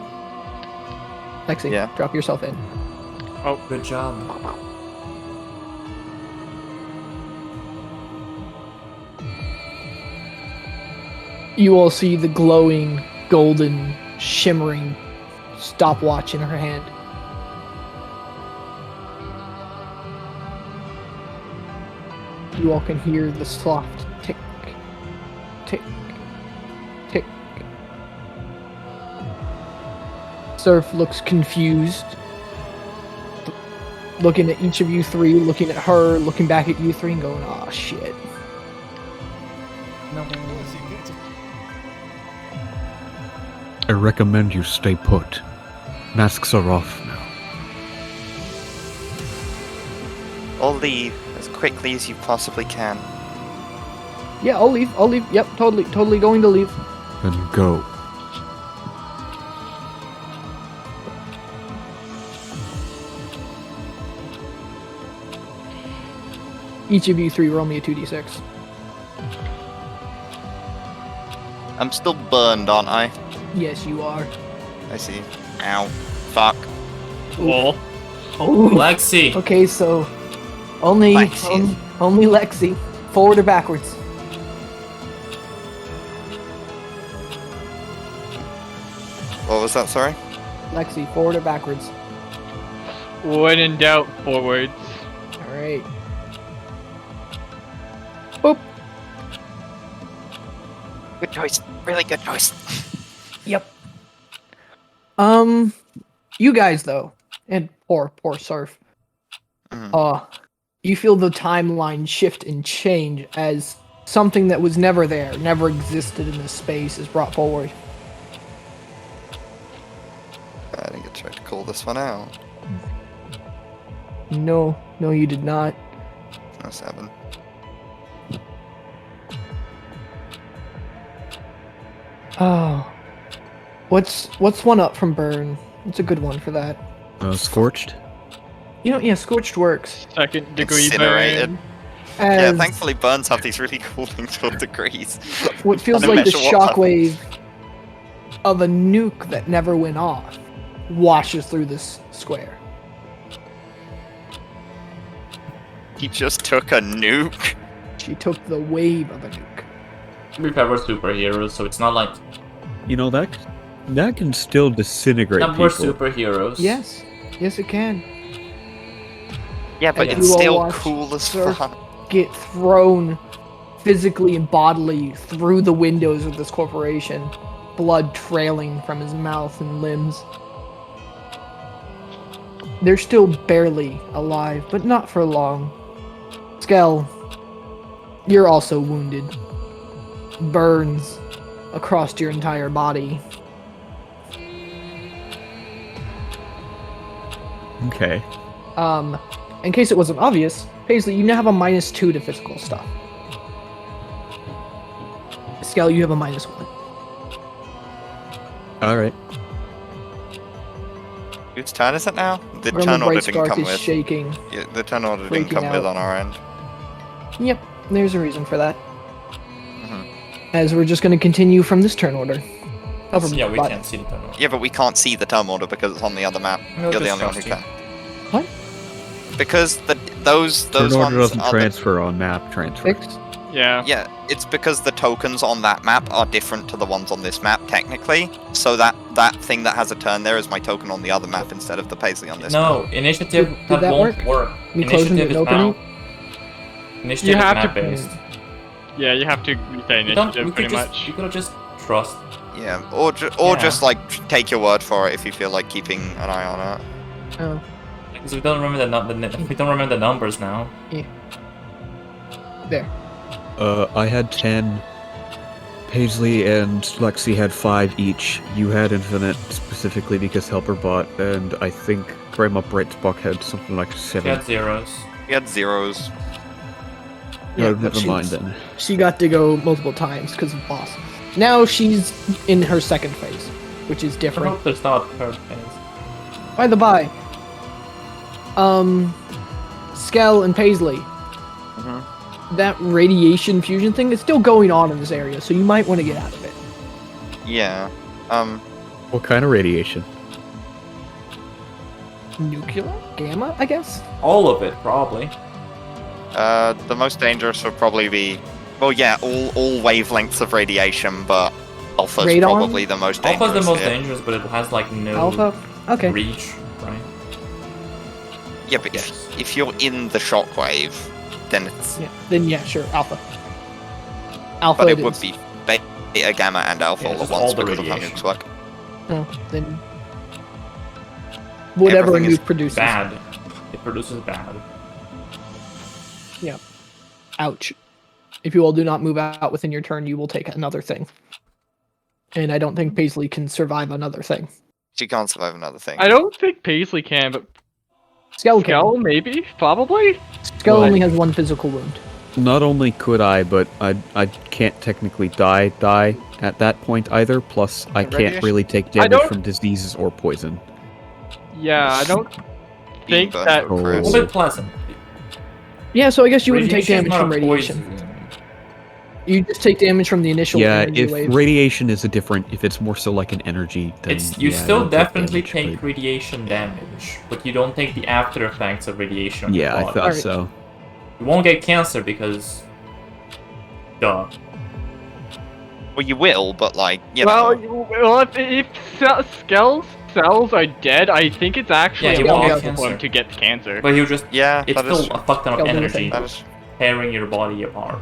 Lexi, Yeah. drop yourself in. Good job. You all see the glowing, golden, shimmering stopwatch in her hand. You all can hear the soft tick, tick, tick. Surf looks confused, looking at each of you three, looking at her, looking back at you three, and going, "Aw, shit." No. I recommend you stay put. Masks are off now. Or leave as quickly as you possibly can. Yeah, I'll leave. Yep, totally going to leave. Then go. Each of you three roll me a 2d6. I'm still burned, aren't I? Yes, you are. I see. Ow. Fuck. Lol. Oh. Lexi! Okay, so only Lexi. only Lexi. Forward or backwards? What was that, sorry? Lexi, forward or backwards? When in doubt, forwards. All right. Boop. Good choice. Really good choice. Yep. You guys though, and poor Surf. Mhm. You feel the timeline shift and change as something that was never there, never existed in this space is brought forward. I didn't get to try to call this one out. No, you did not. No, 7. Oh. What's one up from Burn? It's a good one for that. Scorched? You know, yeah, Scorched works. Second degree Incinerated. burn. Yeah, As thankfully burns have these really cool things called degrees. what feels I don't like the measure what shockwave of a nuke that never went off washes through this square. He just took a nuke. She took the wave of a nuke. To be fair, we're superheroes, so it's not like You know, that can still disintegrate that we're people. superheroes. Yes, it can. Yeah, but And it's you all still watch cool as Surf fuck. get thrown physically and bodily through the windows of this corporation, blood trailing from his mouth and limbs. They're still barely alive, but not for long. Skel, you're also wounded. Burns across your entire body. Okay. In case it wasn't obvious, Paisley, you now have a -2 to physical stuff. Skel, you have a -1. All right. Whose turn is it now? The Realm turn of order didn't Brightspark come is with. shaking. Yeah, the turn order didn't freaking come with out. on our end. Yep, there's a reason for that. Mhm. As we're just going to continue from this turn order. Yeah, we But- can't see the tunnel. Yeah, but we can't see the turn order because it's on the other map. We'll You're the just only one who trust can. What? Because those Turn order ones doesn't are the- transfer on map transfer. Fixed? Yeah. Yeah, it's because the tokens on that map are different to the ones on this map, technically. So that thing that has a turn there is my token on the other map instead of the Paisley on this map. No, initiative Did that won't work. Me closing Initiative and is opening? map. Initiative You is have map to- based. Yeah, you have to retain We don't. initiative We pretty could just. much. You could just trust. Yeah, or Yeah. just like take your word for it if you feel like keeping an eye on it. Oh, Because we don't remember we don't remember the numbers now. there. I had 10. Paisley and Lexi had 5 each. You had infinite specifically because Helper bought, and I think Grandma Brightspark had something like We 7. had zeros. We had zeros. No, but never mind she's- then. She got to go multiple times because of boss. Now she's in her second phase, which is I different. hope there's not third phase. By the by, Skel and Paisley, that radiation fusion thing is still going on in this area, so you might want to get out of it. Yeah. What kind of radiation? Nuclear? Gamma, I guess? All of it, probably. The most dangerous would probably be, well, yeah, all wavelengths of radiation, but alpha's Radon? probably the most dangerous. Alpha's the most here. dangerous, but it has like no Alpha? Okay. reach, right? Yeah, but Yes. if you're in the shockwave, then it's Yeah. Then yeah, sure, Alpha. Alpha but it would is. be beta, gamma, and alpha Yeah, all at just once all the because of how radiation. nukes work. Oh, then whatever a Everything is nuke produces. Bad. It produces bad. Yeah. Ouch. If you all do not move out within your turn, you will take another thing. And I don't think Paisley can survive another thing. She can't survive another thing. I don't think Paisley can, but Skel can. Skel maybe, probably. Skel Well, only has one physical wound. Not only could I, but I can't technically die at that point either. Plus, I can't Radiation? really take I damage don't- from diseases or poison. Yeah, I don't Being think burned that- to a crisp. A little bit pleasant. Yeah, so I guess you wouldn't take Radiation is damage not from a radiation. poison. You just take damage from the initial Yeah, energy if wave. radiation is a different, if it's more so like an energy, then It's you yeah, still you'll definitely damage, take but- radiation damage, but you don't take the after effects of radiation. on Yeah, your I body. thought Alright. so. You won't get cancer because, duh. Well, you will, but like, you well, know. well, if Skel's cells are dead, I think it's actually Yeah, he won't get impossible for him cancer. to get cancer. But you just Yeah, it's that is still true. a fuck ton of They'll do the energy thing. That is tearing your body apart.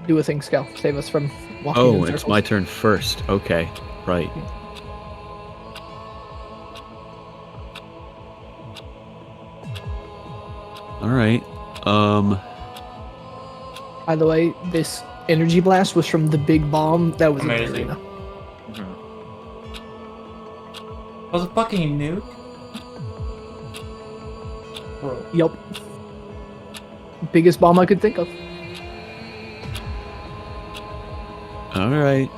Do a thing, Skel. Save us from walking Oh, in it's circles. my turn first. Okay, right. All right. By the way, this energy blast was from the big bomb that was in the Amazing. arena. Was a fucking nuke? Bro. Yup. Biggest bomb I could think of. All right.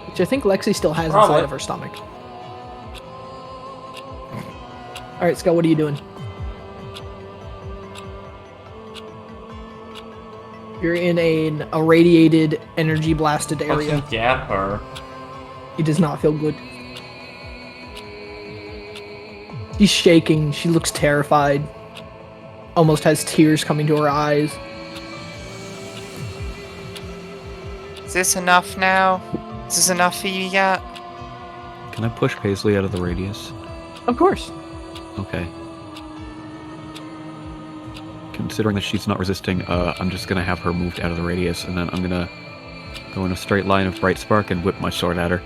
Which I think Lexi still has Probably. inside of her stomach. Alright, Skel, what are you doing? You're in an irradiated, energy blasted area. Fucking get her. It does not feel good. She's shaking. She looks terrified. Almost has tears coming to her eyes. Is this enough now? Is this enough for you yet? Can I push Paisley out of the radius? Of course. Okay. Considering that she's not resisting, I'm just gonna have her moved out of the radius, and then I'm gonna go in a straight line of Brightspark and whip my sword at her.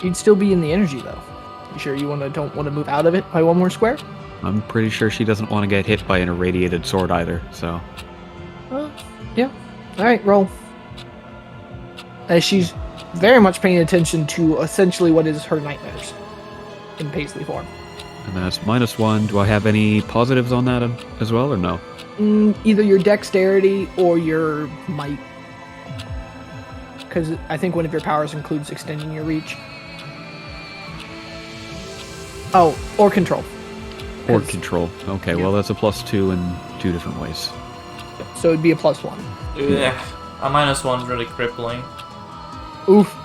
You'd still be in the energy, though. You sure you don't want to move out of it by one more square? I'm pretty sure she doesn't want to get hit by an irradiated sword either, so... Yeah. Alright, roll. As she's very much paying attention to essentially what is her nightmares in Paisley form. And that's -1. Do I have any positives on that as well, or no? Either your dexterity or your might. Because I think one of your powers includes extending your reach. Oh, or control. Or control. Okay, well that's a +2 in 2 different ways. So it'd be a +1. Yeah, a -1's really crippling. Oof.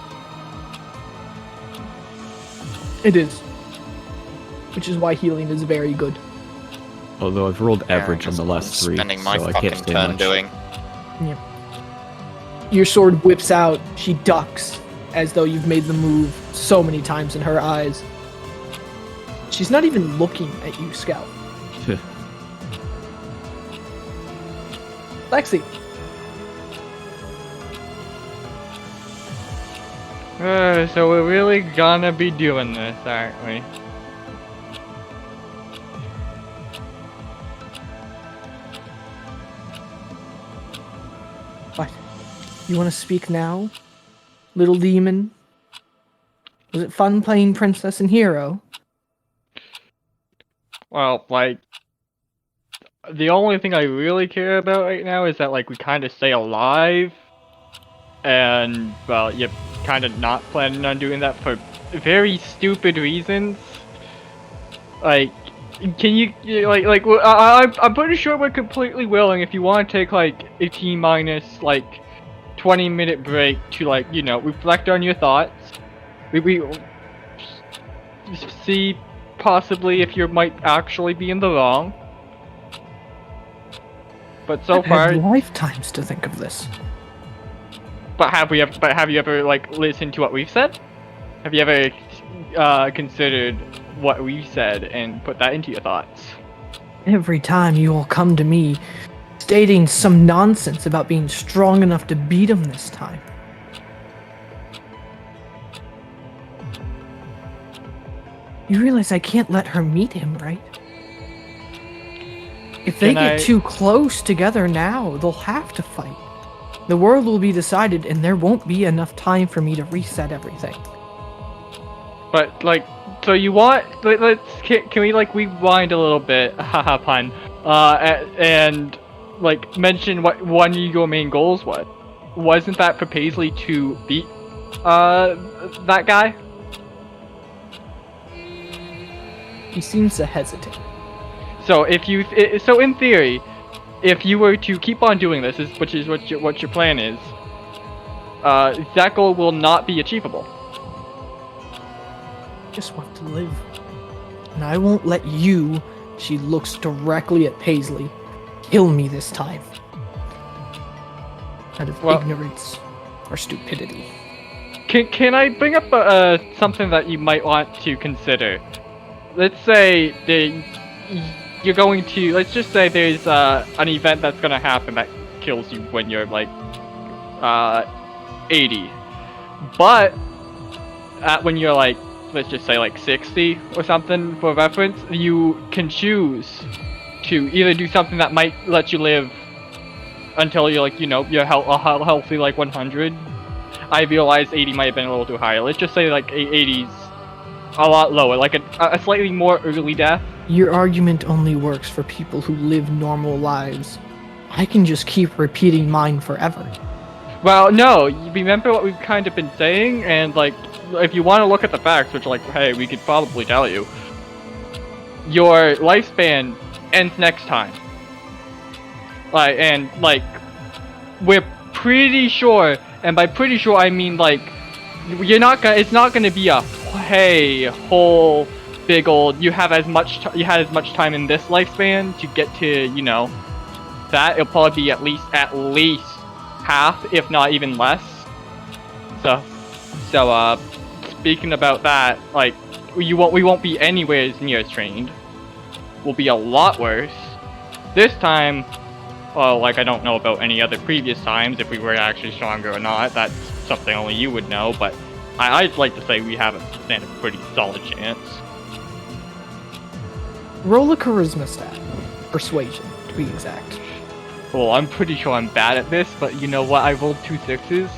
It is. Which is why healing is very good. Although I've rolled Yeah, average on the last 3, spending my so I fucking can't say turn much. doing. Yep. Your sword whips out, she ducks, as though you've made the move so many times in her eyes. She's not even looking at you, Skel. Lexi. So we're really gonna be doing this, aren't we? What? You want to speak now? Little demon? Was it fun playing princess and hero? Well, like, the only thing I really care about right now is that, like, we kind of stay alive. And, well, you're kind of not planning on doing that for very stupid reasons. Like, can I'm pretty sure we're completely willing if you want to take, like, a T-minus, like, 20-minute break to, like, you know, reflect on your thoughts. We see possibly if you might actually be in the wrong. But so I've far, had lifetimes to think of this. but have you ever like listened to what we've said? Have you ever considered what we've said and put that into your thoughts? Every time you all come to me, stating some nonsense about being strong enough to beat him this time. You realize I can't let her meet him, right? If they get too close together now, they'll have to fight. The world will be decided, and there won't be enough time for me to reset everything. But like, so you want? Can we like rewind a little bit? Haha, pun. And like mention what one of your main goals was. Wasn't that for Paisley to beat that guy? He seems to hesitate. So so in theory, if you were to keep on doing this, which is what your plan is, that goal will not be achievable. I just want to live. And I won't let you, she looks directly at Paisley, kill me this time. Out of ignorance or stupidity. Can I bring up something that you might want to consider? Let's say you're going to, let's just say there's an event that's gonna happen that kills you when you're like 80, but when you're like, let's just say like 60 or something for reference, you can choose to either do something that might let you live until you're like, you know, you're healthy like 100. I realize 80 might have been a little too high. Let's just say like 80's a lot lower, like a slightly more early death. Your argument only works for people who live normal lives. I can just keep repeating mine forever. Well, no, you remember what we've kind of been saying, and like, if you want to look at the facts, which like, hey, we could probably tell you, your lifespan ends next time. Like, and like, we're pretty sure, and by pretty sure I mean like, it's not gonna be a, hey, whole big old, you had as much time in this lifespan to get to, you know, that. It'll probably be at least half, if not even less. So speaking about that, like, we won't be anywhere near as trained. We'll be a lot worse. This time, well, like, I don't know about any other previous times, if we were actually stronger or not. That's something only you would know, but I'd like to say we have a pretty solid chance. Roll a charisma stat. Persuasion, to be exact. Well, I'm pretty sure I'm bad at this, but you know what? I rolled 2 6s.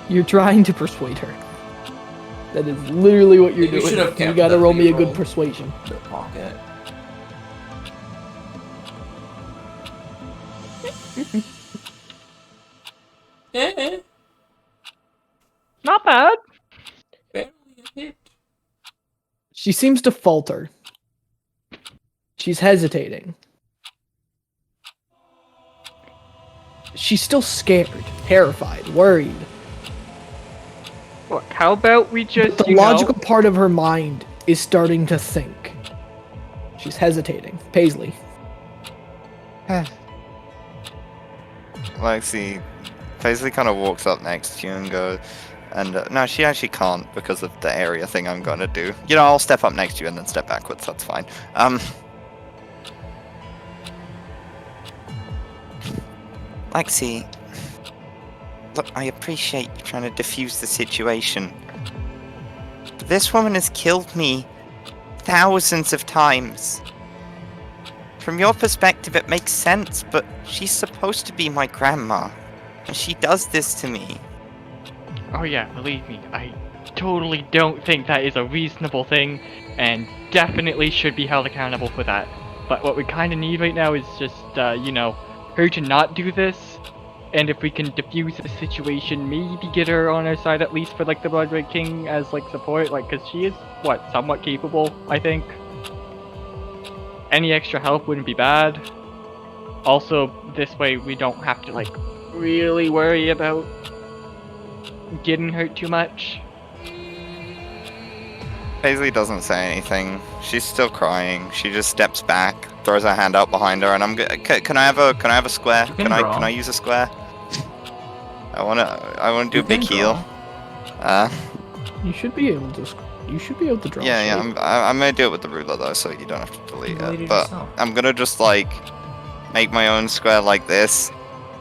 You're trying to persuade her. That is literally what you're We should doing. have You kept gotta that roll me a good reroll. persuasion. The pocket. Eh, Not bad. barely a hit. She seems to falter. She's hesitating. She's still scared, terrified, worried. Look, how about we just, The logical part of her mind is starting to think. She's hesitating. Paisley. Lexi, Paisley kind of walks up next to you and goes, and no, she actually can't because of the area thing I'm gonna do. You know, I'll step up next to you and then step backwards. That's fine. Lexi, look, I appreciate you trying to defuse the situation, but this woman has killed me thousands of times. From your perspective, it makes sense, but she's supposed to be my grandma, and she does this to me. Oh yeah, believe me, I totally don't think that is a reasonable thing, and definitely should be held accountable for that. But what we kind of need right now is just, you know, her to not do this, and if we can defuse the situation, maybe get her on our side at least for, like, the Blood Red King as, like, support, like, because she is, what, somewhat capable, I think. Any extra help wouldn't be bad. Also, this way we don't have to, like, really worry about getting hurt too much. Paisley doesn't say anything. She's still crying. She just steps back, throws her hand out behind her, and I'm can I have a square? You can draw. Can I use a square? I wanna do You a big can heal. You should be able to. You should be able to draw. Yeah, shape. I'm gonna do it with the ruler though, so you don't have to delete Delete it. it But yourself. I'm gonna just like make my own square like this,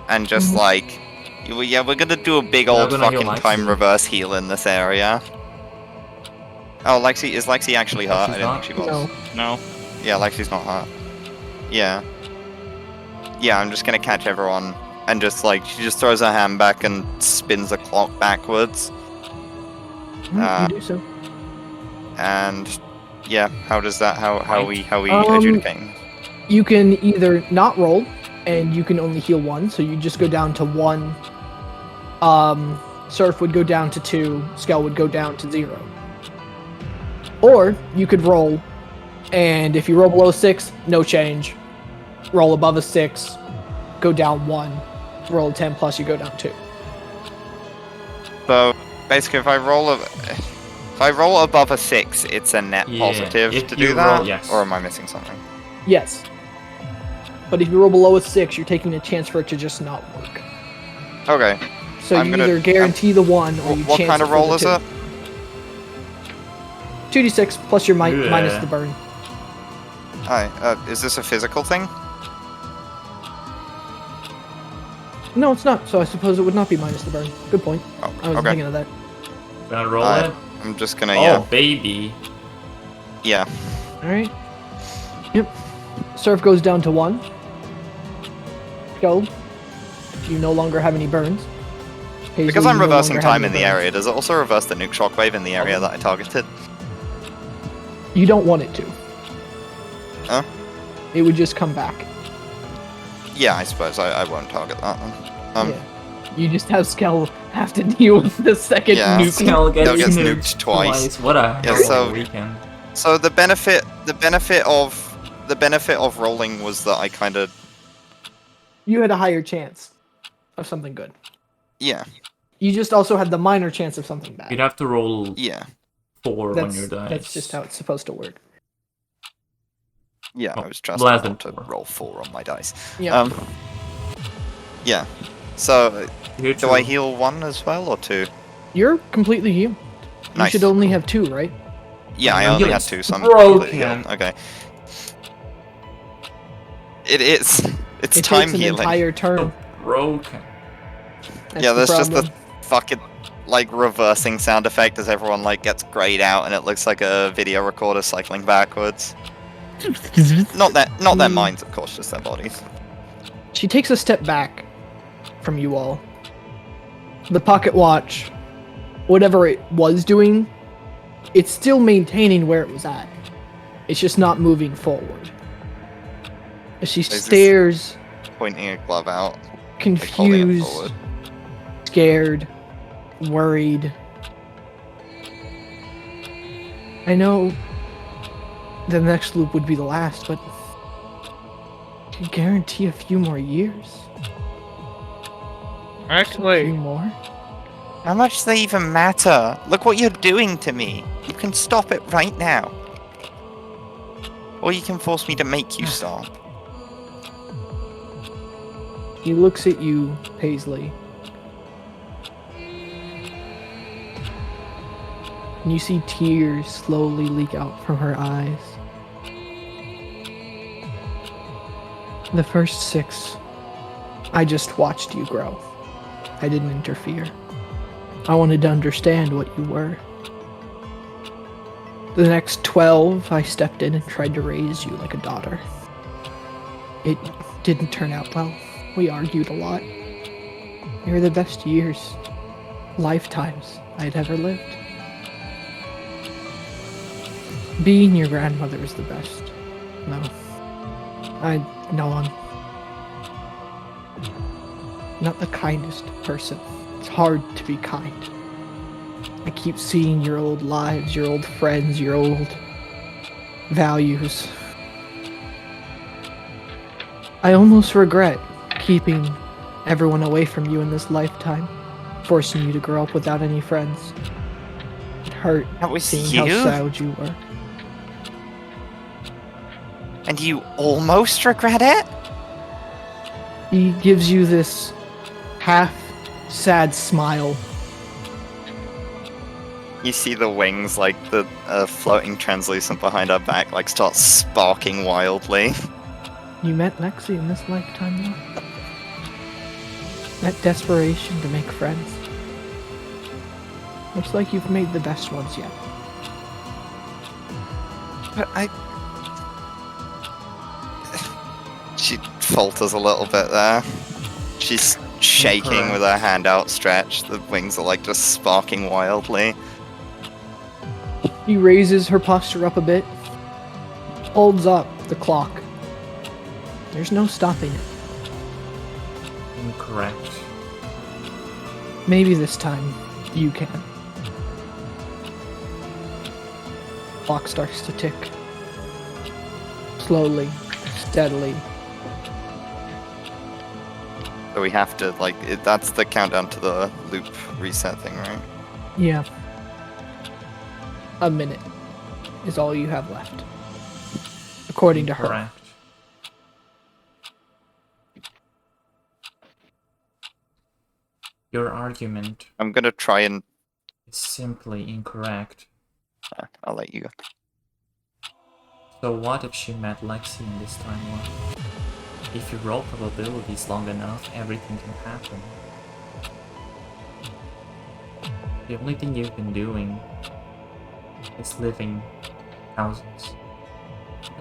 and just like, yeah, we're gonna do a big Yeah, old I'm gonna heal fucking Lexi. time reverse heal in this area. Oh, Lexi, is Lexi actually hurt? She's I didn't not. think she was. No. No. Yeah, Lexi's not hurt. Yeah. Yeah, I'm just gonna catch everyone, and just like, she just throws her hand back and spins the clock backwards. You do so. And yeah, how does that, how we Um, adjudicating? You can either not roll, and you can only heal one, so you just go down to 1. Surf would go down to 2, Skel would go down to 0. Or you could roll, and if you roll below 6, no change. Roll above a 6, go down 1. Roll a 10 plus, you go down 2. So basically, if I roll above a 6, it's a net Yeah, positive if to you do that, roll- yes. or am I missing something? Yes. But if you roll below a 6, you're taking a chance for it to just not work. Okay. So I'm you gonna- either guarantee the 1 or you What chance kind of it for roll the is 2. it? 2d6 plus your Yeah. minus the burn. Hi. Is this a physical thing? No, it's not. So I suppose it would not be minus the burn. Good point. Oh, I wasn't okay. thinking of that. Gonna roll Alright. it? I'm just gonna, Oh, baby. yeah. All right. Yep. Surf goes down to 1. Go. You no longer have any burns. Paisley, Because you I'm no reversing longer have time in any the burns. area, does it also reverse the nuke shockwave in the area that I targeted? You don't want it to. Huh? It would just come back. Yeah, I suppose I won't target that then. Yeah. You just have Skel have to deal with the second Yeah. nuke. Skel gets, That gets nuked nuked twice. What a Yeah, hell so- of a weekend. So the benefit of rolling was that I kind of, You had a higher chance of something good. yeah, You just also had the minor chance of something bad. You'd have to roll yeah, 4 That's, on your dice. that's just how it's supposed to work. yeah. Oh, I was trusting less not than to 4. roll 4 on my dice. Yeah. Yeah. So Here do too. I heal 1 as well or 2? You're completely healed. You Nice. should only have 2, right? Yeah, I I'm only healing had 2, so I'm broken. completely healed. Okay. It is. It's It time takes an healing. entire turn. Broken. That's Yeah, the there's just the problem. fucking like reversing sound effect as everyone like gets grayed out and it looks like a video recorder cycling backwards. Not their minds, of course, just their bodies. She takes a step back from you all. The pocket watch, whatever it was doing, It's still maintaining where it was at. It's just not moving forward. As she just stares, pointing a glove out. Like holding it confused, forward. scared, worried. I know the next loop would be the last, but I can guarantee a few more years. A few Actually, more. How much does they even matter? Look what you're doing to me. You can stop it right now. Or you can force me to make you stop. He looks at you, Paisley. And you see tears slowly leak out from her eyes. The first 6, I just watched you grow. I didn't interfere. I wanted to understand what you were. The next 12, I stepped in and tried to raise you like a daughter. It didn't turn out well. We argued a lot. They were the best years, lifetimes I'd ever lived. Being your grandmother is the best. No. I'm not the kindest person. It's hard to be kind. I keep seeing your old lives, your old friends, your old values. I almost regret keeping everyone away from you in this lifetime, forcing you to grow up without any friends. It hurt That was seeing you? how sad you were. And you almost regret it? He gives you this half sad smile. You see the wings, like the floating translucent behind her back, like start sparking wildly. You met Lexi in this lifetime, though. That desperation to make friends. Looks like you've made the best ones yet. But She falters a little bit there. She's shaking with her hand outstretched. The wings are like just sparking wildly. He raises her posture up a bit, holds up the clock. There's no stopping it. Incorrect. Maybe this time you can. Clock starts to tick. Slowly, steadily. So we have to, like, that's the countdown to the loop reset thing, right? Yeah. A minute is all you have left. According to her. Correct. Your argument I'm gonna try and... is simply incorrect. I'll let you go. So what if she met Lexi in this timeline? If you roll probabilities long enough, everything can happen. The only thing you've been doing is living thousands,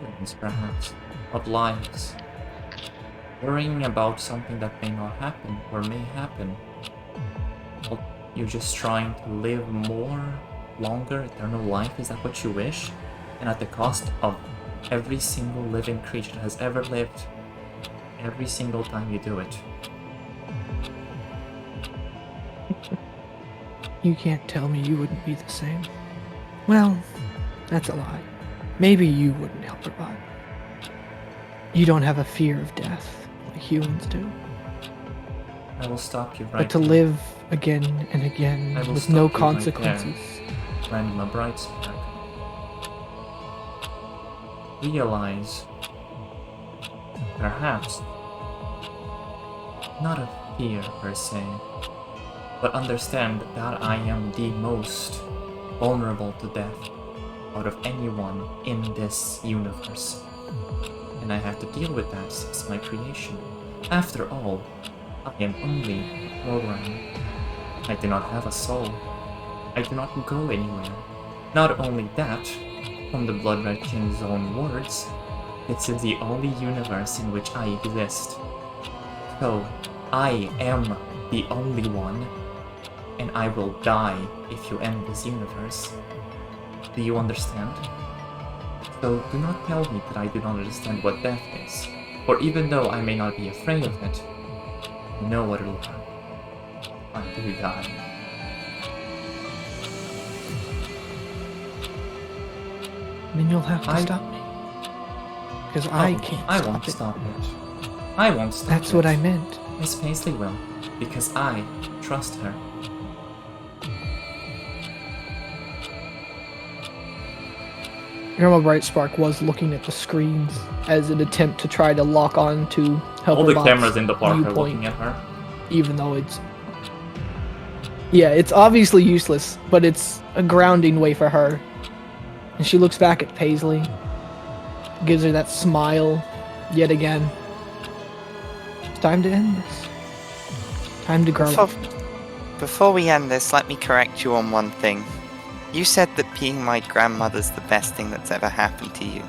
millions perhaps, of lives, worrying about something that may not happen or may happen. Well, you're just trying to live more, longer, eternal life. Is that what you wish? And at the cost of every single living creature that has ever lived, every single time you do it. You can't tell me you wouldn't be the same. Well, that's a lie. Maybe you wouldn't help her, but you don't have a fear of death like humans do. I will stop you right But to there. live again and again I will with stop no you right consequences. Paisley Brightspark. Realize, perhaps, not a fear per se, but understand that I am the most vulnerable to death out of anyone in this universe. And I have to deal with that since my creation. After all, I am only a program. I do not have a soul. I do not go anywhere. Not only that, from the Blood Red King's own words, this is the only universe in which I exist. So, I am the only one, and I will die if you end this universe. Do you understand? So do not tell me that I do not understand what death is. For even though I may not be afraid of it, I know what it'll happen. I do die. Then you'll have to I- stop me. Because I Oh, can't I stop won't it. stop it. I won't stop That's it. what I meant. Miss Paisley will, because I trust her. Grandma Brightspark was looking at the screens as an attempt to try to lock on to help All the cameras in the park are looking at her. even though it's... Yeah, it's obviously useless, but it's a grounding way for her. And she looks back at Paisley, gives her that smile yet again. It's time to end this. Time to grow up. Before we end this, let me correct you on one thing. You said that being my grandmother's the best thing that's ever happened to you.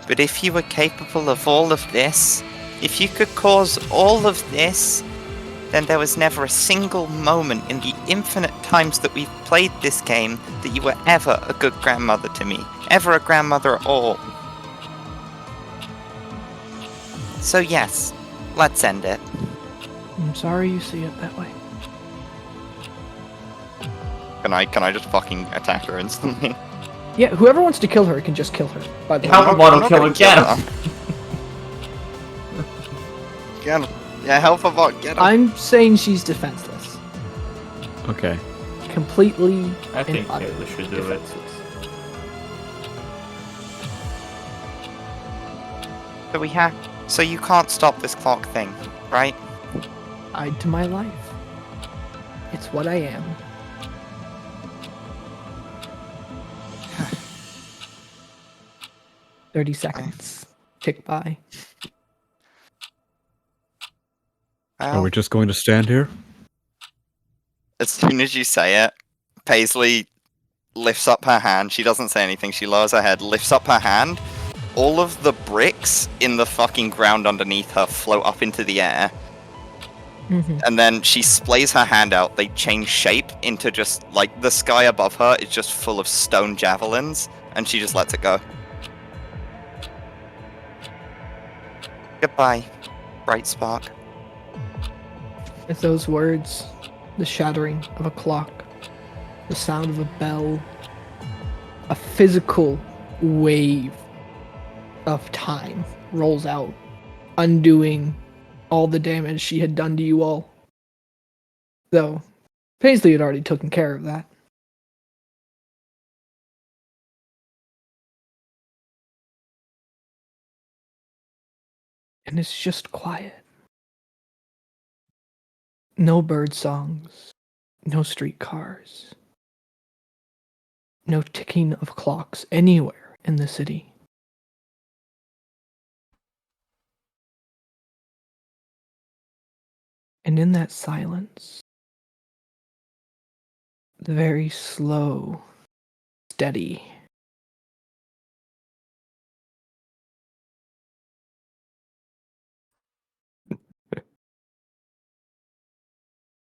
But if you were capable of all of this, if you could cause all of this, then there was never a single moment in the infinite times that we've played this game that you were ever a good grandmother to me. Ever a grandmother at all. So yes, let's end it. I'm sorry you see it that way. Can I just fucking attack her instantly? Yeah, whoever wants to kill her can just kill her, by the way. How about I'm I'll not kill gonna again? her. Get her. Yeah, help her, get her. I'm saying she's defenseless. Okay. Completely I think and utterly Paisley should do it. defenseless. So you can't stop this clock thing, right? Tied to my life. It's what I am. "30 seconds. Tick by. Are Well, we just going to stand here? as soon as you say it, Paisley lifts up her hand. She doesn't say anything. She lowers her head, lifts up her hand. All of the bricks in the fucking ground underneath her float up into the air. And then she splays her hand out. They change shape into just, like, the sky above her is just full of stone javelins. And she just lets it go. Goodbye, Brightspark. With those words, the shattering of a clock, the sound of a bell, a physical wave of time rolls out, undoing all the damage she had done to you all. Though, Paisley had already taken care of that. And it's just quiet. No bird songs, no streetcars, no ticking of clocks anywhere in the city. And in that silence, the very slow, steady,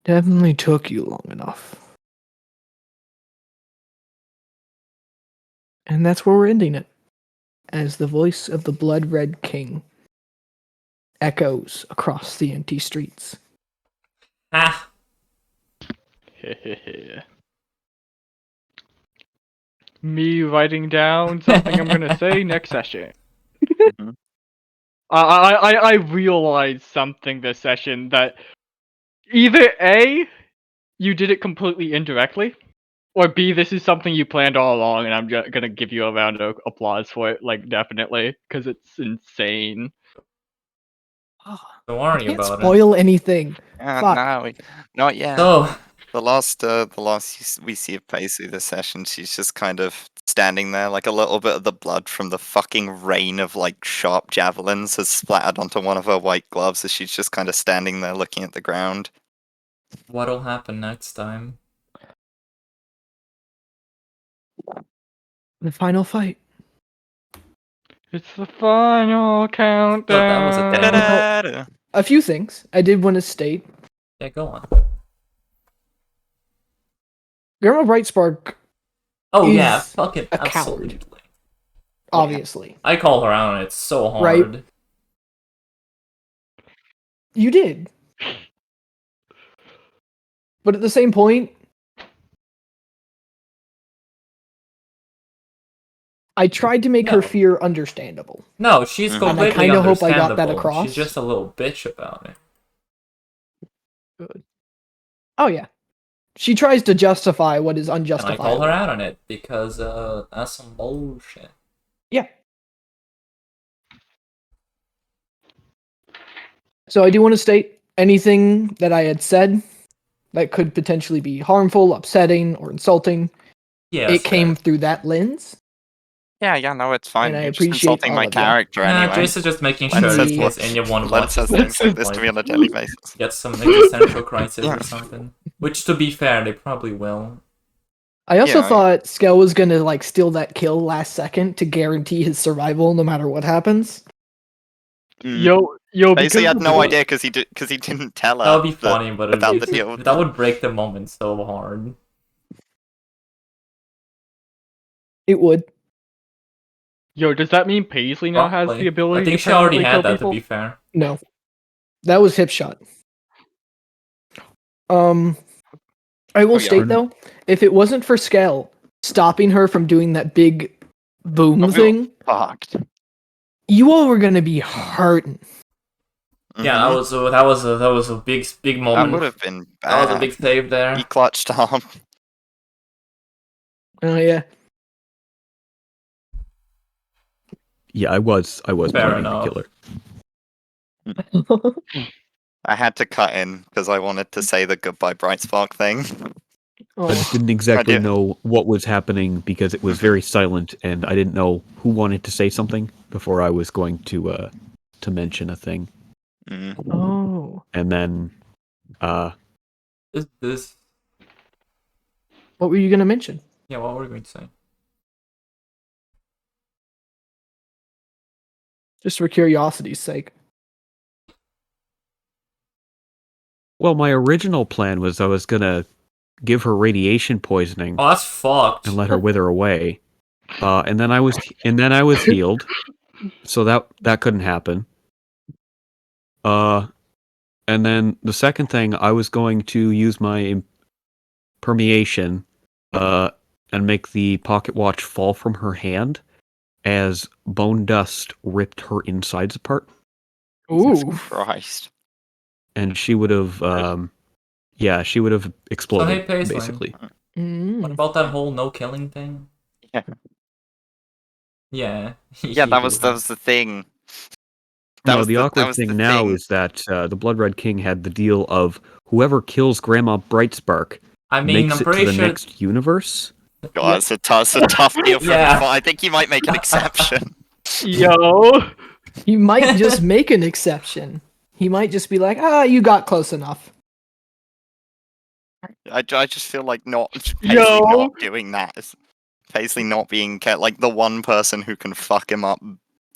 definitely took you long enough. And that's where we're ending it, as the voice of the Blood Red King echoes across the empty streets. Ah! Me writing down something I'm gonna say next session. Mhm. I realized something this session that either A, you did it completely indirectly, or B, this is something you planned all along, and I'm gonna give you a round of applause for it, like, definitely, because it's insane. Don't worry Can't about spoil anything. Fuck. No, not yet. So, The last we see of Paisley this session, she's just kind of standing there, like a little bit of the blood from the fucking rain of like sharp javelins has splattered onto one of her white gloves as she's just kind of standing there looking at the ground. what'll happen next time? The final fight. It's the final countdown. Thought that was a thing. Da-da-da-da. A few things I did want to state. Yeah, go on. Grandma Brightspark Oh is yeah, fucking a coward. absolutely. Obviously. I call her out, and it's so Right. hard. You did. But at the same point, I tried to make her No. fear understandable. No, she's Mhm. And I completely kinda hope I got understandable. that across. She's just a little bitch about it. Good. Oh yeah. She tries to justify what is And I unjustifiable. call her out on it because that's some bullshit. Yeah. So I do want to state anything that I had said that could potentially be harmful, upsetting, or insulting. Yeah, It came through that lens. Yeah, no, it's fine. And I You're just appreciate insulting all my of ya. character Nah, anyway. Jace is just making Len sure says he what- gets anyone Len watches says this things like this to me on a daily basis. get some existential crisis Yeah. or something. Which, to be fair, they probably will. I also Yeah, thought Skel was gonna like steal that kill last second to guarantee his survival no matter what happens. Mm. Yo, Paisley because had of no the- idea because he didn't tell her. That would be funny, but it'd about be the deal with that the- would break the moment so hard. It would. Yo, does that mean Paisley now has Probably. the ability I think to she already permanently had kill that, people? to be fair. No. That was hip shot. I will Oh, yeah. state though, if it wasn't for Skel stopping her from doing that big boom Oh, we thing, Fucked. you all were gonna be hurting. Yeah, Mhm. that was a big That moment. would have been bad. That was a big save there. He clutched up. Oh yeah. Yeah, I was Fair planning to enough. kill her. I had to cut in because I wanted to say the goodbye Brightspark thing. I just Oh, didn't exactly do. know what was happening because it was very silent, and I didn't know who wanted to say something before I was going to mention a thing. Mm. oh. And then, This What were you gonna mention? yeah, what were we going to say? Just for curiosity's sake. well, my original plan was I was gonna give her radiation poisoning Oh, that's fucked. and let her wither away. And then I was healed, so that couldn't happen. And then the second thing, I was going to use my permeation, and make the pocket watch fall from her hand, as bone dust ripped her insides apart, Jesus Ooh. Christ. and she would have, she would have exploded, Paisley. basically. What Mm. about that whole no killing thing? Yeah. Yeah. Yeah, that was the thing. The awkward thing now is that the Blood Red King had the deal of whoever kills Grandma Brightspark I mean, makes I'm it to pretty the sure. next universe. God, it's a tough deal for Yeah. him. I think he might make an exception. Yo, He might just make an exception. He might just be like, you got close enough. I just feel like Paisley Yo. not doing that. Paisley not being like the one person who can fuck him up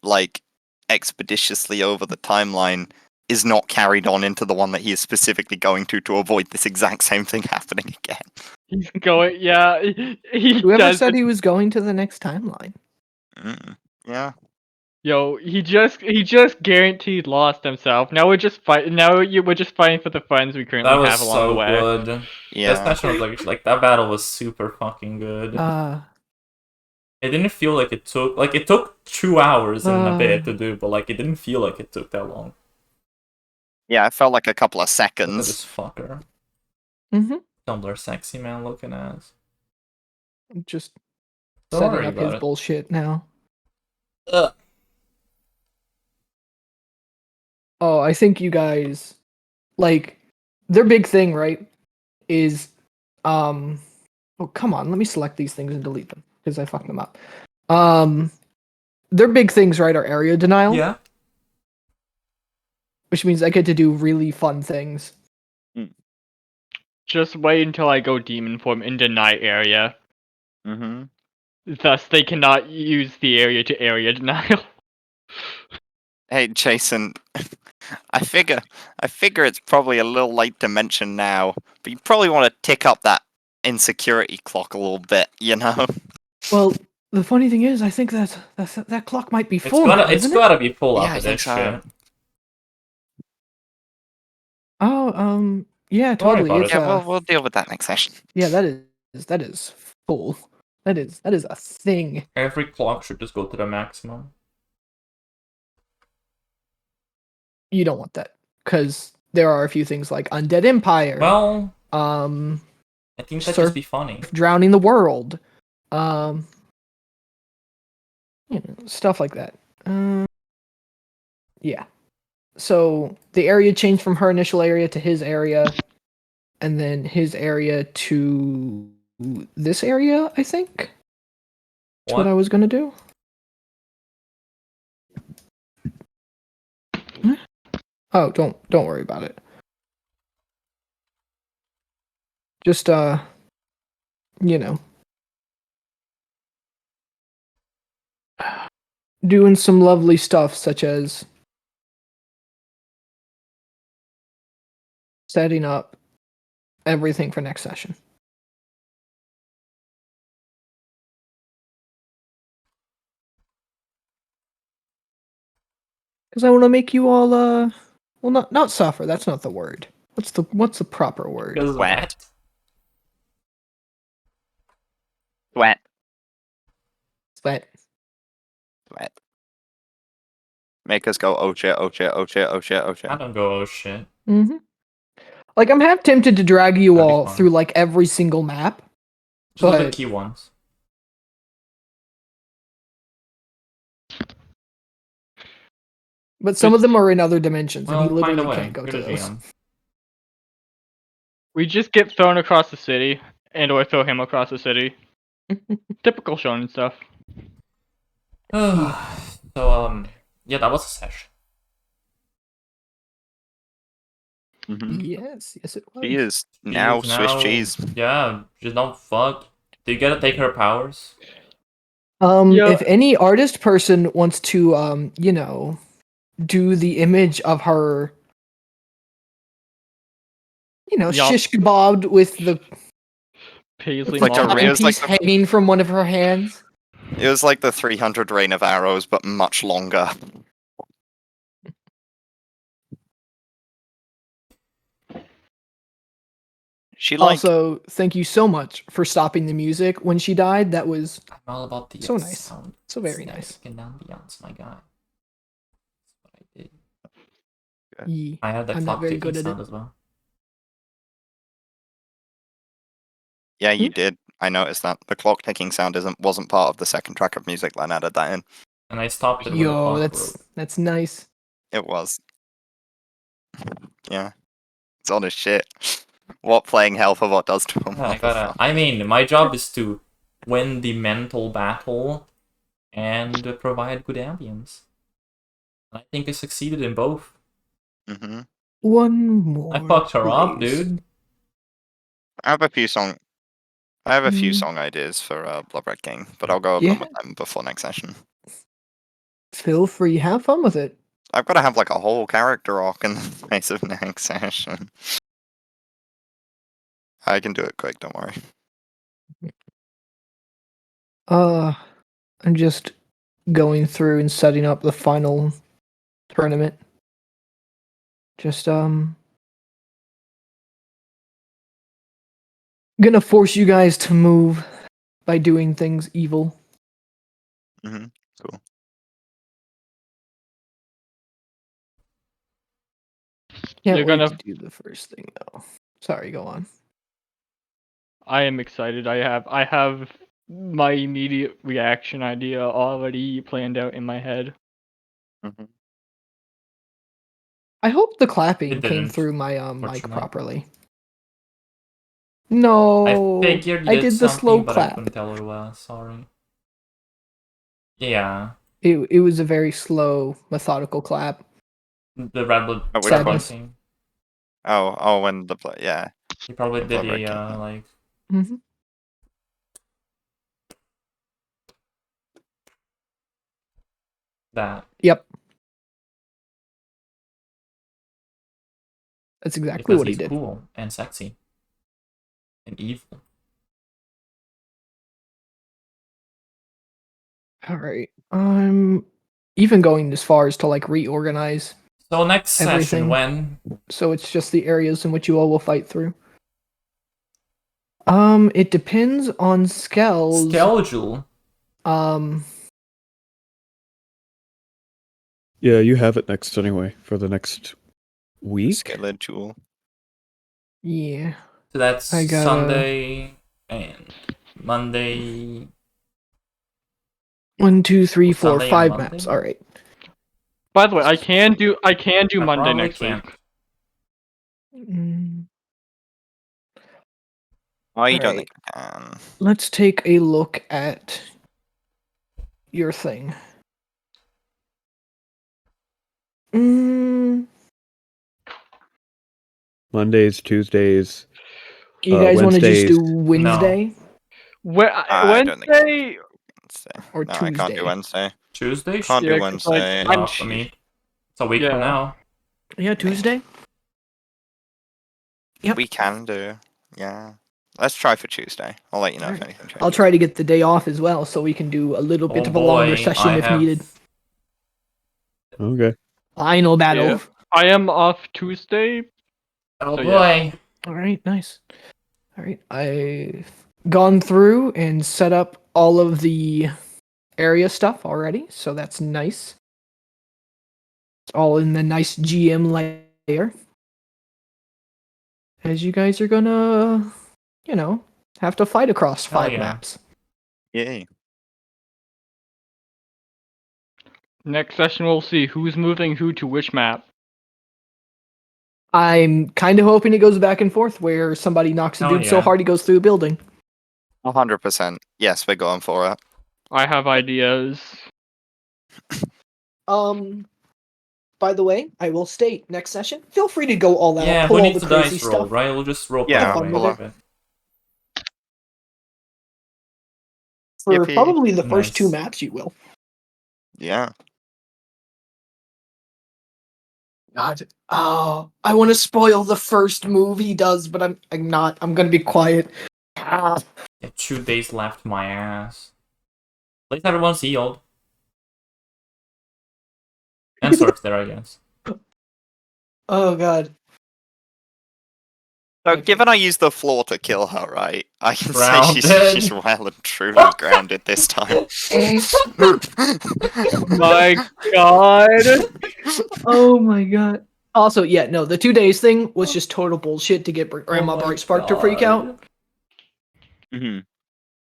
like expeditiously over the timeline is not carried on into the one that he is specifically going to avoid this exact same thing happening again. he's going. Yeah, he Whoever does. said he was going to the next timeline? Yeah. Yo, he just guaranteed lost himself. Now we're just fighting. We're just fighting for the friends we currently That was have along the so way. good. Yeah. That session was like that battle was super fucking good. It didn't feel like it took 2 hours and a bit to do, but like it didn't feel like it took that long. Yeah, it felt like a couple of Look at seconds. this fucker. Mm-hmm. Tumblr sexy man looking ass. I'm just Don't setting worry up about his it. bullshit now. Ugh. Oh, I think you guys like their big thing, right? Is oh come on, let me select these things and delete them because I fucked them up. Their big things, right, are area denial. Yeah. Which means I get to do really fun things. Just wait until I go demon form in the night area. Mm-hmm. Thus, they cannot use the area to area denial. Hey, Jason. I figure it's probably a little late to mention now, but you probably want to tick up that insecurity clock a little bit, you know? Well, the funny thing is, I think that clock might be It's full now, it's isn't it? gotta be full Yeah, after I think this so. shit. Oh, yeah, Don't worry totally. about It's it. Yeah, we'll deal with that next session. yeah, that is full. That is a thing. Every clock should just go to the maximum. You don't want that because there are a few things like Undead Empire. Well, um, I think that'd Surf just be funny. Drowning the World, stuff like that. Yeah. So the area changed from her initial area to his area, and then his area to this area, I think. That's what I was gonna do. Oh, don't worry about it. Just doing some lovely stuff such as setting up everything for next session. Because I want to make you all well, not suffer. That's not the word. What's the proper word? Because of Sweat. that. Sweat. Sweat. Sweat. Make us go, oh shit, oh shit, oh shit, oh shit, oh shit. I don't go, oh shit. Mm-hmm. Like, I'm half tempted to drag you That'd be all fun. through like every single map. Just the But- key ones. But some of them are in other dimensions, and he Well, find a literally way. can't go You're to the those. GM. We just get thrown across the city, and or throw him across the city. Typical shonen stuff. So, yeah, that was a session. Mm-hmm. Yes, it was. She is She now is Swiss cheese. Yeah, just don't fuck. Do you gotta take her powers? Yeah. If any artist person wants to, do the image of her, Yup. shish kebabbed with the Paisley Like a Marvel. real- was like piece the- hanging from one of her hands. It was like the 300 Rain of Arrows, but much longer. She like Also, thank you so much for stopping the music when she died. That was I'm all about the So nice. sound. so very nice. And ambiance, my guy. That's what I did. Yee. I had that I'm not clock very ticking good at sound it. as well. Yeah, you did. I noticed that. The clock ticking sound wasn't part of the second track of music. Len added that in. And I stopped it when the Yo, clock that's broke. that's nice. It was. Yeah. It's on his shit. What playing hell for what does to him. Yeah, I mean, my job is to win the mental battle and provide good ambience. I think I succeeded in both. Mm-hmm. One more. I fucked her up, please. dude. I have a few song Mm. song ideas for Blood Red King, but I'll go over them with them before next session. Feel free, have fun with it. I've got to have like a whole character arc in the space of next session. I can do it quick, don't worry. I'm just going through and setting up the final tournament. Just gonna force you guys to move by doing things evil. Mm-hmm. Cool. Can't You're wait gonna- to do the first thing though. Sorry, go on. I am excited. I have my immediate reaction idea already planned out in my head. Mm-hmm. I hope the clapping It came didn't, through my mic unfortunately. properly. No, I figured you I did did the something, slow but I clap. couldn't tell what it was. Sorry. Yeah, It was a very slow, methodical clap. the red blood Oh, which one? thing. Oh, when the play, yeah. He probably The did Blood Red a King. like. Mm-hmm. That. Yep. That's exactly Because what he he's did. cool and sexy. And evil. All right. I'm even going as far as to like reorganize, So next session, Everything. when? so it's just the areas in which you all will fight through. It depends on Skel's Schedule. Yeah, you have it next anyway for the next week. Schedule. Yeah. So that's I gotta- Sunday and Monday. 1, 2, 3, 4, Sunday and 5 Monday? maps. All right. By the way, I can do Monday probably next can't. week. I don't Alright. think I can. Let's take a look at your thing. Mondays, Tuesdays. You guys want to just do Wednesdays. Wednesday I don't think Wednesday? Wednesday. or No, Tuesday? I can't do Wednesday. Tuesday? Can't Yeah, do 'cause, like, Wednesday. I'm For me. It's a week Yeah. from now. Yeah, Tuesday. Yep. We can do. Yeah. Let's try for Tuesday. I'll let you know if Alright. anything changes. I'll try to get the day off as well, so we can do a little bit Oh of a longer boy, session I if have... needed. Okay. Final battle. Yeah. I am off Tuesday. Oh So, boy. All right, nice. All right, I've gone through and set up all of the area stuff already, so that's nice. It's all in the nice GM layer. As you guys are gonna, have to fight across Hell 5 yeah. maps. Yay. Next session, we'll see who's moving who to which map. I'm kind of hoping it goes back and forth, where somebody knocks a Hell dude so yeah. hard he goes through a building. 100%. Yes, we're going for it. I have ideas. By the way, I will state next session. Feel free to go all out, Yeah, pull who all needs the a crazy dice roll, stuff. right? We'll just roll Yeah, away pull of it. it. For Yippee. probably the first 2 Nice. maps, you will. Yeah. God. Oh, I want to spoil the first move he does, but I'm not. I'm gonna be quiet. Ah. Yeah, 2 days left, my ass. At least everyone's healed. And Sark's there, I guess. Oh God. So, Okay. given I used the floor to kill her, right? I can say Grounded. she's well and truly grounded this time. My God. Oh my God. Also, yeah, no, the 2 days thing was just total bullshit to get Grandma Oh my Brightspark to freak out. God. hmm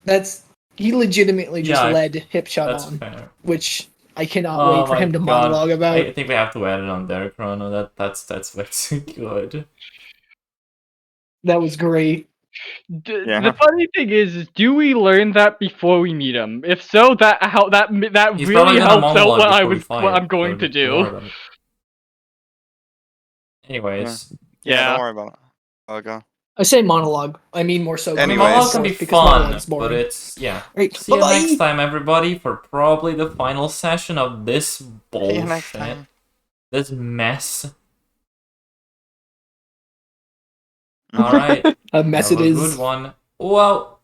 That's he legitimately just Yeah, led Hipshot That's on, fair. which I cannot Oh wait for my him to God. monologue about. I think we have to add it on there, Chrono. That's way too good. That was great. Yeah. The funny thing is, do we learn that before we meet him? If so, that He's really probably gonna helps out monologue what before we fight, I'm going so to don't worry do. about it. Anyways, Yeah, Yeah. don't worry about it. I'll go. I say monologue. I mean more so. I mean, Anyways. monologue can be because fun, monologue's but boring. it's yeah. Right. See you Bye-bye. next time, everybody, for probably the final session of this See bullshit, you next time. this mess. All right, A mess have it a is. good one. Well.